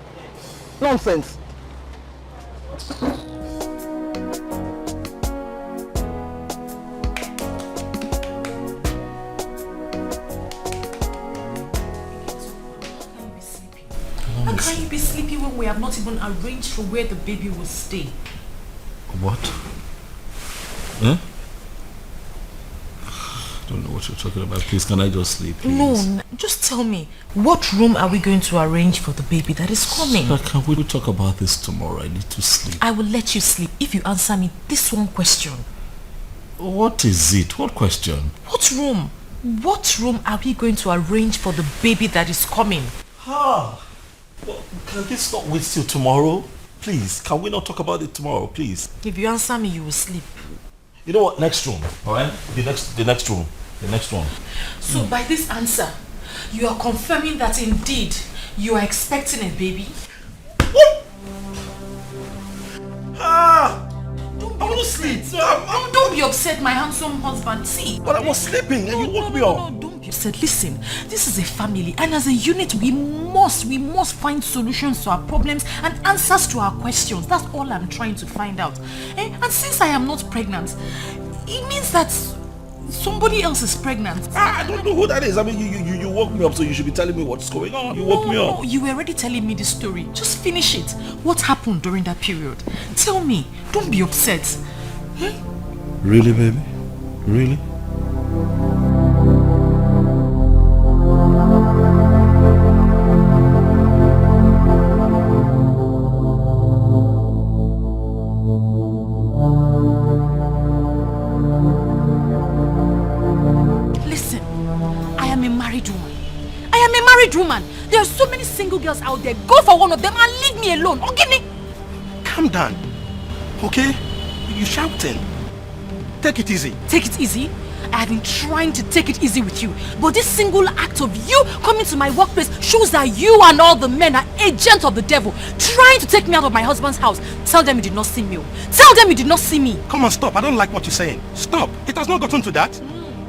Nonsense. How can you be sleepy when we have not even arranged for where the baby will stay? What? Huh? I don't know what you're talking about. Please, can I just sleep, please? No, just tell me, what room are we going to arrange for the baby that is coming? Sir, can we talk about this tomorrow? I need to sleep. I will let you sleep if you answer me this one question. What is it? What question? What room? What room are we going to arrange for the baby that is coming? Well, can this not wait till tomorrow? Please, can we not talk about it tomorrow, please? If you answer me, you will sleep. You know what? Next room, alright? The next room. The next one. So by this answer, you are confirming that indeed you are expecting a baby? What? I was asleep. Don't be upset, my handsome husband. See. But I was sleeping and you woke me up. No, don't be upset. Listen, this is a family, and as a unit, we must find solutions to our problems and answers to our questions. That's all I'm trying to find out. And since I am not pregnant, it means that somebody else is pregnant. I don't know who that is. I mean, you woke me up, so you should be telling me what's going on. You woke me up. No, you were already telling me the story. Just finish it. What happened during that period? Tell me. Don't be upset. Really, baby? Really? Listen, I am a married woman. There are so many single girls out there. Go for one of them and leave me alone. Okay? Calm down. Okay? You're shouting. Take it easy. Take it easy? I have been trying to take it easy with you. But this single act of you coming to my workplace shows that you and all the men are agents of the devil, trying to take me out of my husband's house. Tell them you did not see me. Tell them you did not see me. Come on, stop. I don't like what you're saying. Stop. It has not gotten to that.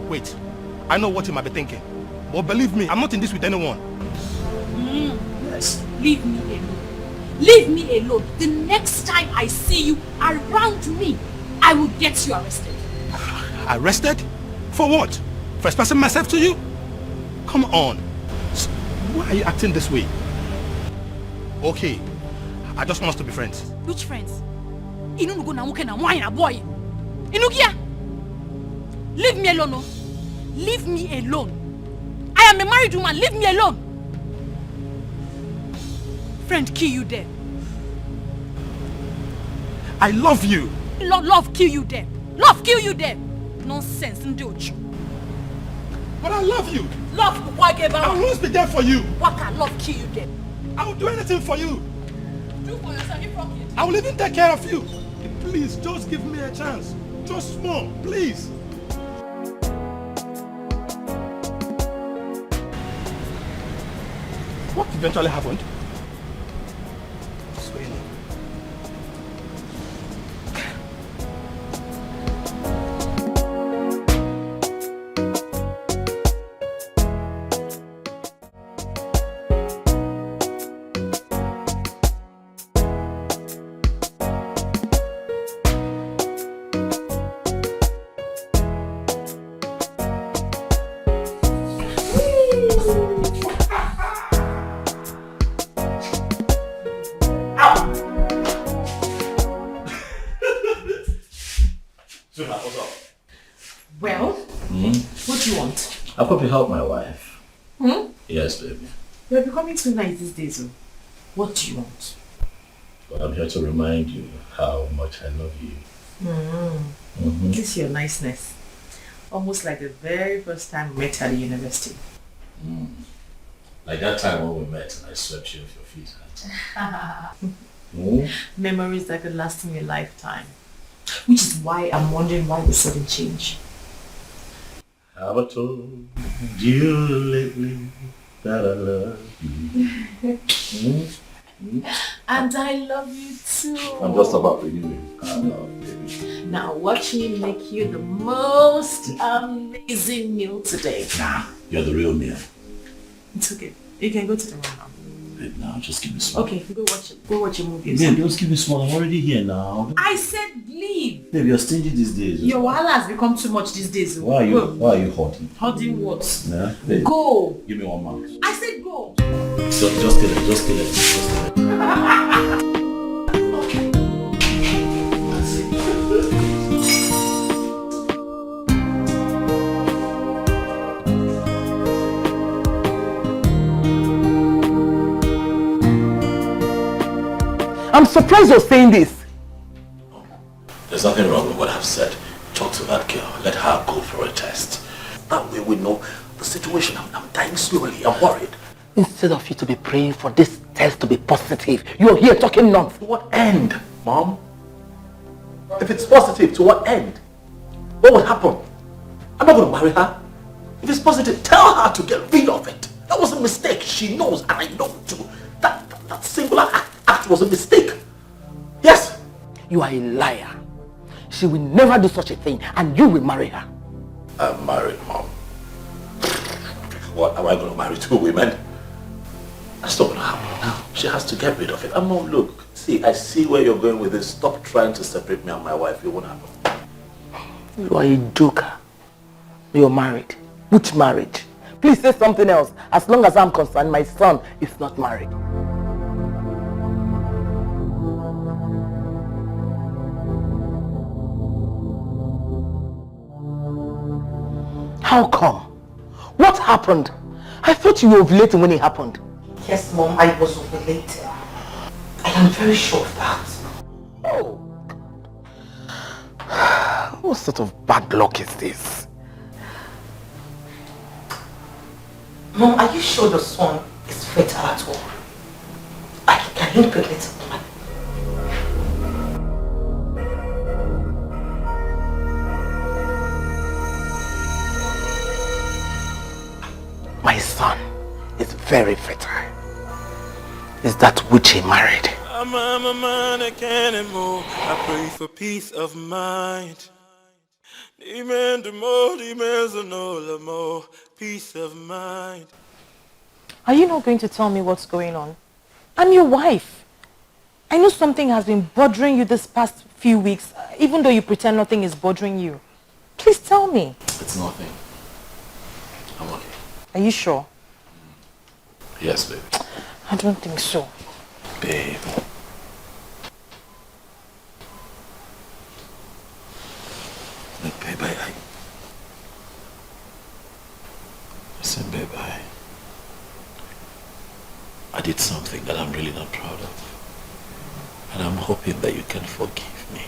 Wait. I know what you might be thinking. But believe me, I'm not in this with anyone. Yes. Leave me alone. Leave me alone. The next time I see you around me, I will get you arrested. Arrested? For what? For expressing myself to you? Come on. Why are you acting this way? Okay. I just want us to be friends. Which friends? Boy. Inugia. Leave me alone. No? Leave me alone. I am a married woman. Leave me alone. Friend, kill you there. I love you. Love kill you there. Love kill you there. Nonsense, Ndocho. But I love you. Love, why give I will always be there for you. What can love kill you there? I will do anything for you. Do for yourself, you from here. I will even take care of you. Please, just give me a chance. Just small, please. What eventually happened? I hope you help my wife. Yes, baby. You're becoming too nice these days. Oh. What do you want? Well, I'm here to remind you how much I love you. This is your niceness. Almost like the very first time we met at the university. Like that time when we met and I swept you off your feet. Memories that could last in a lifetime. Which is why I'm wondering why the sudden change. Have I told you lately that I love you? And I love you too. I'm just about renewing. I love you. Now watch me make you the most amazing meal today. Nah, you're the real meal. It's okay. You can go to the room now. Babe, now just give me small. Okay, go watch it. Go watch a movie. Babe, just give me small. I'm already here now. I said leave. Babe, you're stingy these days. Your wahala has become too much these days. Why are you hoarding? Hoarding what? Nah, babe. Go. Give me 1 month. I said go. Just kill it. I'm surprised you're saying this. There's nothing wrong with what I've said. Talk to that girl. Let her go for a test. That way we know the situation. I'm dying slowly. I'm worried. Instead of you to be praying for this test to be positive, you're here talking nonsense. To what end, Mom? If it's positive, to what end? What would happen? I'm not going to marry her. If it's positive, tell her to get rid of it. That was a mistake. She knows and I know too. That singular act was a mistake. Yes. You are a liar. She will never do such a thing and you will marry her. I'm married, Mom. What, am I going to marry 2 women? That's not going to happen now. She has to get rid of it. Mom, look. See, I see where you're going with this. Stop trying to separate me and my wife. It won't happen. You are a joker. You're married. Which marriage? Please say something else. As long as I'm concerned, my son is not married. How come? What happened? I thought you were ovulating when it happened. Yes, Mom, I was ovulating. I am very sure of that. Oh. What sort of bad luck is this? Mom, are you sure the son is fatal at all. Can you impregnate a woman? My son is very fertile. Is that which he married? I'm a man, I can't anymore. I pray for peace of mind. Peace of mind. Are you not going to tell me what's going on? I'm your wife. I know something has been bothering you this past few weeks, even though you pretend nothing is bothering you. Please tell me. It's nothing. I'm okay. Are you sure? Yes, baby. I don't think so. Babe. Look, babe, listen, babe, I did something that I'm really not proud of. And I'm hoping that you can forgive me.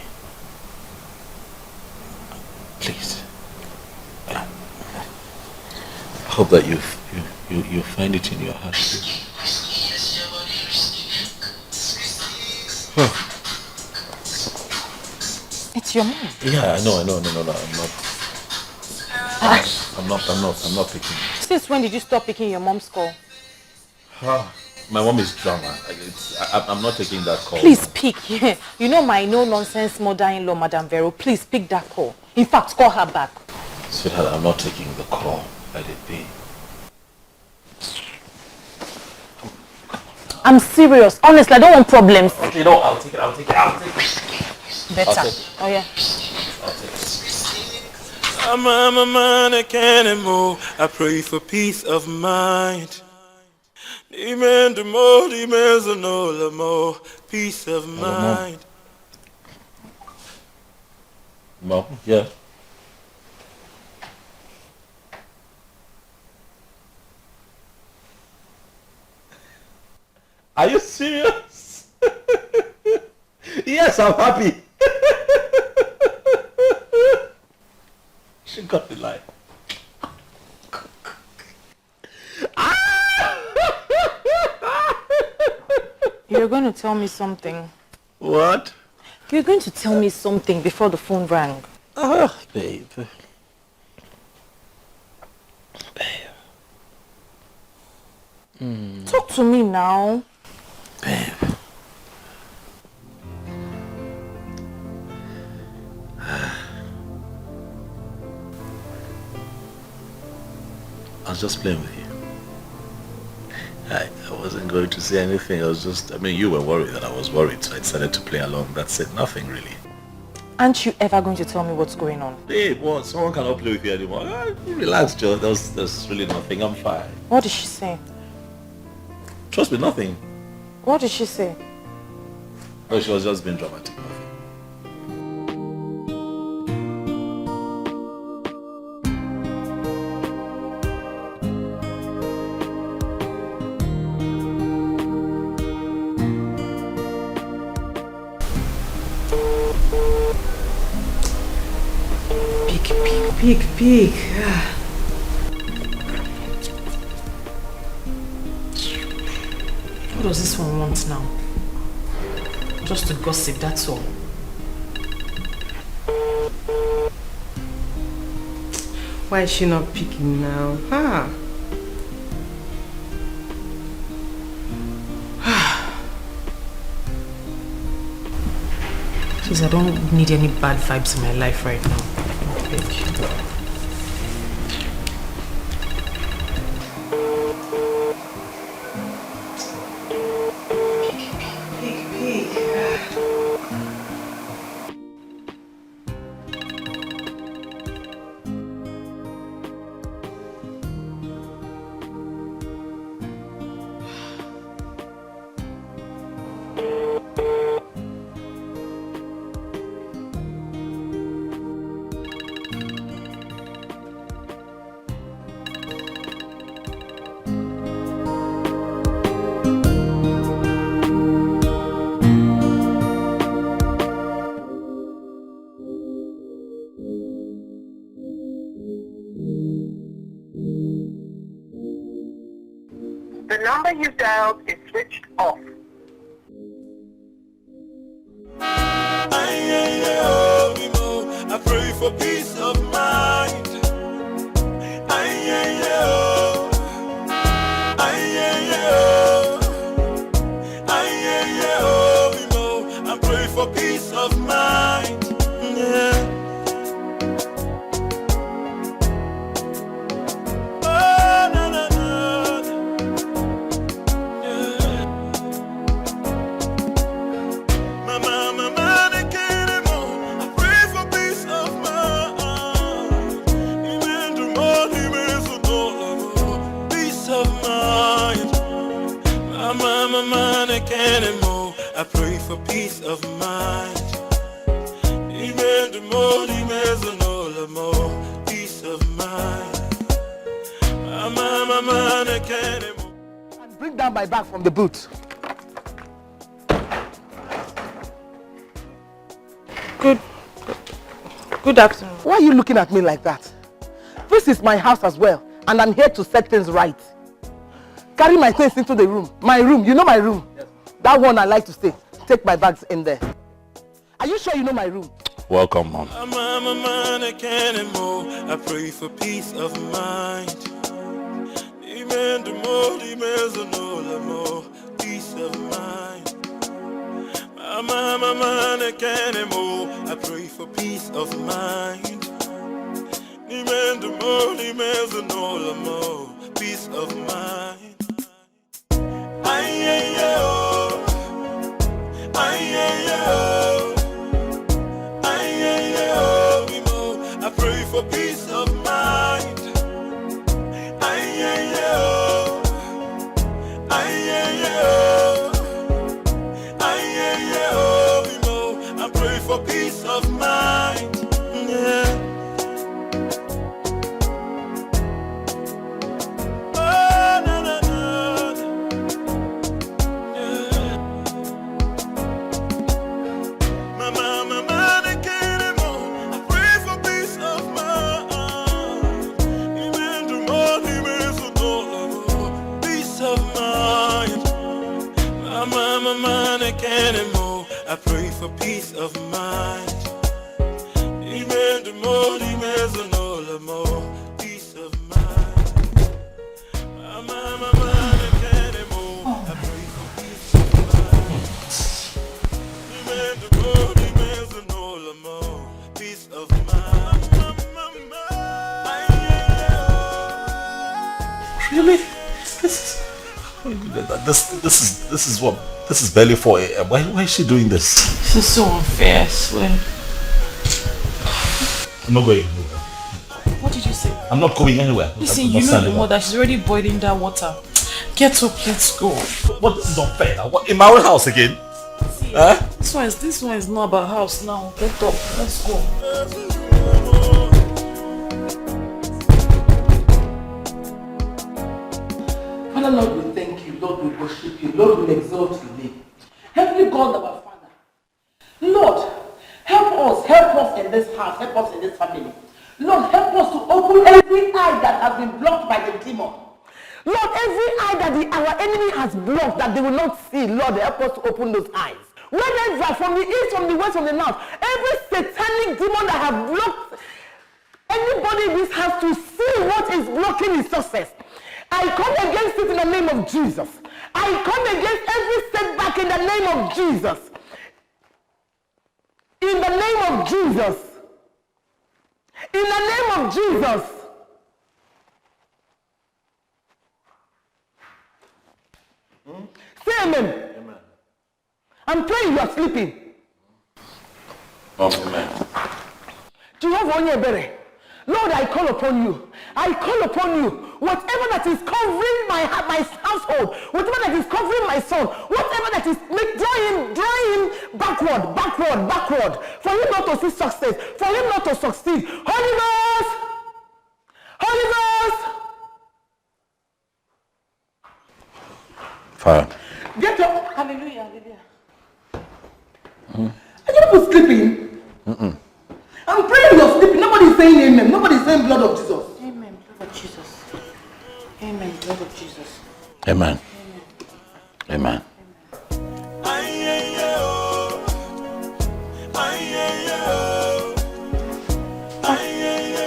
Please. I hope that you find it in your heart to. Huh. It's your mom. Yeah, I know. I'm not picking. Since when did you stop picking your mom's call? My mom is drunk. I'm not taking that call. Please pick. You know my no-nonsense mother-in-law, Madam Vero. Please pick that call. In fact, call her back. Sweetheart, I'm not taking the call. Let it be. I'm serious. Honestly, I don't want problems. Okay, no, I'll take it. Better. Oh, yeah. I'll take it. I'm a man, I can't anymore. I pray for peace of mind. Peace of mind. Mom, yeah. Are you serious? Yes, I'm happy. She got the lie. You're going to tell me something. What? You're going to tell me something before the phone rang. Babe. Talk to me now. Babe. I was just playing with you. I wasn't going to say anything. You were worried that I was worried, so I decided to play along. That's it, nothing really. Aren't you ever going to tell me what's going on? Babe, what? Someone cannot play with you anymore. Relax, Joe. There's really nothing. I'm fine. What did she say? Trust me, nothing. What did she say? No, she was just being dramatic. Peek. What does this one want now? Just to gossip, that's all. Why is she not picking now? Please, I don't need any bad vibes in my life right now. you dialed is switched off. I pray for peace of mind. I pray for peace of mind. Yeah. I pray for peace of mind. Peace of mind. And bring down my bag from the boot. Good afternoon. Why are you looking at me like that? This is my house as well, and I'm here to set things right. Carry my things into the room. My room, you know my room? Yes. That one I like to stay. Take my bags in there. Are you sure you know my room? Welcome, Mom. I pray for peace of mind. Peace of mind. I pray for peace of mind. Peace of mind. I pray for peace of mind. I pray for peace of mind. Yeah. I pray for peace of mind. Peace of mind. Peace of mind. Really? This is what? This is barely 4 a.m. Why is she doing this? This is so unfair, I swear. I'm not going anywhere. What did you say? I'm not going anywhere. Listen, you know your mother, she's already boiling that water. Get up, let's go. What is unfair now? What, in my own house again? See, huh? This one is not about house now. Get up, let's go. Father, Lord, we thank you. Lord, we worship you. Lord, we exalt your name. Heavenly God, our Father. Lord, help us in this house, help us in this family. Lord, help us to open every eye that has been blocked by the demon. Lord, every eye that our enemy has blocked that they will not see, Lord, help us to open those eyes. Wherever, from the east, from the west, from the north, every satanic demon that have blocked anybody in this house to see what is blocking his success, I come against it in the name of Jesus. I come against every setback in the name of Jesus. In the name of Jesus. In the name of Jesus. Say amen. Amen. I'm praying you are sleeping. Amen. Jehovah Onyebere, Lord, I call upon you. I call upon you. Whatever that is covering my household, whatever that is covering my son, whatever that is draw him backward, for him not to see success, for him not to succeed. Holy Ghost! Holy Ghost! Fire. Get up! Hallelujah, hallelujah. Are you people sleeping? I'm praying you're sleeping. Nobody's saying amen. Nobody's saying blood of Jesus. Amen, blood of Jesus. Amen, blood of Jesus. Amen. Amen.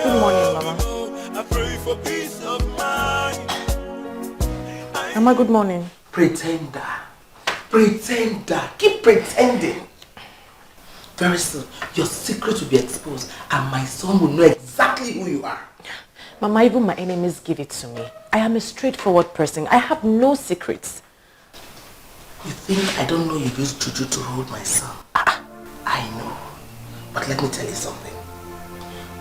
Good morning, Mama. I pray for peace of mind. Mama, good morning. Pretender. Pretender. Keep pretending. Very soon, your secret will be exposed and my son will know exactly who you are. Mama, even my enemies give it to me. I am a straightforward person. I have no secrets. You think I don't know you used juju to hold my son? I know. But let me tell you something.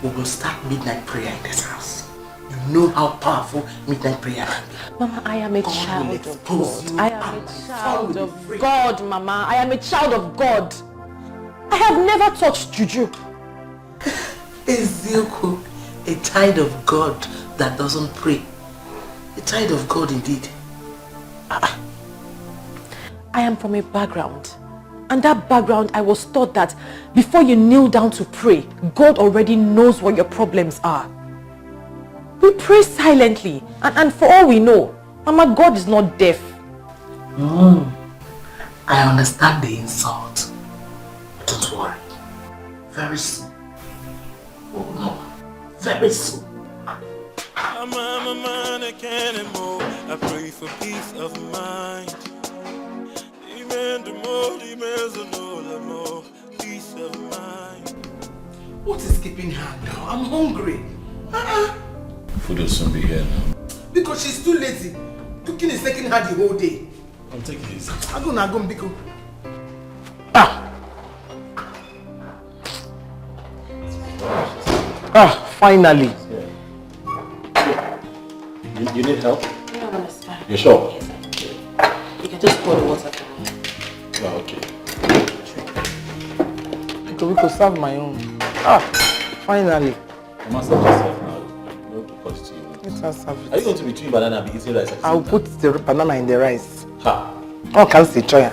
We will start midnight prayer in this house. You know how powerful midnight prayer can be. Mama, I am a child of God. I am a child of God, Mama. I am a child of God. I have never touched juju. Ezekiel, a child of God that doesn't pray. A child of God indeed. I am from a background. And that background, I was taught that before you kneel down to pray, God already knows what your problems are. We pray silently. And for all we know, Mama, God is not deaf. I understand the insult. Don't worry. Very soon. Oh no. Very soon. I'm a man, I can't anymore. I pray for peace of mind. Peace of mind. What is keeping her now? I'm hungry. Food will soon be here now. Because she's too lazy. Cooking is taking her the whole day. I'll take it easy. I'm gonna go, Biko. Finally. You need help? No, it's fine. You're sure? Yes, you can just pour the water for me. Oh, okay. We could serve my own. Finally. You must serve yourself now. No to put it to you. Let us serve it. Are you going to be chewing banana and be eating rice? I'll put the banana in the rice. Ha! Oh, can't say choya.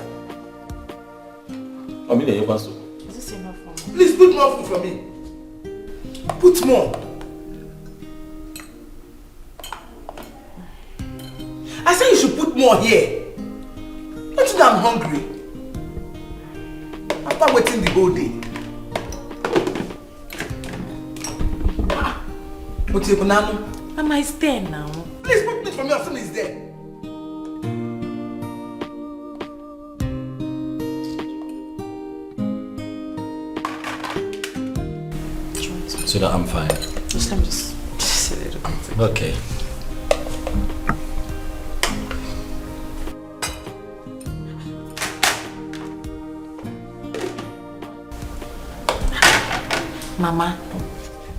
I mean, you want to. Is this enough for me? Please put more food for me. Put more. I said you should put more here. Don't you know I'm hungry? After waiting the whole day. What's your banana? Mama is there now. Please put it for me as soon as it's there. So that I'm fine. Just let me just a little bit. Okay. Mama,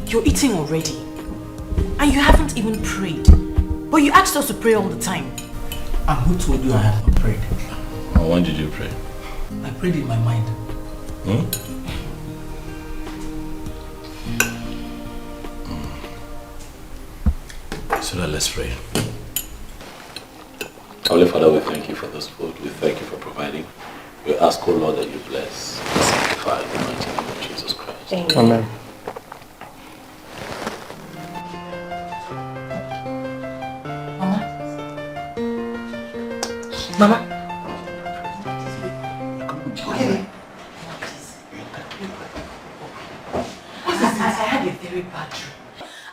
you're eating already. And you haven't even prayed. But you asked us to pray all the time. And who told you I have not prayed? Oh, when did you pray? I prayed in my mind. So now let's pray. Holy Father, we thank you for this food. We thank you for providing. We ask, oh Lord, that you bless and sanctify in the mighty name of Jesus Christ. Amen. Mama. I had a very bad dream.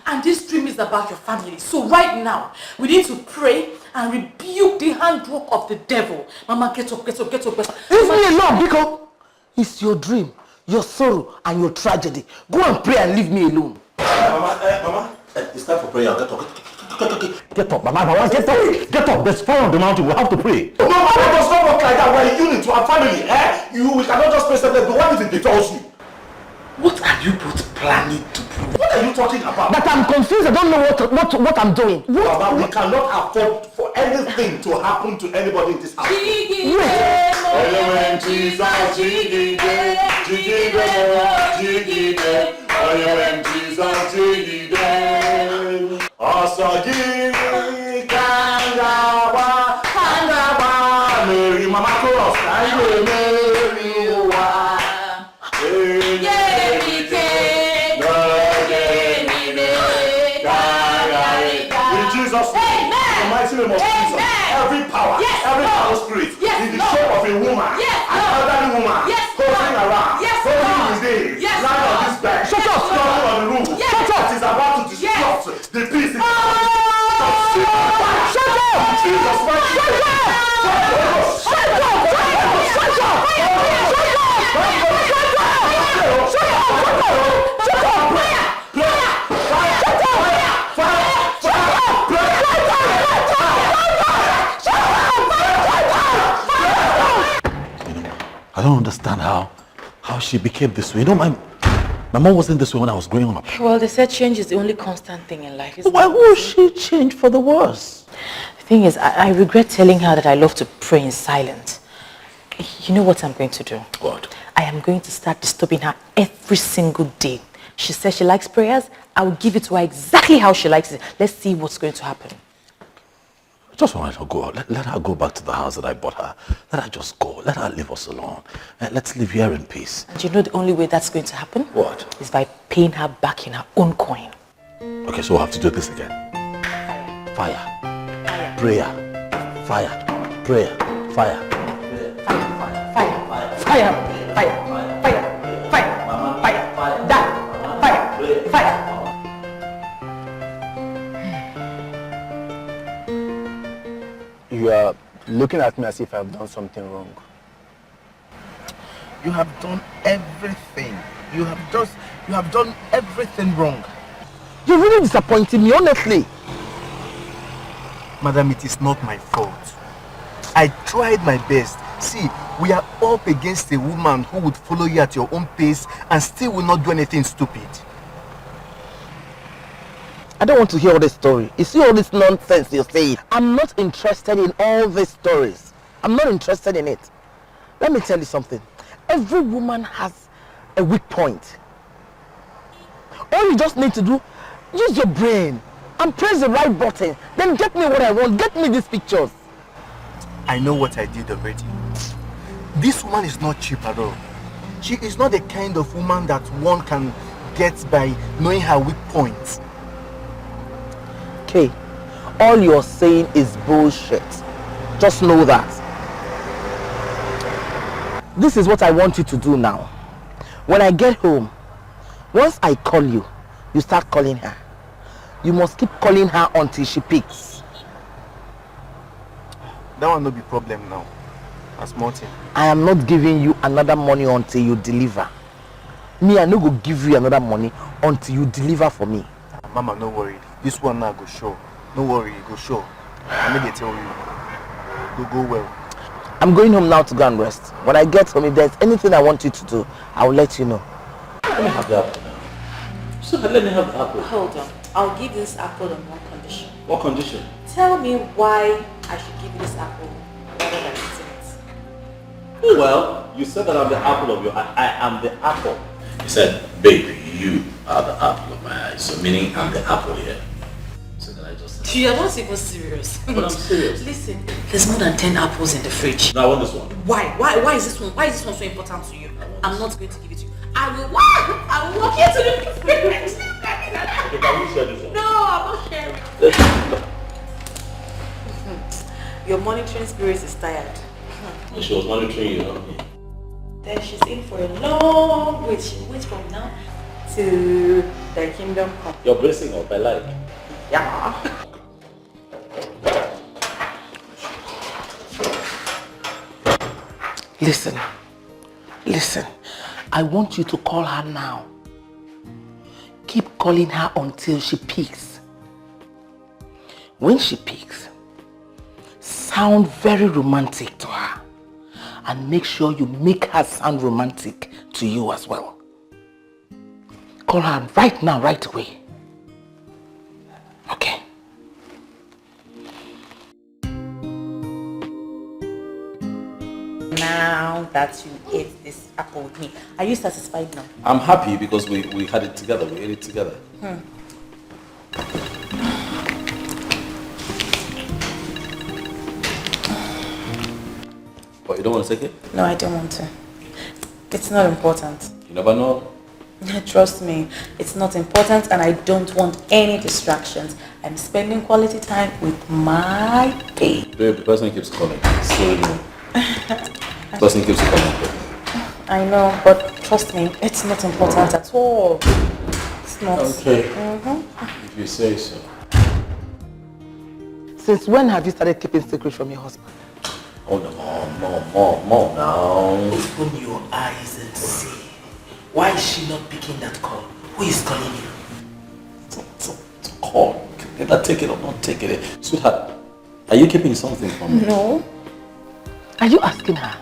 And this dream is about your family. So right now, we need to pray and rebuke the handwork of the devil. Mama, get up, get up, get up. Leave me alone, Biko. It's your dream, your sorrow, and your tragedy. Go and pray and leave me alone. Mama, it's time for prayer. Get up. Get up, Mama, get up. Get up. There's fire on the mountain. We have to pray. No, Mama, it does not work like that. We're a unit to our family. We cannot just pray separately. What if it betrays you? What are you both planning to do? What are you talking about? But I'm confused. I don't know what I'm doing. Mama, we cannot afford for anything to happen to anybody in this house. Mama chorus. Every power, every power spirit, I don't understand how she became this way. You know, my mom wasn't this way when I was growing up. Well, they said change is the only constant thing in life. Why would she change for the worse? The thing is, I regret telling her that I love to pray in silence. You know what I'm going to do? What? I am going to start disturbing her every single day. She says she likes prayers. I will give it to her exactly how she likes it. Let's see what's going to happen. I just want her to go. Let her go back to the house that I bought her. Let her just go. Let her leave us alone. Let's live here in peace. And you know the only way that's going to happen? What? Is by paying her back in her own coin. Okay, so we'll have to do this again. Fire. Prayer. Fire. Prayer. Fire. Fire! That! Fire! You are looking at me as if I've done something wrong. You have done everything. You have done everything wrong. You're really disappointing me, honestly. Madam, it is not my fault. I tried my best. See, we are up against a woman who would follow you at your own pace and still will not do anything stupid. I don't want to hear all this story. You see all this nonsense you're saying? I'm not interested in all these stories. I'm not interested in it. Let me tell you something. Every woman has a weak point. All you just need to do, use your brain and press the right button. Then get me what I want. Get me these pictures. I know what I did already. This woman is not cheap at all. She is not the kind of woman that one can get by knowing her weak points. Okay, all you're saying is bullshit. Just know that. This is what I want you to do now. When I get home, once I call you, you start calling her. You must keep calling her until she picks. That will not be problem now. That's Martin. I am not giving you another money until you deliver. Me, I no go give you another money until you deliver for me. Mama, no worry. This one now go show. No worry, go show. I may tell you. Go well. I'm going home now to go and rest. When I get home, if there's anything I want you to do, I will let you know. Let me have the apple now. So let me have the apple. Hold on. I'll give this apple on one condition. What condition? Tell me why I should give you this apple rather than eating it. Well, you said that I'm the apple of your eye. I am the apple. You said, baby, you are the apple of my eye. So meaning I'm the apple here. So then I just... You are not even serious. But I'm serious. Listen, there's more than 10 apples in the fridge. No, I want this one. Why? Why is this one? Why is this one so important to you? I'm not going to give it to you. I will walk into the fridge. Okay, can we share this one? No, I'm not sharing. Your monitoring spirit is tired. She was monitoring you, huh? Then she's in for a long wait. She waits from now till the kingdom come. You're bracing up, I like. Yeah. Listen. I want you to call her now. Keep calling her until she picks. When she picks, sound very romantic to her. And make sure you make her sound romantic to you as well. Call her right now, right away. Okay. Now that you ate this apple with me, are you satisfied now? I'm happy because we had it together. We ate it together. But you don't want to take it? No, I don't want to. It's not important. You never know. Trust me, it's not important and I don't want any distractions. I'm spending quality time with my babe. Babe, the person keeps calling. Slowly. The person keeps calling. I know, but trust me, it's not important at all. It's not. Okay. If you say so. Since when have you started keeping secrets from your husband? Oh no, more now. Open your eyes and see. Why is she not picking that call? Who is calling you? It's a call. Either take it or not take it. Sweetheart, are you keeping something from me? No. Are you asking her?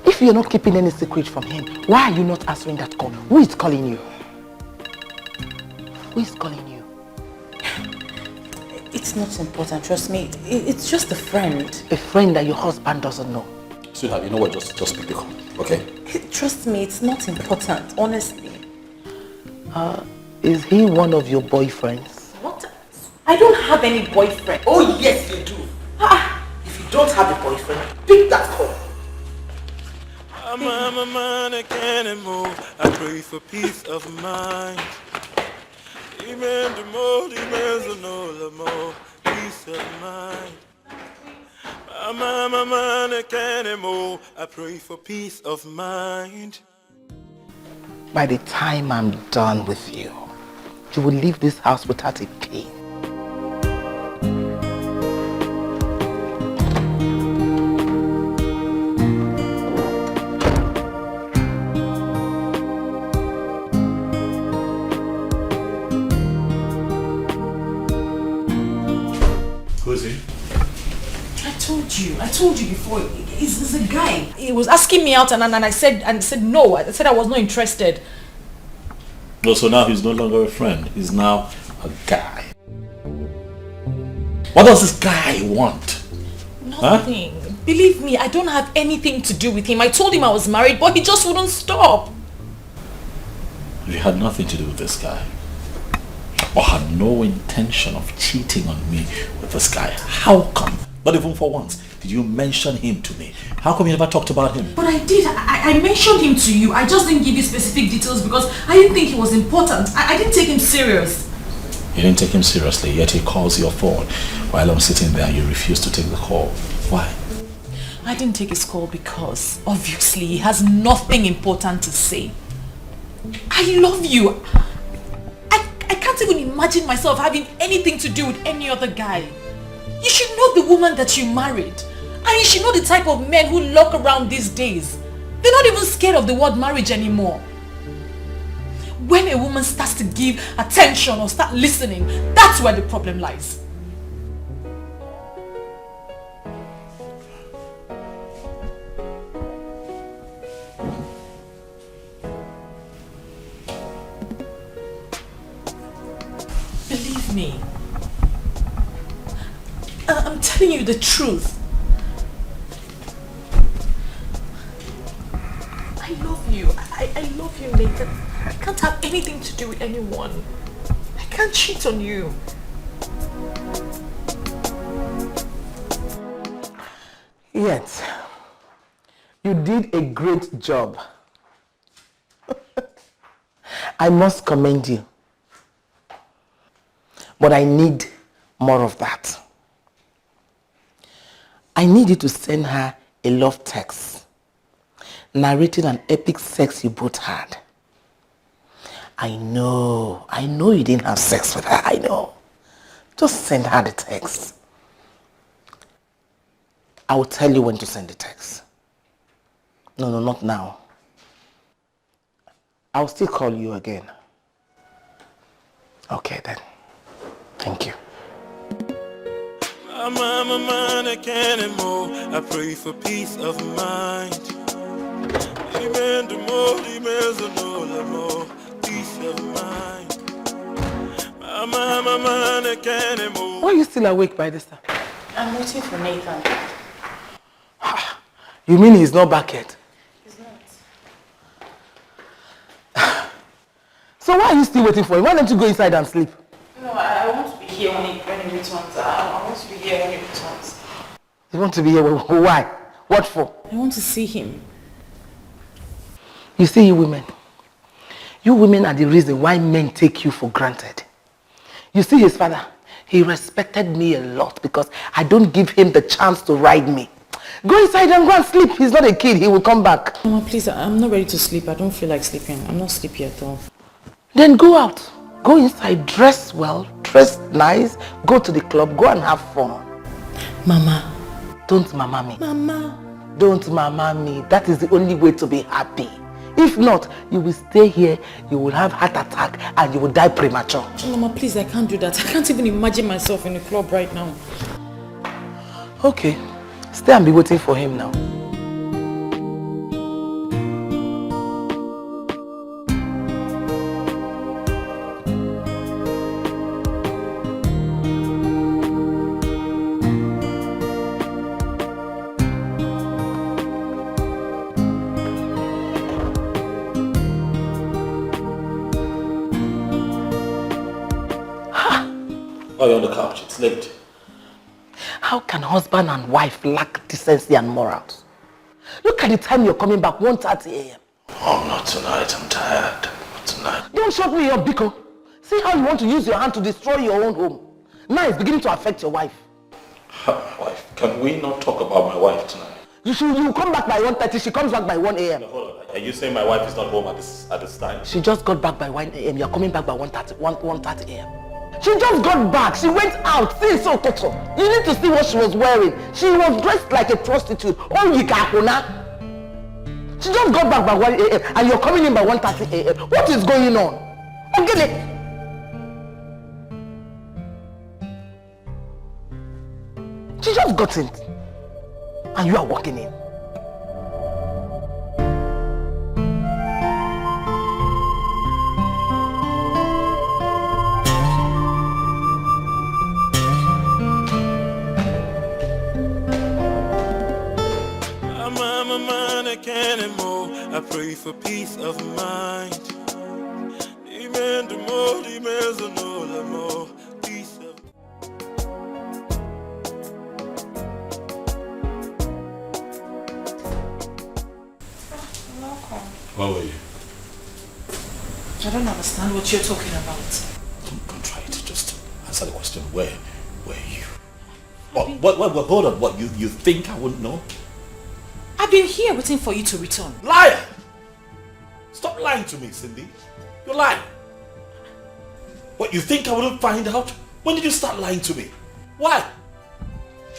If If you're not keeping any secret from him, why are you not answering that call? Who is calling you? Who is calling you? It's not important, trust me. It's just a friend. A friend that your husband doesn't know. Sweetheart, you know what? Just pick the call, okay? Trust me, it's not important, honestly. Is he one of your boyfriends? What? I don't have any boyfriend. Oh yes you do. If you don't have a boyfriend, pick that call. I'm a man, I can't anymore. I pray for peace of mind. Amen, the more, the more, peace of mind. I'm a man, I can't anymore. I pray for peace of mind. By the time I'm done with you, you will leave this house without a pain. Who is he? I told you before, he's a guy. He was asking me out and I said no. I said I was not interested. Oh, so now he's no longer a friend. He's now a guy. What does this guy want? Nothing. Huh? Believe me, I don't have anything to do with him. I told him I was married, but he just wouldn't stop. You had nothing to do with this guy, or had no intention of cheating on me with this guy. How come? Not even for once did you mention him to me. How come you never talked about him? But I did. I mentioned him to you. I just didn't give you specific details because I didn't think he was important. I didn't take him serious. You didn't take him seriously, yet he calls your phone while I'm sitting there and you refuse to take the call. Why? I didn't take his call because obviously he has nothing important to say. I love you. I can't even imagine myself having anything to do with any other guy. You should know the woman that you married. And you should know the type of men who lurk around these days. They're not even scared of the word marriage anymore. When a woman starts to give attention or start listening, that's where the problem lies. Believe me. I'm telling you the truth. I love you. I love you, Nathan. I can't have anything to do with anyone. I can't cheat on you. Yet, you did a great job. I must commend you. But I need more of that. I need you to send her a love text narrating an epic sex you both had. I know you didn't have sex with her, I know. Just send her the text. I will tell you when to send the text. No, not now. I'll still call you again. Okay then. Thank you. I'm a man, I can't anymore. I pray for peace of mind. Amen, the more, peace of mind. I'm a man, I can't anymore. Why are you still awake by this time? I'm waiting for Nathan. You mean he's not back yet? He's not. So why are you still waiting for him? Why don't you go inside and sleep? No, I want to be here when he returns. I want to be here when he returns. You want to be here? Why? What for? I want to see him. You see, you women are the reason why men take you for granted. You see his father, he respected me a lot because I don't give him the chance to ride me. Go inside and go and sleep. He's not a kid, he will come back. Mama, please, I'm not ready to sleep. I don't feel like sleeping. I'm not sleepy at all. Then go out. Go inside, dress well, dress nice, go to the club, go and have fun. Mama. Don't mama me. Mama. Don't mama me. That is the only way to be happy. If not, you will stay here, you will have heart attack and you will die premature. Mama, please, I can't do that. I can't even imagine myself in the club right now. Okay, stay and be waiting for him now. Why are you on the couch? It's late. How can husband and wife lack decency and morals? Look at the time you're coming back, 1:30 a.m. Oh, not tonight. I'm tired. Not tonight. Don't shut me up, Biko. See how you want to use your hand to destroy your own home. Now it's beginning to affect your wife. Wife, can we not talk about my wife tonight? You come back by 1:30, she comes back by 1 a.m. No, hold on. Are you saying my wife is not home at this time? She just got back by 1 a.m. You're coming back by 1:30 a.m. She just got back. She went out. See, so tonto. You need to see what she was wearing. She was dressed like a prostitute. Oh, Yikakuna. She just got back by 1 a.m. and you're coming in by 1:30 a.m. What is going on? Okay. She just got in. And you are walking in. I pray for peace of mind. Where were you? I don't understand what you're talking about. Don't try it. Just answer the question. Where were you? What, hold on. What, you think I wouldn't know? I've been here waiting for you to return. Liar! Stop lying to me, Cindy. You're lying. What, you think I wouldn't find out? When did you start lying to me? Why?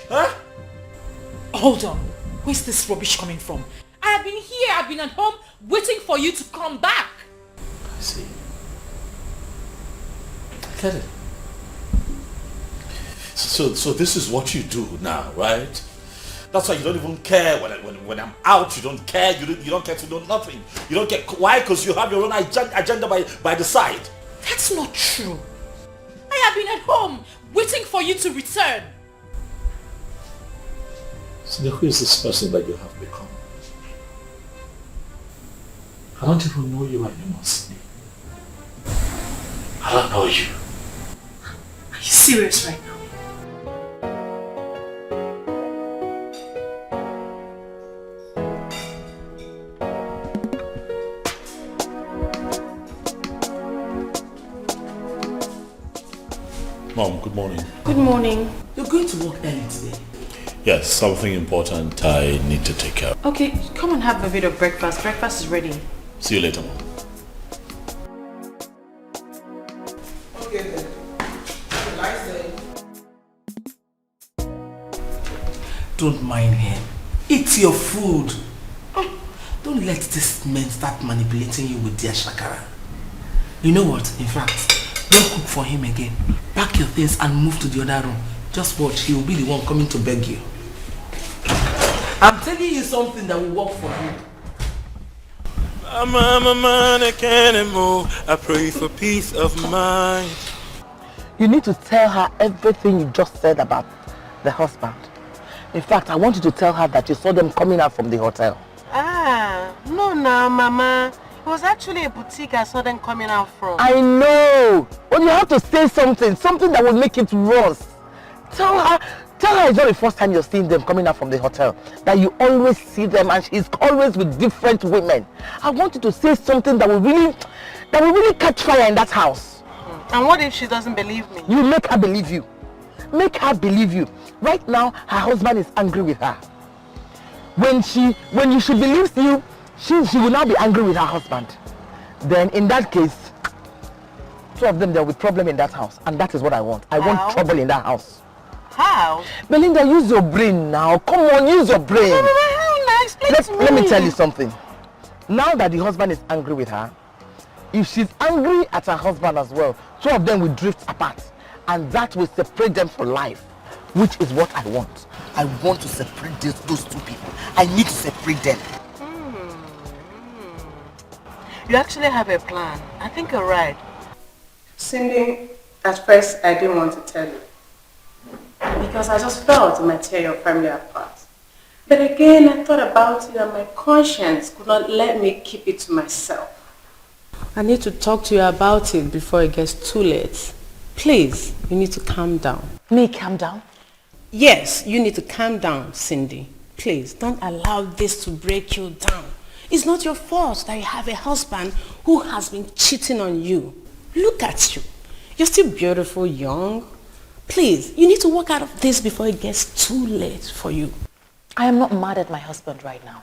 Huh? Hold on. Where's this rubbish coming from? I have been here, I've been at home, waiting for you to come back. I see. I get it. So this is what you do now, right? That's why you don't even care when I'm out. You don't care. You don't care to know nothing. You don't care. Why? Because you have your own agenda by the side. That's not true. I have been at home waiting for you to return. So then who is this person that you have become? I don't even know you anymore, Cindy. I don't know you. Are you serious right now? Mom, good morning. Good morning. You're going to work early today? Yes, something important I need to take care of. Okay, come and have a bit of breakfast. Breakfast is ready. See you later, Mom. Okay then. Don't mind him. Eat your food. Don't let this men start manipulating you with their shakara. You know what? In fact, don't cook for him again. Pack your things and move to the other room. Just watch, he will be the one coming to beg you. I'm telling you something that will work for him. I'm a man, I can't move. I pray for peace of mind. You need to tell her everything you just said about the husband. In fact, I want you to tell her that you saw them coming out from the hotel. No, Mama. It was actually a boutique I saw them coming out from. I know! But you have to say something that will make it worse. Tell her it's not the first time you're seeing them coming out from the hotel. That you always see them and she's always with different women. I want you to say something that will really catch fire in that house. And what if she doesn't believe me? You make her believe you. Make her believe you. Right now, her husband is angry with her. When she believes you, she will now be angry with her husband. Then in that case, two of them, there will be problem in that house. And that is what I want. I want trouble in that house. How? Belinda, use your brain now. Come on, use your brain. Let me tell you something. Now that the husband is angry with her, if she's angry at her husband as well, two of them will drift apart. And that will separate them for life. Which is what I want. I want to separate those two people. I need to separate them. You actually have a plan. I think you're right. Cindy, at first I didn't want to tell you. Because I just felt it might tear your family apart. But again, I thought about it and my conscience could not let me keep it to myself. I need to talk to you about it before it gets too late. Please, you need to calm down. Me calm down? Yes, you need to calm down, Cindy. Please, don't allow this to break you down. It's not your fault that you have a husband who has been cheating on you. Look at you. You're still beautiful, young. Please, you need to work out of this before it gets too late for you. I am not mad at my husband right now.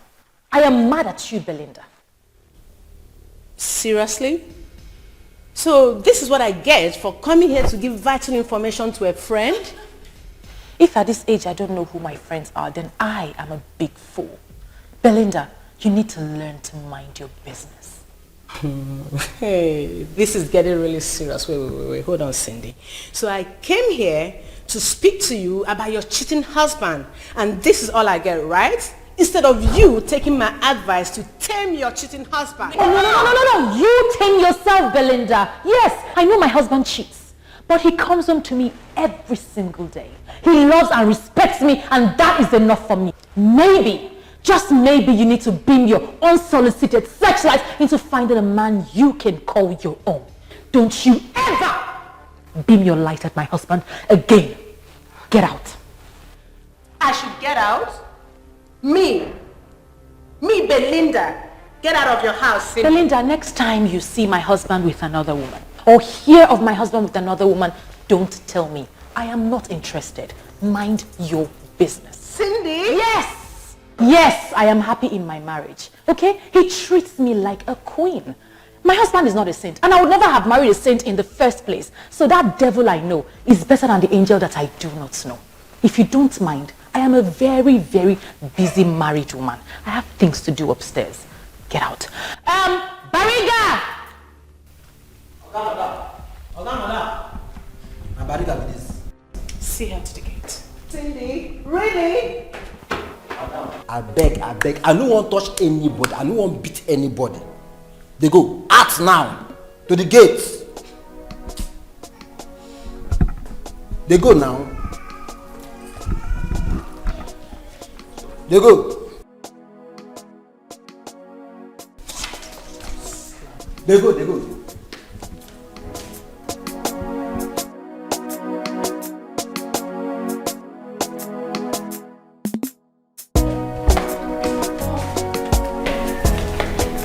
I am mad at you, Belinda. Seriously? So this is what I get for coming here to give vital information to a friend? If at this age I don't know who my friends are, then I am a big fool. Belinda, you need to learn to mind your business. Hey, this is getting really serious. Wait. Hold on, Cindy. So I came here to speak to you about your cheating husband. And this is all I get, right? Instead of you taking my advice to tame your cheating husband. Oh, no. You tame yourself, Belinda. Yes, I know my husband cheats. But he comes home to me every single day. He loves and respects me, and that is enough for me. Maybe, just maybe, you need to beam your unsolicited searchlight into finding a man you can call your own. Don't you ever beam your light at my husband again. Get out. I should get out? Me, Belinda, get out of your house, Cindy. Belinda, next time you see my husband with another woman, or hear of my husband with another woman, don't tell me. I am not interested. Mind your business. Cindy? Yes, I am happy in my marriage. Okay? He treats me like a queen. My husband is not a saint, and I would never have married a saint in the first place. So that devil I know is better than the angel that I do not know. If you don't mind, I am a very, very busy married woman. I have things to do upstairs. Get out. Bariga! See her to the gate. Cindy, really? I beg. I don't want to touch anybody. I don't want to beat anybody. They go out now to the gates. They go now. They go. They go.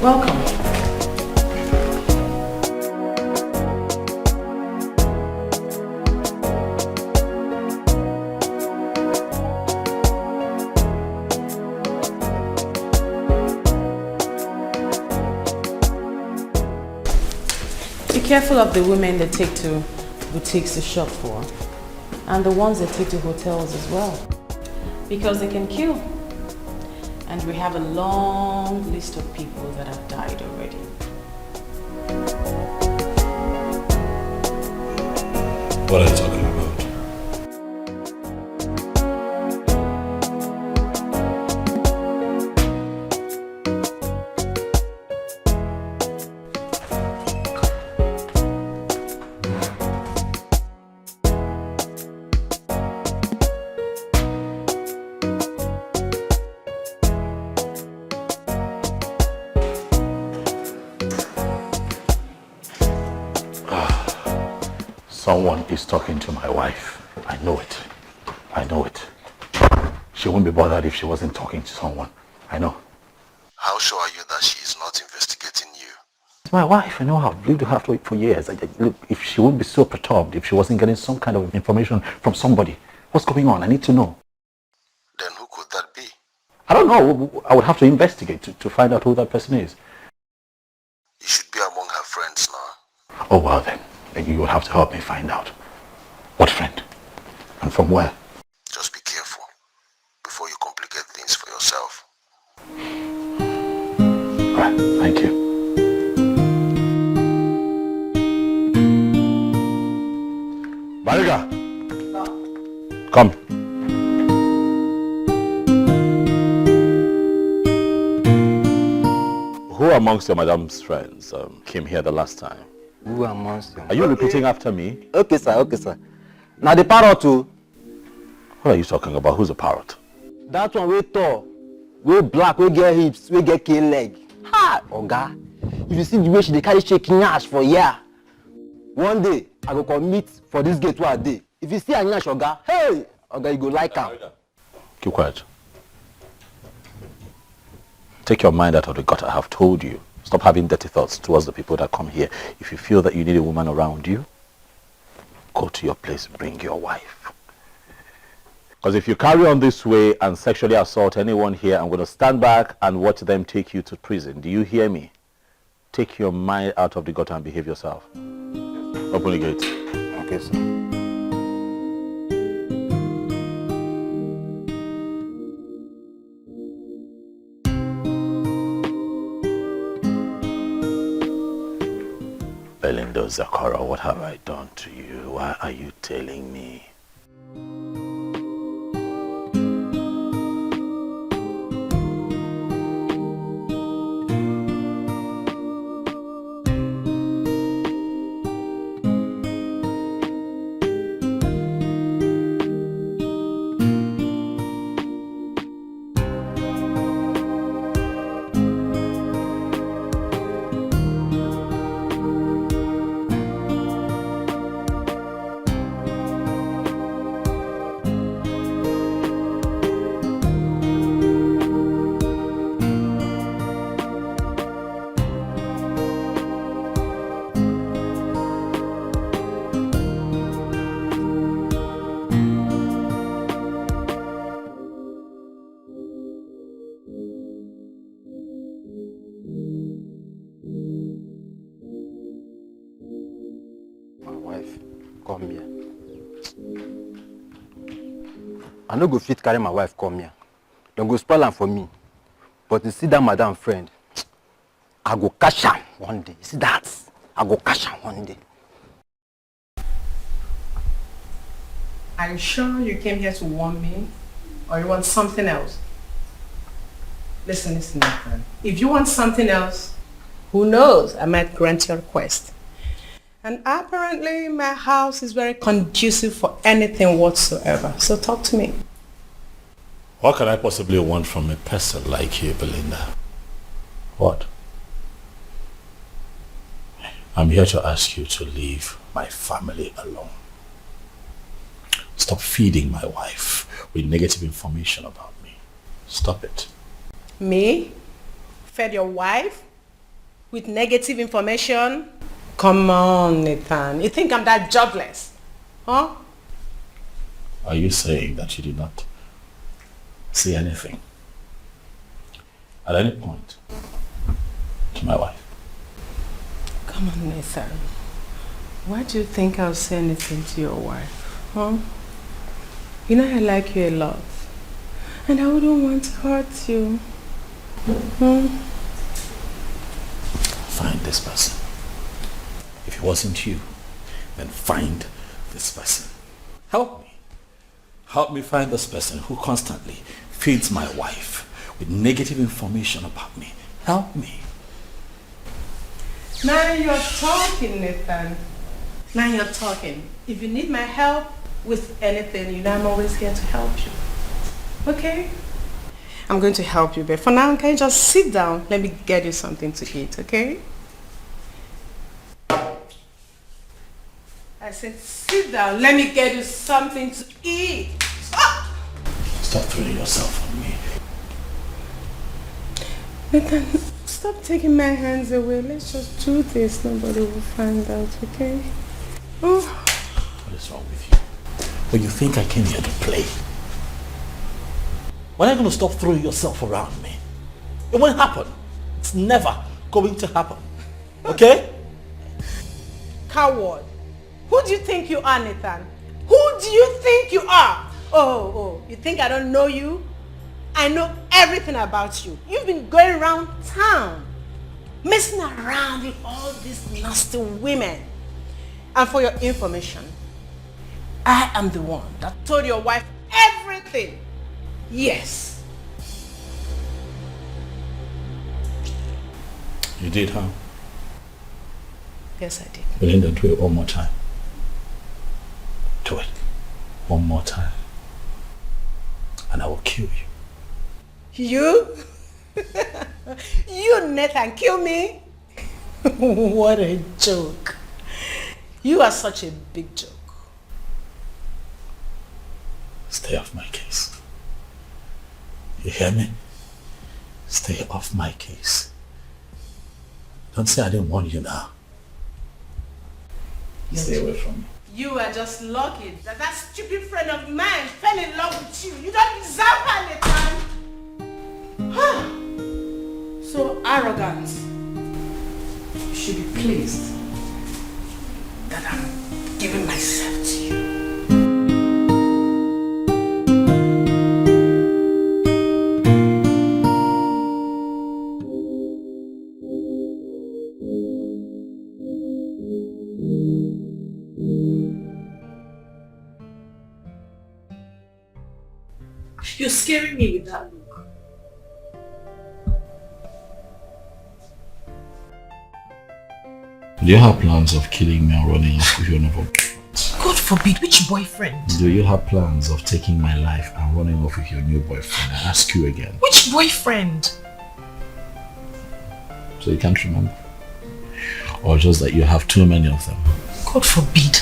Welcome. Be careful of the women they take to boutiques to shop for, and the ones they take to hotels as well, because they can kill. And we have a long list of people that have died already. What are you talking about? Someone is talking to my wife. I know it. She wouldn't be bothered if she wasn't talking to someone. I know. How sure are you that she is not investigating you? It's my wife. I know her. I've lived with her for years. Look, if she wouldn't be so perturbed if she wasn't getting some kind of information from somebody. What's going on? I need to know. Then who could that be? I don't know. I would have to investigate to find out who that person is. You should be among her friends now. Oh, well then you will have to help me find out. What friend? And from where? Just be careful before you complicate things for yourself. Alright, thank you. Bariga! Come. Who amongst your madam's friends came here the last time? Who amongst them? Are you repeating after me? Okay, sir. Now the parrot too. What are you talking about? Who's a parrot? That one we tall, we black, we get hips, we get cane leg. Ha! Oga, if you see the way she dey carry shaking ash for here, one day I go commit for this gate one day. If you see Anya Shoga, hey, Oga, you go like her. Keep quiet. Take your mind out of the gutter. I have told you. Stop having dirty thoughts towards the people that come here. If you feel that you need a woman around you, go to your place, bring your wife. Because if you carry on this way and sexually assault anyone here, I'm going to stand back and watch them take you to prison. Do you hear me? Take your mind out of the gutter and behave yourself. Open the gate. Okay, sir. Belinda Zakara, what have I done to you? Why are you telling me? Come here. I no go fit carry my wife come here. Don't go spoil am for me. But you see that madam friend, I go catch am one day. You see that? I go catch am one day. Are you sure you came here to warn me? Or you want something else? Listen, Nathan. If you want something else, who knows? I might grant your request. And apparently my house is very conducive for anything whatsoever. So talk to me. What can I possibly want from a person like you, Belinda? What? I'm here to ask you to leave my family alone. Stop feeding my wife with negative information about me. Stop it. Me? Fed your wife with negative information? Come on, Nathan. You think I'm that jobless? Huh? Are you saying that you did not see anything at any point to my wife? Come on, Nathan. Why do you think I'll say anything to your wife? Huh? You know I like you a lot. And I wouldn't want to hurt you. Find this person. If it wasn't you, then find this person. Help me. Help me find this person who constantly feeds my wife with negative information about me. Help me. Now you're talking, Nathan. Now you're talking. If you need my help with anything, you know I'm always here to help you. Okay? I'm going to help you, but for now, can you just sit down? Let me get you something to eat, okay? I said, sit down. Let me get you something to eat. Stop throwing yourself on me. Nathan, stop taking my hands away. Let's just do this. Nobody will find out, okay? Oh. What is wrong with you? When you think I came here to play? When are you going to stop throwing yourself around me? It won't happen. It's never going to happen. Okay? Coward. Who do you think you are, Nathan? Who do you think you are? Oh, you think I don't know you? I know everything about you. You've been going around town, messing around with all these nasty women. And for your information, I am the one that told your wife everything. Yes. You did, huh? Yes, I did. Belinda, do it one more time. Do it one more time. And I will kill you. You? You, Nathan, kill me? What a joke. You are such a big joke. Stay off my case. You hear me? Stay off my case. Don't say I didn't warn you now. Stay away from me. You are just lucky that that stupid friend of mine fell in love with you. You don't deserve her, Nathan. So arrogant. You should be pleased that I'm giving myself to you. You're scaring me with that look. Do you have plans of killing me and running off with your new boyfriend? God forbid, which boyfriend? Do you have plans of taking my life and running off with your new boyfriend? I ask you again. Which boyfriend? So you can't remember? Or just that you have too many of them? God forbid.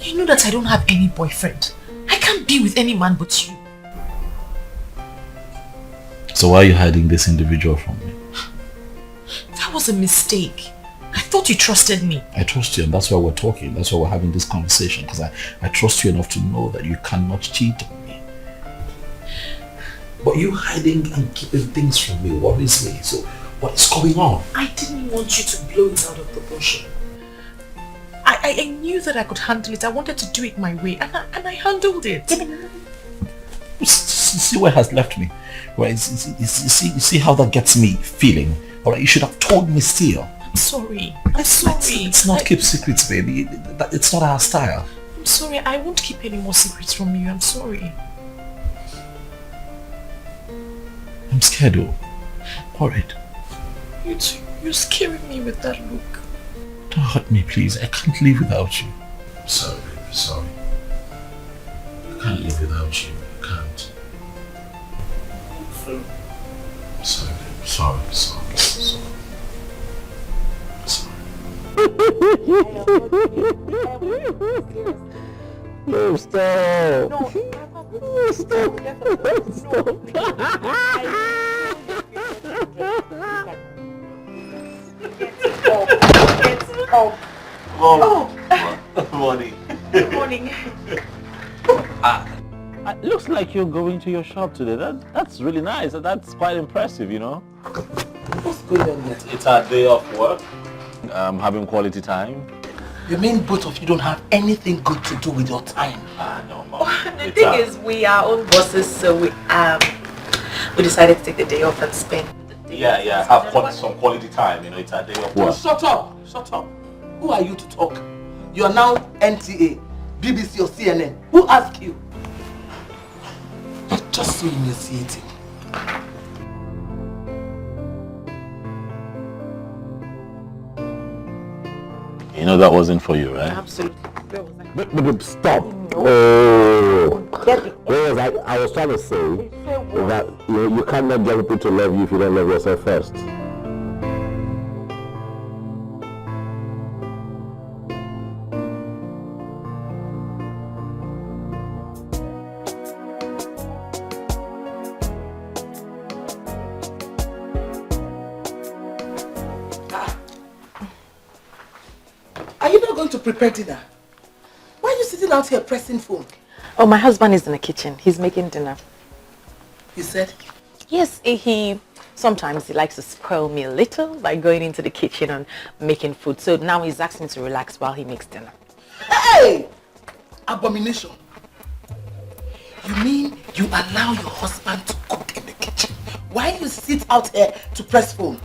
You know that I don't have any boyfriend. I can't be with any man but you. So why are you hiding this individual from me? That was a mistake. I thought you trusted me. I trust you, and that's why we're talking. That's why we're having this conversation, because I trust you enough to know that you cannot cheat on me. But you hiding and keeping things from me worries me. So what is going on? I didn't want you to blow it out of proportion. I knew that I could handle it. I wanted to do it my way, and I handled it. See where it has left me. Right? See how that gets me feeling. All right, you should have told me still. I'm sorry. I'm sorry. Let's not keep secrets, baby. It's not our style. I'm sorry. I won't keep any more secrets from you. I'm sorry. I'm scared though. Worried. You're scaring me with that look. Don't hurt me, please. I can't live without you. I'm sorry, baby. Sorry. I can't live without you. I can't. Sorry, baby. Sorry. No, stop. No, stop. Good morning. Good morning. Looks like you're going to your shop today. That's really nice. That's quite impressive, you know. What's going on here? It's our day off work. Having quality time. You mean both of you don't have anything good to do with your time? No, Mom. The thing is, we are own bosses, so we decided to take the day off and spend the day. Yeah, have some quality time. You know, it's our day off work. Shut up! Who are you to talk? You are now NTA, BBC or CNN. Who asked you? You're just so initiating. You know that wasn't for you, right? Absolutely. But stop. I was trying to say that you cannot get people to love you if you don't love yourself first. To prepare dinner. Why are you sitting out here pressing phone? Oh, my husband is in the kitchen. He's making dinner. You said? Yes, sometimes he likes to spoil me a little by going into the kitchen and making food. So now he's asking me to relax while he makes dinner. Hey! Abomination. You mean you allow your husband to cook in the kitchen while you sit out here to press phone?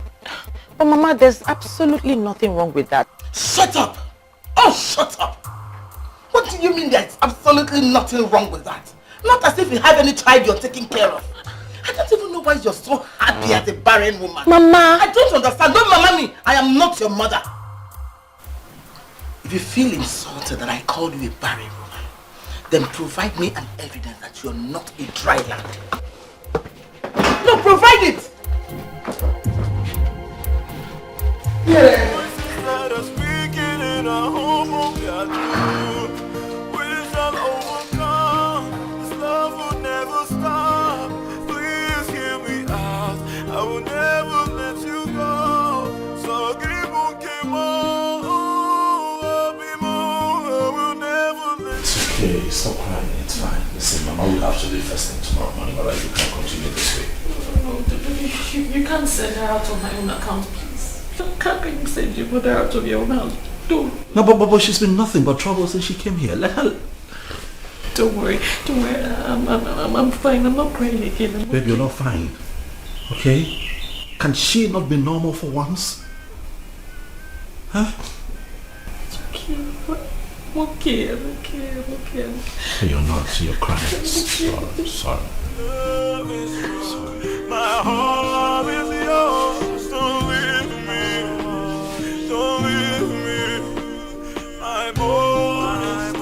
But Mama, there's absolutely nothing wrong with that. Shut up! Oh, shut up! What do you mean there's absolutely nothing wrong with that? Not as if you have any child you're taking care of. I don't even know why you're so happy as a barren woman. Mama! I don't understand. Don't mama me. I am not your mother. If you feel insulted that I called you a barren woman, then provide me an evidence that you're not a dry land. No, provide it! Let us begin in our home, we are stop crying. It's fine. Listen, Mama will have to leave first thing tomorrow morning, alright? You can't continue this way. No, you can't send her out on my own account, please. How can you send your mother out of your own house? Don't. No, but she's been nothing but trouble since she came here. Let her... Don't worry. I'm fine. I'm not crying again. Babe, you're not fine. Okay? Can she not be normal for once? Huh? It's okay. I'm okay. You're not. You're crying. Sorry. My heart is yours. Don't leave me. Don't leave me. My boy,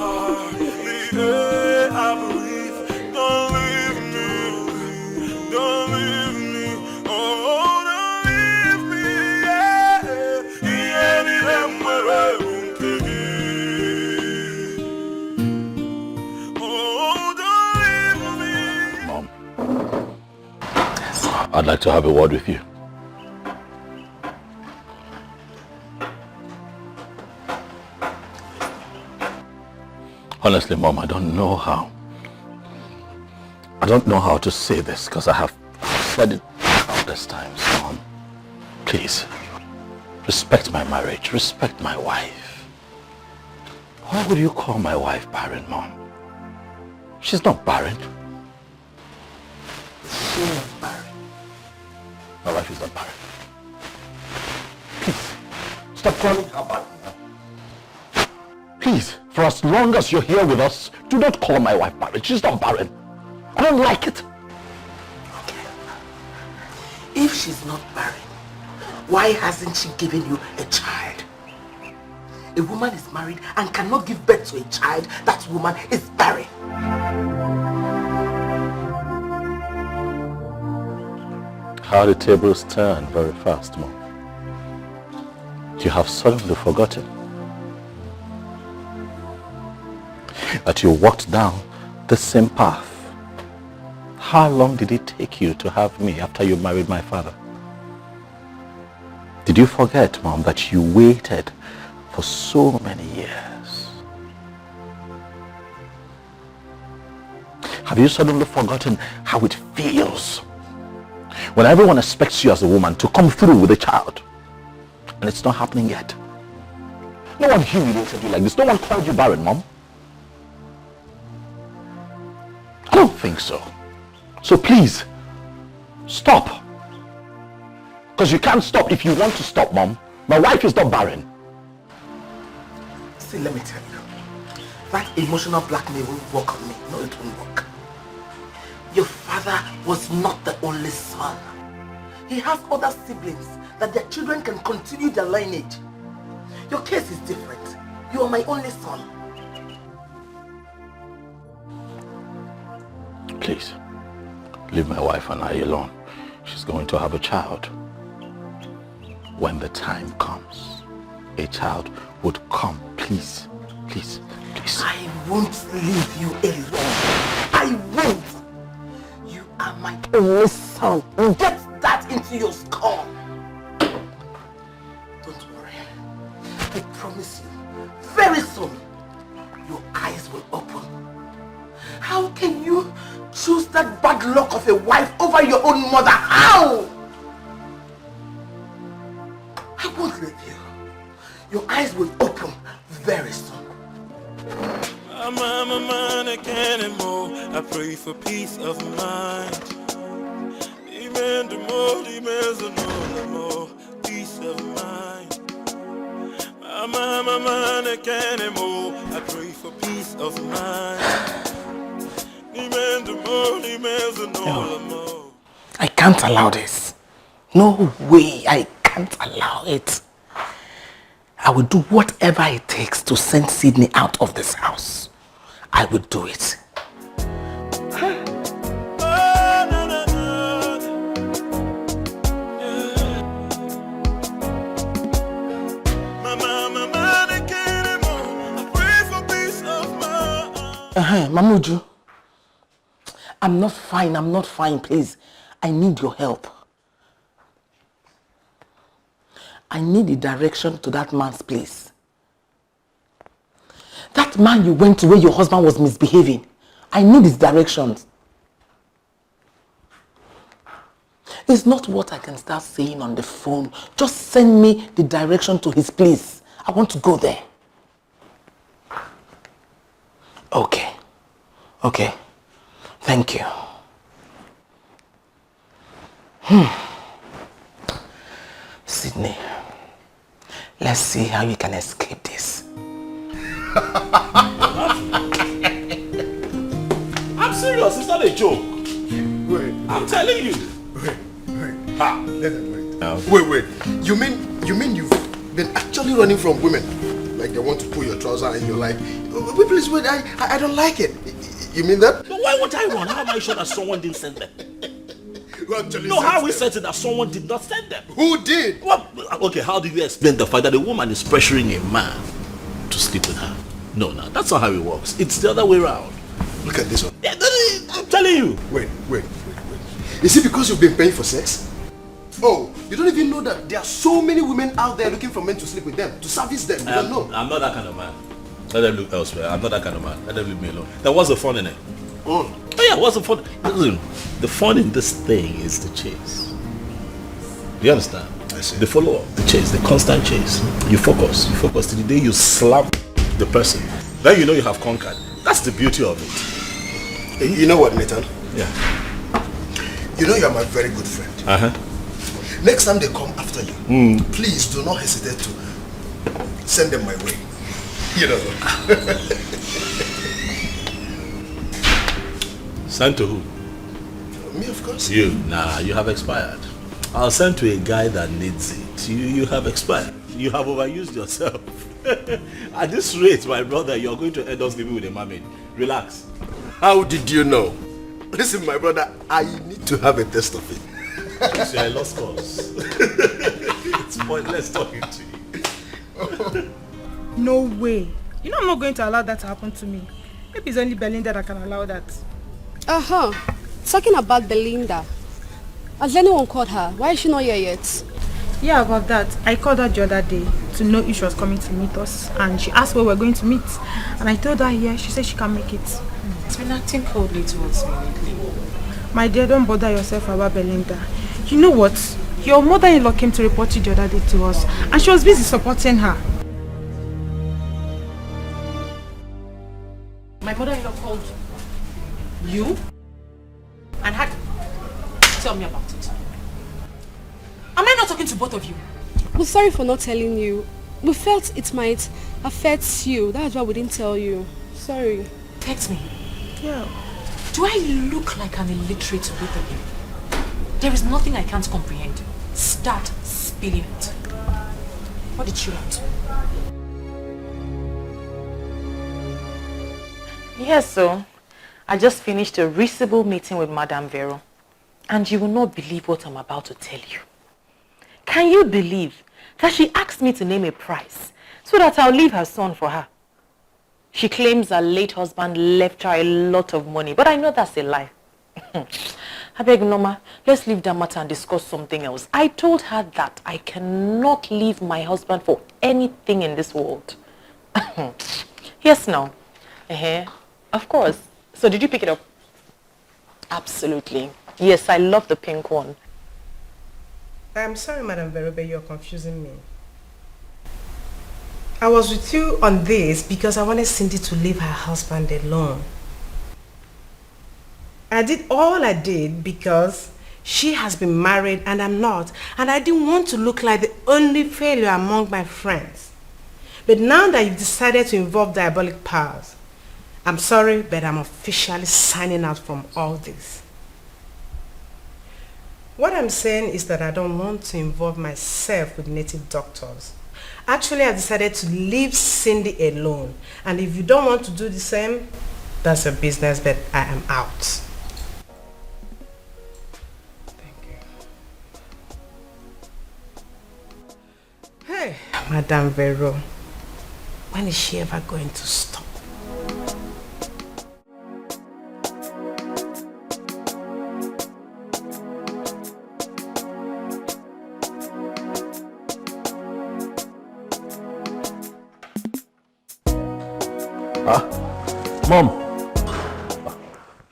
the air I breathe. Don't leave me. Don't leave me. Oh, don't leave me. Yeah. Anywhere won't take it. Oh, don't leave me. Mom, I'd like to have a word with you. Honestly, Mom, I don't know how to say this because I have said it countless times. Mom, please, respect my marriage, respect my wife. Why would you call my wife barren, Mom? She's not barren. She's not barren. My wife is not barren. Please, stop calling her barren now. Please, for as long as you're here with us, do not call my wife barren. She's not barren. I don't like it. Okay. If she's not barren, why hasn't she given you a child? A woman is married and cannot give birth to a child. That woman is barren. How the tables turn very fast, Mom. You have suddenly forgotten that you walked down the same path. How long did it take you to have me after you married my father? Did you forget, Mom, that you waited for so many years? Have you suddenly forgotten how it feels when everyone expects you as a woman to come through with a child and it's not happening yet? No one humiliated you like this. No one called you barren, Mom. I don't think so. So please, stop. Because you can't stop if you want to stop, Mom. My wife is not barren. See, let me tell you. That emotional blackmail won't work on me. No, it won't work. Your father was not the only son. He has other siblings that their children can continue their lineage. Your case is different. You are my only son. Please, leave my wife and I alone. She's going to have a child. When the time comes, a child would come. Please, please, please. I won't leave you alone. I won't. You are my only son. Get that into your skull. Don't worry. I promise you, very soon, your eyes will open. How can you choose that bad luck of a wife over your own mother? How? I won't leave you. Your eyes will open very soon. I'm a can't anymore. I pray for peace of mind. Demand the more peace of mind. I'm a can't anymore. I pray for peace of mind. I can't allow this. No way, I can't allow it. I will do whatever it takes to send Sydney out of this house. I will do it. Mamuju, I'm not fine, please. I need your help. I need the direction to that man's place. That That man you went to where your husband was misbehaving, I need his directions. It's not what I can start saying on the phone. Just send me the direction to his place. I want to go there. Okay. Okay. Thank you. Sydney, let's see how you can escape this. I'm serious, it's not a joke. Wait. I'm telling you. Wait. Ha, let them wait. Wait. You mean you've been actually running from women? Like they want to pull your trouser and you're like, wait, please wait, I don't like it. You mean that? But why would I run? How am I sure that someone didn't send them? No, how are we certain that someone did not send them? Who did? Well, okay, how do you explain the fact that a woman is pressuring a man to sleep with her? No, that's not how it works. It's the other way around. Look at this one. I'm telling you. Wait. Is it because you've been paying for sex? Oh, you don't even know that there are so many women out there looking for men to sleep with them, to service them. You don't know. I'm not that kind of man. Let them look elsewhere. I'm not that kind of man. Let them leave me alone. What's the fun in it? Oh yeah, what's the fun? Listen, the fun in this thing is the chase. Do you understand? I see. The follow-up, the chase, the constant chase. You focus to the day you slap the person. Then you know you have conquered. That's the beauty of it. You know what, Nathan? Yeah. You know you're my very good friend. Next time they come after you, please do not hesitate to send them my way. You know. Send to who? Me, of course. You. Nah, you have expired. I'll send to a guy that needs it. You have expired. You have overused yourself. At this rate, my brother, you're going to end up sleeping with a mermaid. Relax. How did you know? Listen, my brother, I need to have a test of it. See, I lost cause. It's pointless talking to you. No way. You know I'm not going to allow that to happen to me. Maybe it's only Belinda that can allow that. Talking about Belinda. Has anyone called her? Why is she not here yet? Yeah, about that. I called her the other day to know if she was coming to meet us. And she asked where we're going to meet. And I told her yeah, she said she can make it. It's been acting coldly towards me lately. My dear, don't bother yourself about Belinda. You know what? Your mother-in-law came to report you the other day to us. And she was busy supporting her. My mother-in-law called you and had... Tell me about it. Am I not talking to both of you? We're sorry for not telling you. We felt it might affect you. That's why we didn't tell you. Sorry. Text me. Yeah. Do I look like an illiterate to both of you? There is nothing I can't comprehend. Start spilling it. What did she want? Yes, so I just finished a reasonable meeting with Madame Vero. And you will not believe what I'm about to tell you. Can you believe that she asked me to name a price so that I'll leave her son for her? She claims her late husband left her a lot of money, but I know that's a lie. I beg, Norma, let's leave that matter and discuss something else. I told her that I cannot leave my husband for anything in this world. Yes, no. Of course. So did you pick it up? Absolutely. Yes, I love the pink one. I'm sorry, Madam Verobe, you're confusing me. I was with you on this because I wanted Cindy to leave her husband alone. I did all I did because she has been married and I'm not, and I didn't want to look like the only failure among my friends. But now that you've decided to involve diabolic powers, I'm sorry, but I'm officially signing out from all this. What I'm saying is that I don't want to involve myself with native doctors. Actually, I've decided to leave Cindy alone. And if you don't want to do the same, that's your business, but I am out. Hey, Madame Vero, when is she ever going to stop? Mom,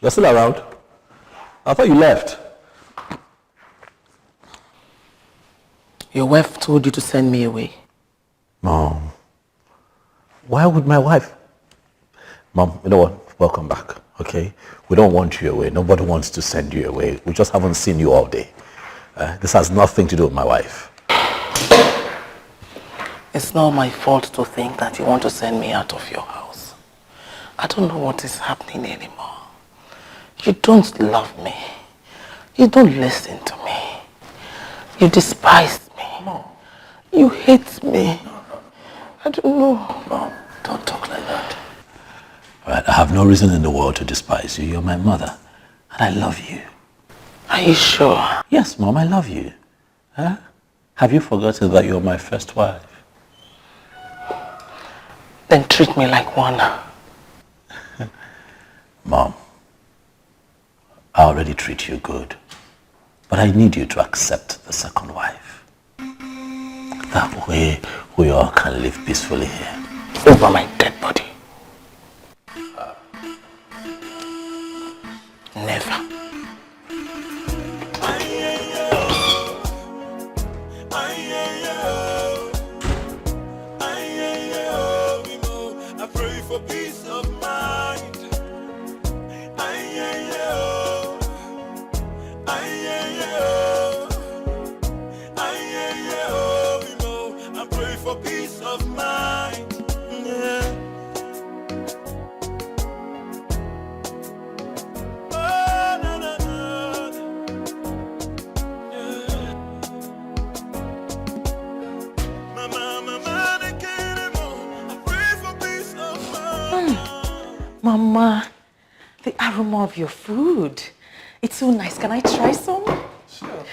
you're still around? I thought you left. Your wife told you to send me away. Mom, why would my wife? Mom, you know what? Welcome back, okay? We don't want you away. Nobody wants to send you away. We just haven't seen you all day. This has nothing to do with my wife. It's not my fault to think that you want to send me out of your house. I don't know what is happening anymore. You don't love me. You don't listen to me. You despise me. Mom. You hate me. I don't know. Mom, don't talk like that. All right, I have no reason in the world to despise you. You're my mother, and I love you. Are you sure? Yes, Mom, I love you. Huh? Have you forgotten that you're my first wife? Then treat me like one. Mom, I already treat you good, but I need you to accept the second wife. That way, we all can live peacefully here. Over my dead body. Never. I pray for peace of mind. I pray for peace of mind. Yeah. Oh, no, no, no. Yeah. Mama, I can't anymore. I pray for peace of mind. Mama, the aroma of your food. It's so nice. Can I try some? Sure.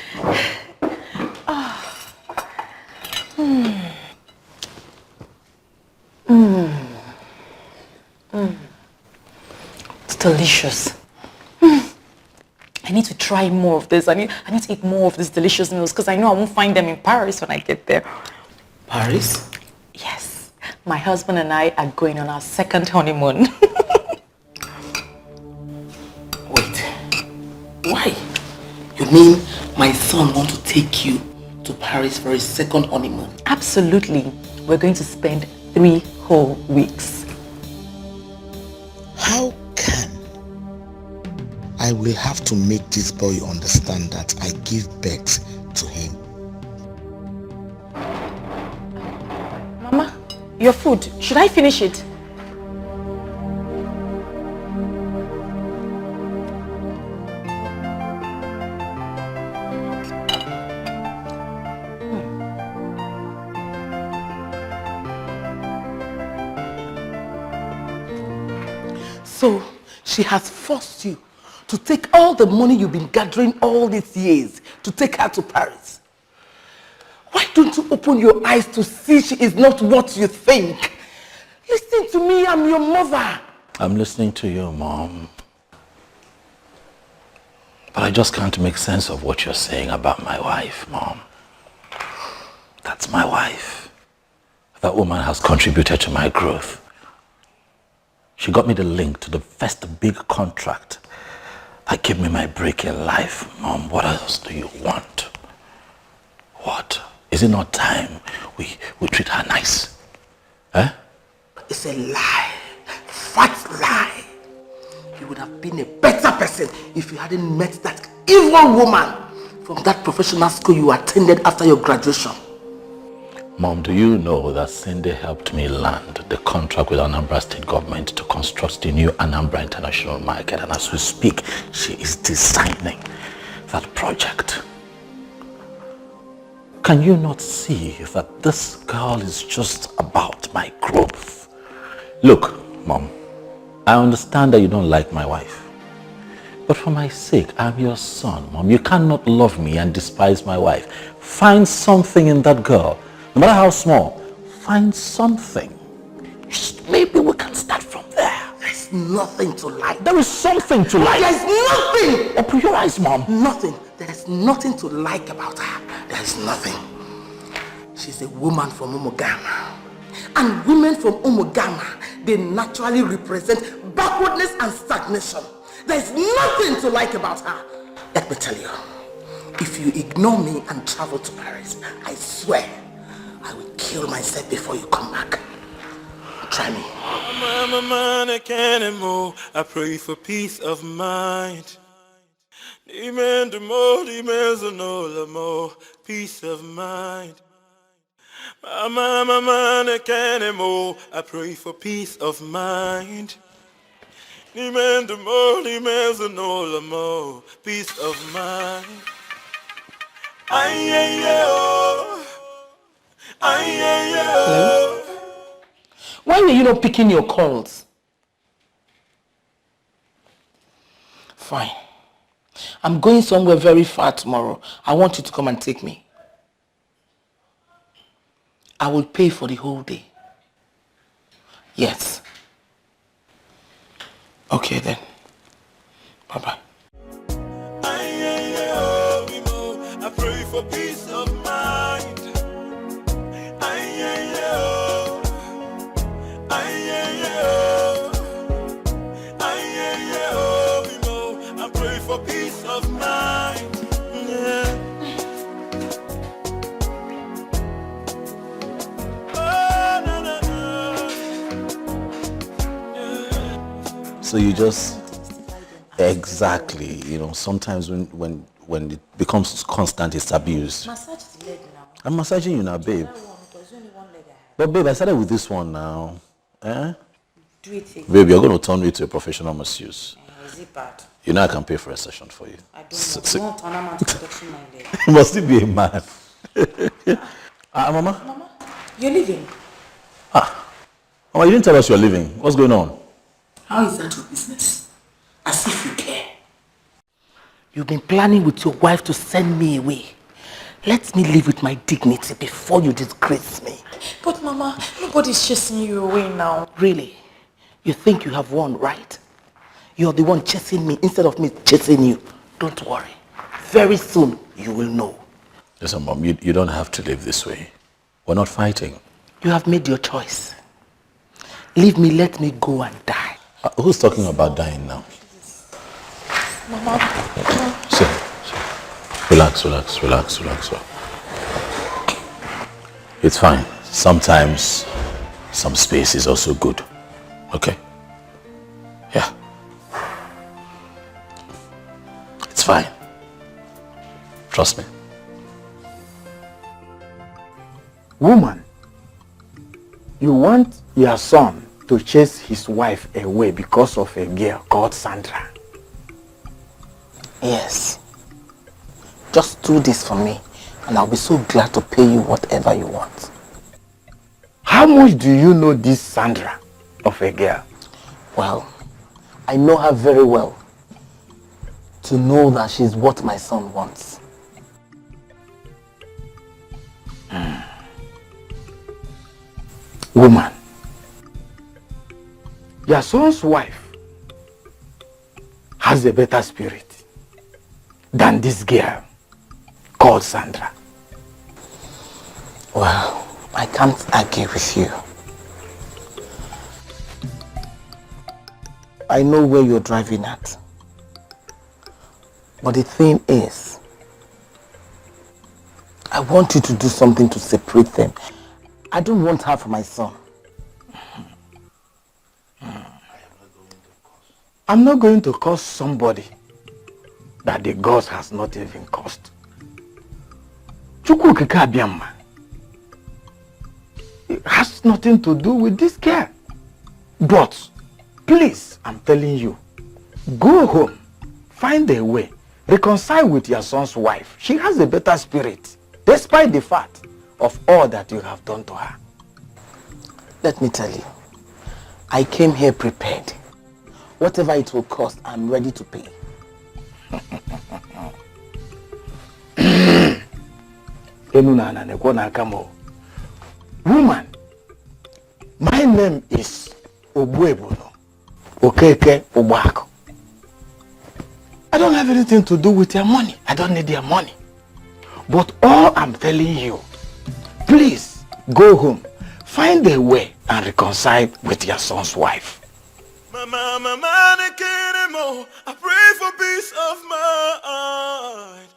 It's delicious. I need to try more of this. I need to eat more of these delicious meals because I know I won't find them in Paris when I get there. Paris? Yes. My husband and I are going on our second honeymoon. Wait. Why? You mean my son wants to take you to Paris for his second honeymoon? Absolutely. We're going to spend 3 whole weeks. How can I will have to make this boy understand that I give birth to him? Mama, your food. Should I finish it? So she has forced you to take all the money you've been gathering all these years to take her to Paris. Why don't you open your eyes to see she is not what you think? Listen to me, I'm your mother. I'm listening to you, Mom. But I just can't make sense of what you're saying about my wife, Mom. That's my wife. That woman has contributed to my growth. She got me the link to the first big contract that gave me my break in life. Mom, what else do you want? What? Is it not time we treat her nice? Eh? It's a lie. Fat lie. You would have been a better person if you hadn't met that evil woman from that professional school you attended after your graduation. Mom, do you know that Cindy helped me land the contract with Anambra State government to construct the new Anambra International Market, and as we speak, she is designing that project. Can you not see that this girl is just about my growth? Look, Mom, I understand that you don't like my wife, but for my sake, I'm your son, Mom. You cannot love me and despise my wife. Find something in that girl. No matter how small, find something. Maybe we can start from there. There's nothing to like. There is something to like. There's nothing. Open your eyes, Mom. Nothing. There's nothing to like about her. There's nothing. She's a woman from Umugama. And women from Umugama, they naturally represent backwardness and stagnation. There's nothing to like about her. Let me tell you, if you ignore me and travel to Paris, I swear I will kill myself before you come back. Try me. I pray for peace of mind. Peace of mind. I pray for peace of mind. Peace of mind. Hello? Why were you not picking your calls? Fine. I'm going somewhere very far tomorrow. I want you to come and take me. I will pay for the whole day. Yes. Okay then. Bye-bye. I pray for peace of mind. I pray for peace of mind. So you just exactly, you know, sometimes when it becomes constant, it's abused. Massage the leg now. I'm massaging you now, babe. But babe, I started with this one now. Eh? Do it again. Babe, you're going to turn me to a professional masseuse. Is it bad? You know I can pay for a session for you. I don't know. Turn a man to production minded. You must still be a man. Mama? Mama, you're leaving. Mama, you didn't tell us you're leaving. What's going on? How is that your business? As if you care. You've been planning with your wife to send me away. Let me live with my dignity before you disgrace me. But Mama, nobody's chasing you away now. Really? You think you have won, right? You're the one chasing me instead of me chasing you. Don't worry. Very soon you will know. Listen, Mom, you don't have to live this way. We're not fighting. You have made your choice. Leave me, let me go and die. Who's talking about dying now? Mama. Sit. Relax. It's fine. Sometimes some space is also good. Okay? Yeah. It's fine. Trust me. Woman, you want your son to chase his wife away because of a girl called Sandra? Yes. Just do this for me and I'll be so glad to pay you whatever you want. How much do you know this Sandra of a girl? Well, I know her very well. To know that she's what my son wants. Woman, your son's wife has a better spirit than this girl called Sandra. Well, I can't argue with you. I know where you're driving at. But the thing is, I want you to do something to separate them. I don't want her for my son. I'm not going to curse somebody that the gods has not even cursed. It has nothing to do with this girl. But, please, I'm telling you, go home, find a way, reconcile with your son's wife. She has a better spirit, despite the fact of all that you have done to her. Let me tell you, I came here prepared. Whatever it will cost, I'm ready to pay. Woman, my name is Obuebono Okeke Obako. I don't have anything to do with your money. I don't need your money. But all I'm telling you, please go home, find a way and reconcile with your son's wife. I pray for peace of mind.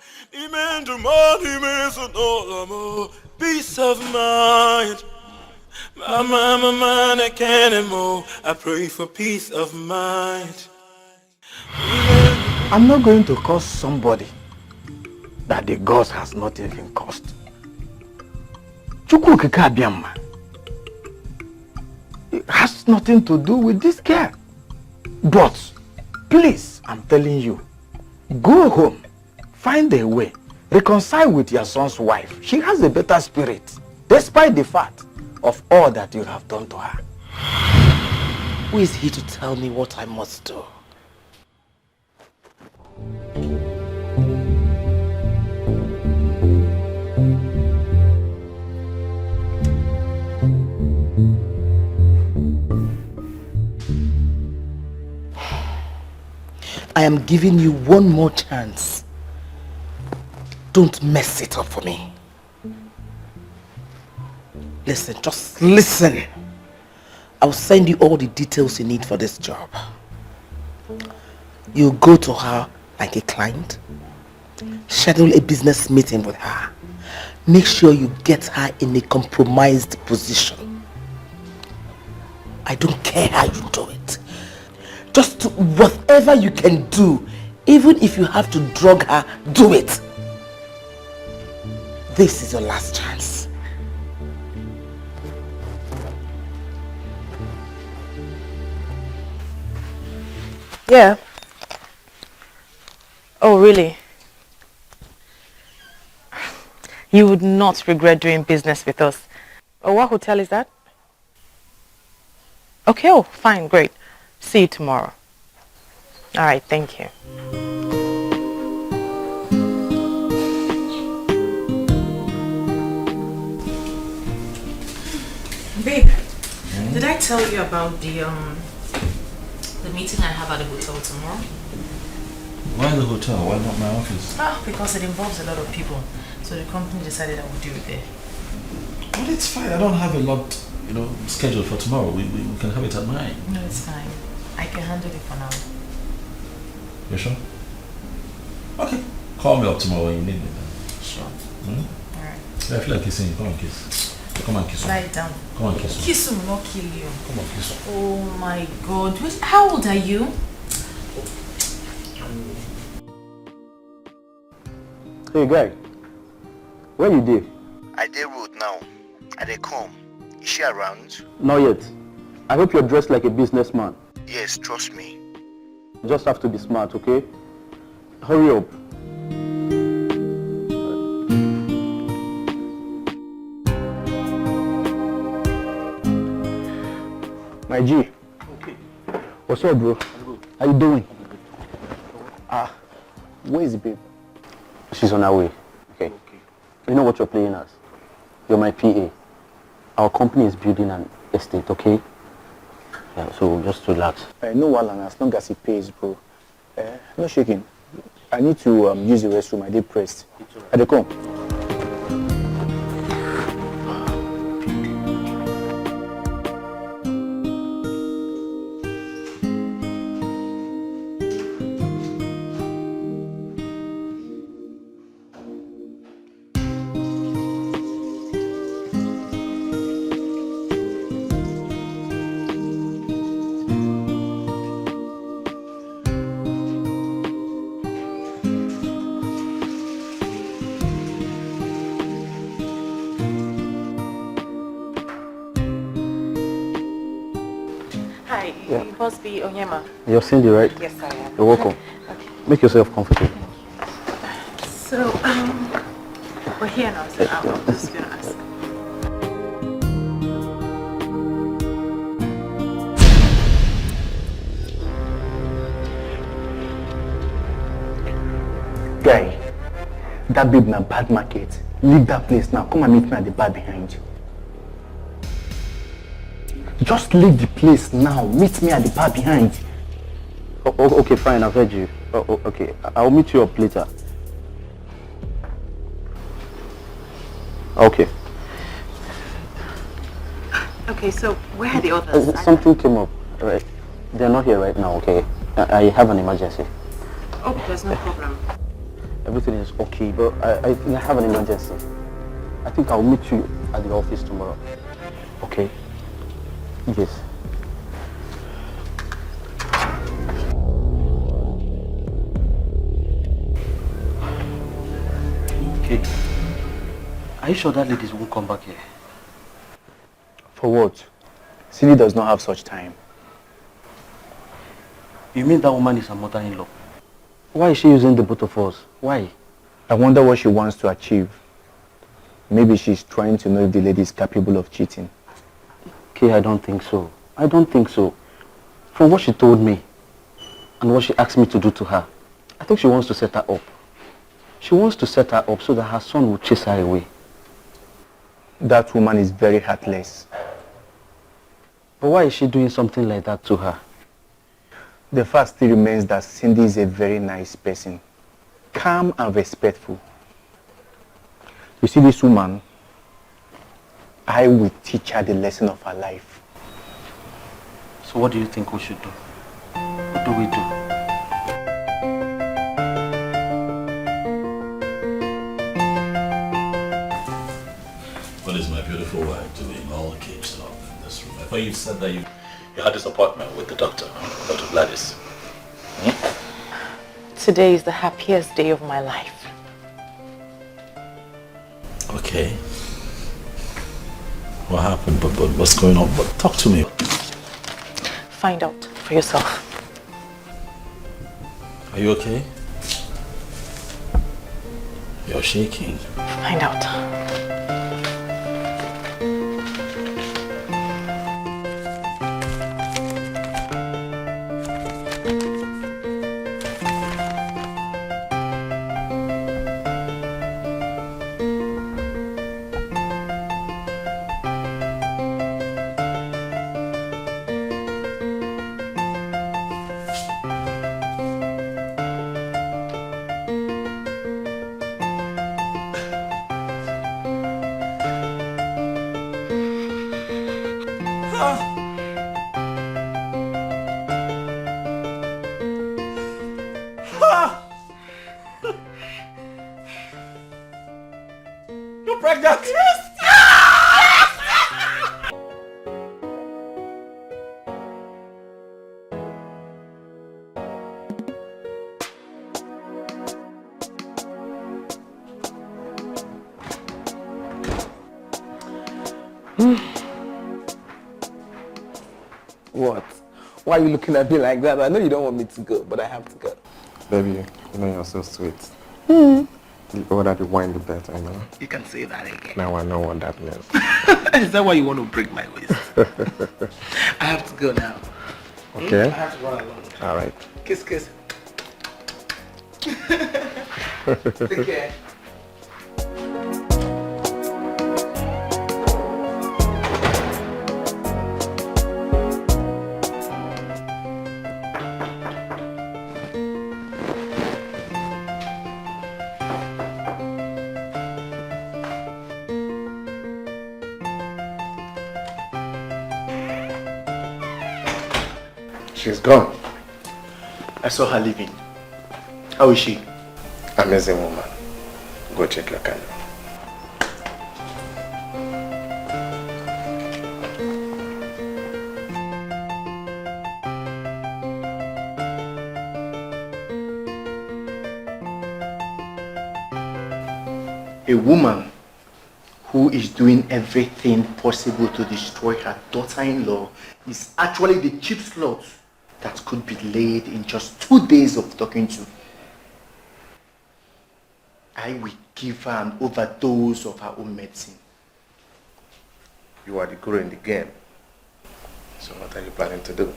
Peace of mind. I pray for peace of mind. I'm not going to curse somebody that the gods has not even cursed. It has nothing to do with this girl. But please, I'm telling you, go home, find a way, reconcile with your son's wife. She has a better spirit, despite the fact of all that you have done to her. Who is he to tell me what I must do? I am giving you one more chance. Don't mess it up for me. Listen, just listen. I'll send you all the details you need for this job. You go to her like a client, schedule a business meeting with her. Make sure you get her in a compromised position. I don't care how you do it. Just do whatever you can do. Even if you have to drug her, do it. This is your last chance. Yeah. Oh, really? You would not regret doing business with us. Oh, what hotel is that? Okay, oh, fine, great. See you tomorrow. All right, thank you. Babe, did I tell you about the meeting I have at the hotel tomorrow? Why the hotel? Why not my office? Because it involves a lot of people. So the company decided I would do it there. Well, it's fine. I don't have a lot, scheduled for tomorrow. We can have it at 9. No, it's fine. I can handle it for now. You sure? Okay. Call me up tomorrow when you need me then. Sure. Alright. Yeah, I feel like kissing you. Come on, kiss. Come on, kiss. Lie down. Come on, kiss. Kiss him, not kill you. Come on, kiss. Oh my God. How old are you? Hey, guy. Where you dey? I dey road now. I dey come. Is she around? Not yet. I hope you're dressed like a businessman. Yes, trust me. You just have to be smart, okay? Hurry up. My G. Okay. What's up, bro? How you doing? Where is the babe? She's on her way. Okay. You know what you're playing as? You're my PA. Our company is building an estate, okay? Yeah, so just relax. No, Alan, as long as it pays, bro. No shaking. I need to use the restroom. I did pressed. I dey come. You must be Onyema. You're Cindy, right? Yes, I am. You're welcome. Okay. Make yourself comfortable. So, we're here now, so I'm just going to ask. Guy, that babe na bad market. Leave that place now. Come and meet me at the bar behind you. Just leave the place now. Meet me at the bar behind. Okay, fine. I've heard you. Okay. I'll meet you up later. Okay. Okay, so where are the others? Something came up, right? They're not here right now, okay? I have an emergency. Oh, there's no problem. Everything is okay, but I have an emergency. I think I'll meet you at the office tomorrow. Okay? Yes. Okay. Are you sure that ladies won't come back here? For what? Cindy does not have such time. You mean that woman is her mother-in-law? Why is she using the both of us? Why? I wonder what she wants to achieve. Maybe she's trying to know if the lady is capable of cheating. Okay, I don't think so. I don't think so. From what she told me and what she asked me to do to her, I think she wants to set her up. She wants to set her up so that her son will chase her away. That woman is very heartless. But why is she doing something like that to her? The fact still remains that Cindy is a very nice person. Calm and respectful. You see this woman, I will teach her the lesson of her life. So what do you think we should do? What do we do? What is my beautiful wife doing all caged up in this room? I thought you said that you had this appointment with the doctor, Dr. Gladys. Today is the happiest day of my life. Okay. What happened? But what's going on? But talk to me. Find out for yourself. Are you okay? You're shaking. Find out. You're pregnant! What? Why are you looking at me like that? I know you don't want me to go, but I have to go. Baby, you know you're so sweet. Hmm. The older the wine, the better, you know? You can say that again. Now I know what that means. Is that why you want to break my waist? I have to go now. Okay. I have to run along. All right. Kiss, kiss. Take care. She's gone. I saw her leaving. How is she? Amazing woman. Go check your candle. A woman who is doing everything possible to destroy her daughter-in-law is actually the cheap slut that could be laid in just 2 days of talking to. I will give her an overdose of her own medicine. You are the guru in the game. So what are you planning to do?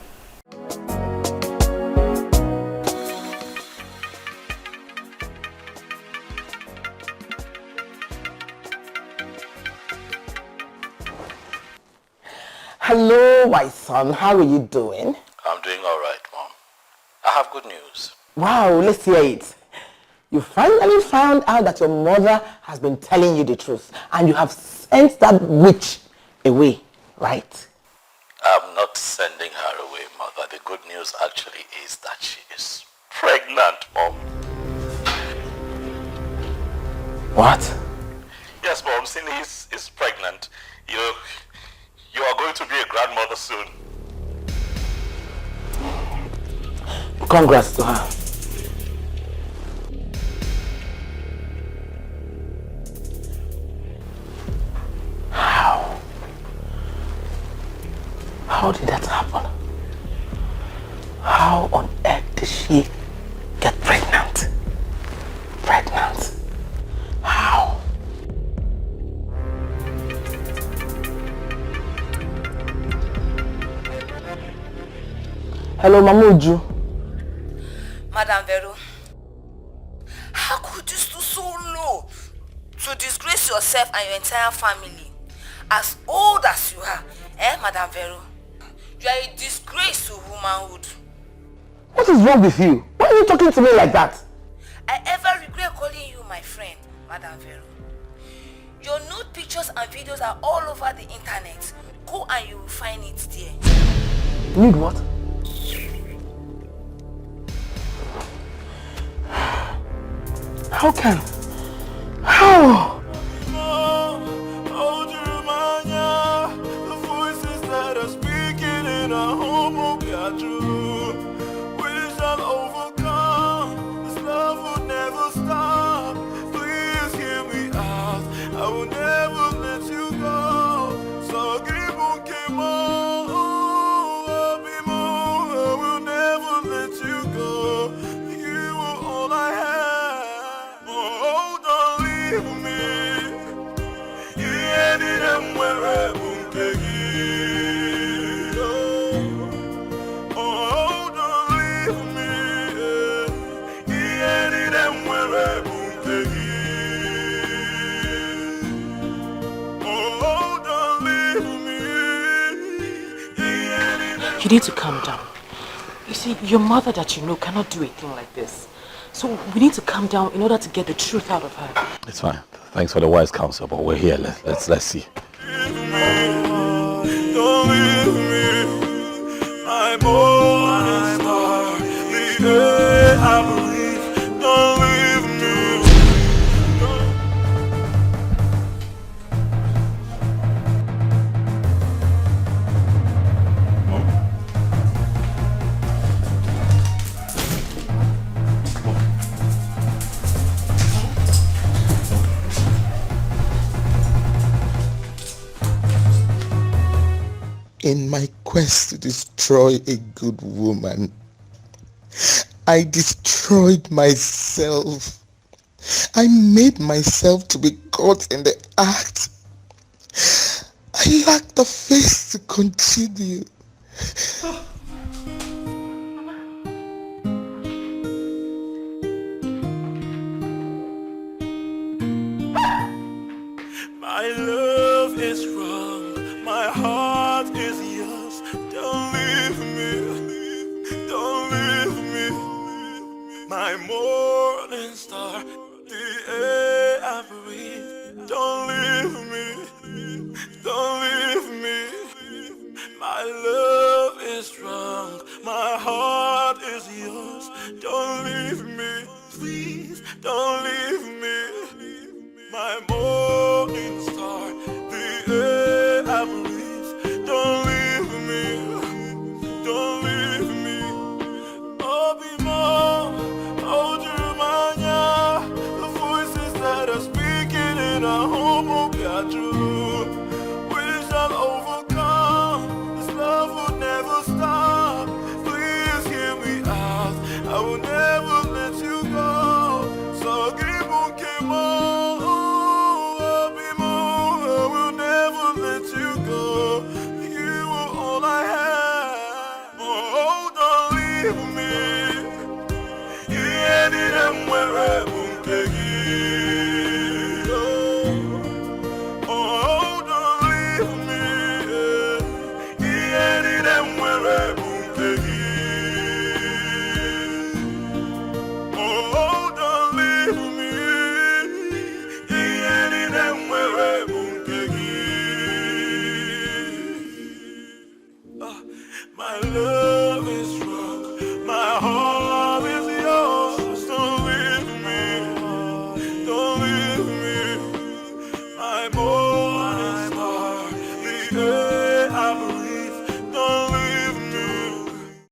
Hello, my son. How are you doing? I'm doing all right, Mom. I have good news. Wow, let's hear it. You finally found out that your mother has been telling you the truth and you have sent that witch away. right? I'm not sending her away, Mother. The good news actually is that she is pregnant, Mom. What? Yes, Mom. Cindy is pregnant. You are going to be a grandmother soon. Congrats to her. How did that happen? How on earth did she get pregnant? How? Hello, Mamuju. Madam Vero, how could you stoop so low to disgrace yourself and your entire family? As old as you are, Madam Vero? You are a disgrace to womanhood. What is wrong with you? Why are you talking to me like that? I ever regret calling you my friend, Madam Vero. Your nude pictures and videos are all over the internet. Go and you will find it there. Nude what? How can? How? The voices that are speaking in our home will be true. We shall overcome. This love will never stop. Please hear me out. I will never let you go. So give on, I will never let you go. You are all I have. Oh, don't leave me. You ended up where I won't take you. Oh, don't leave me. You ended up where I won't take you. Oh, don't leave me. You need to calm down. You see, your mother that you know cannot do a thing like this. So we need to calm down in order to get the truth out of her. It's fine. Thanks for the wise counsel, but we're here. Let's see. Don't leave me, my morning star. The air I believe. Don't leave me. In my quest to destroy a good woman, I destroyed myself. I made myself to be caught in the act. I lack the face to continue. My love is wrong. My heart is yours. Don't leave me. Don't leave me. My morning star. The air I breathe. Don't leave me. Don't leave me. My love. my love.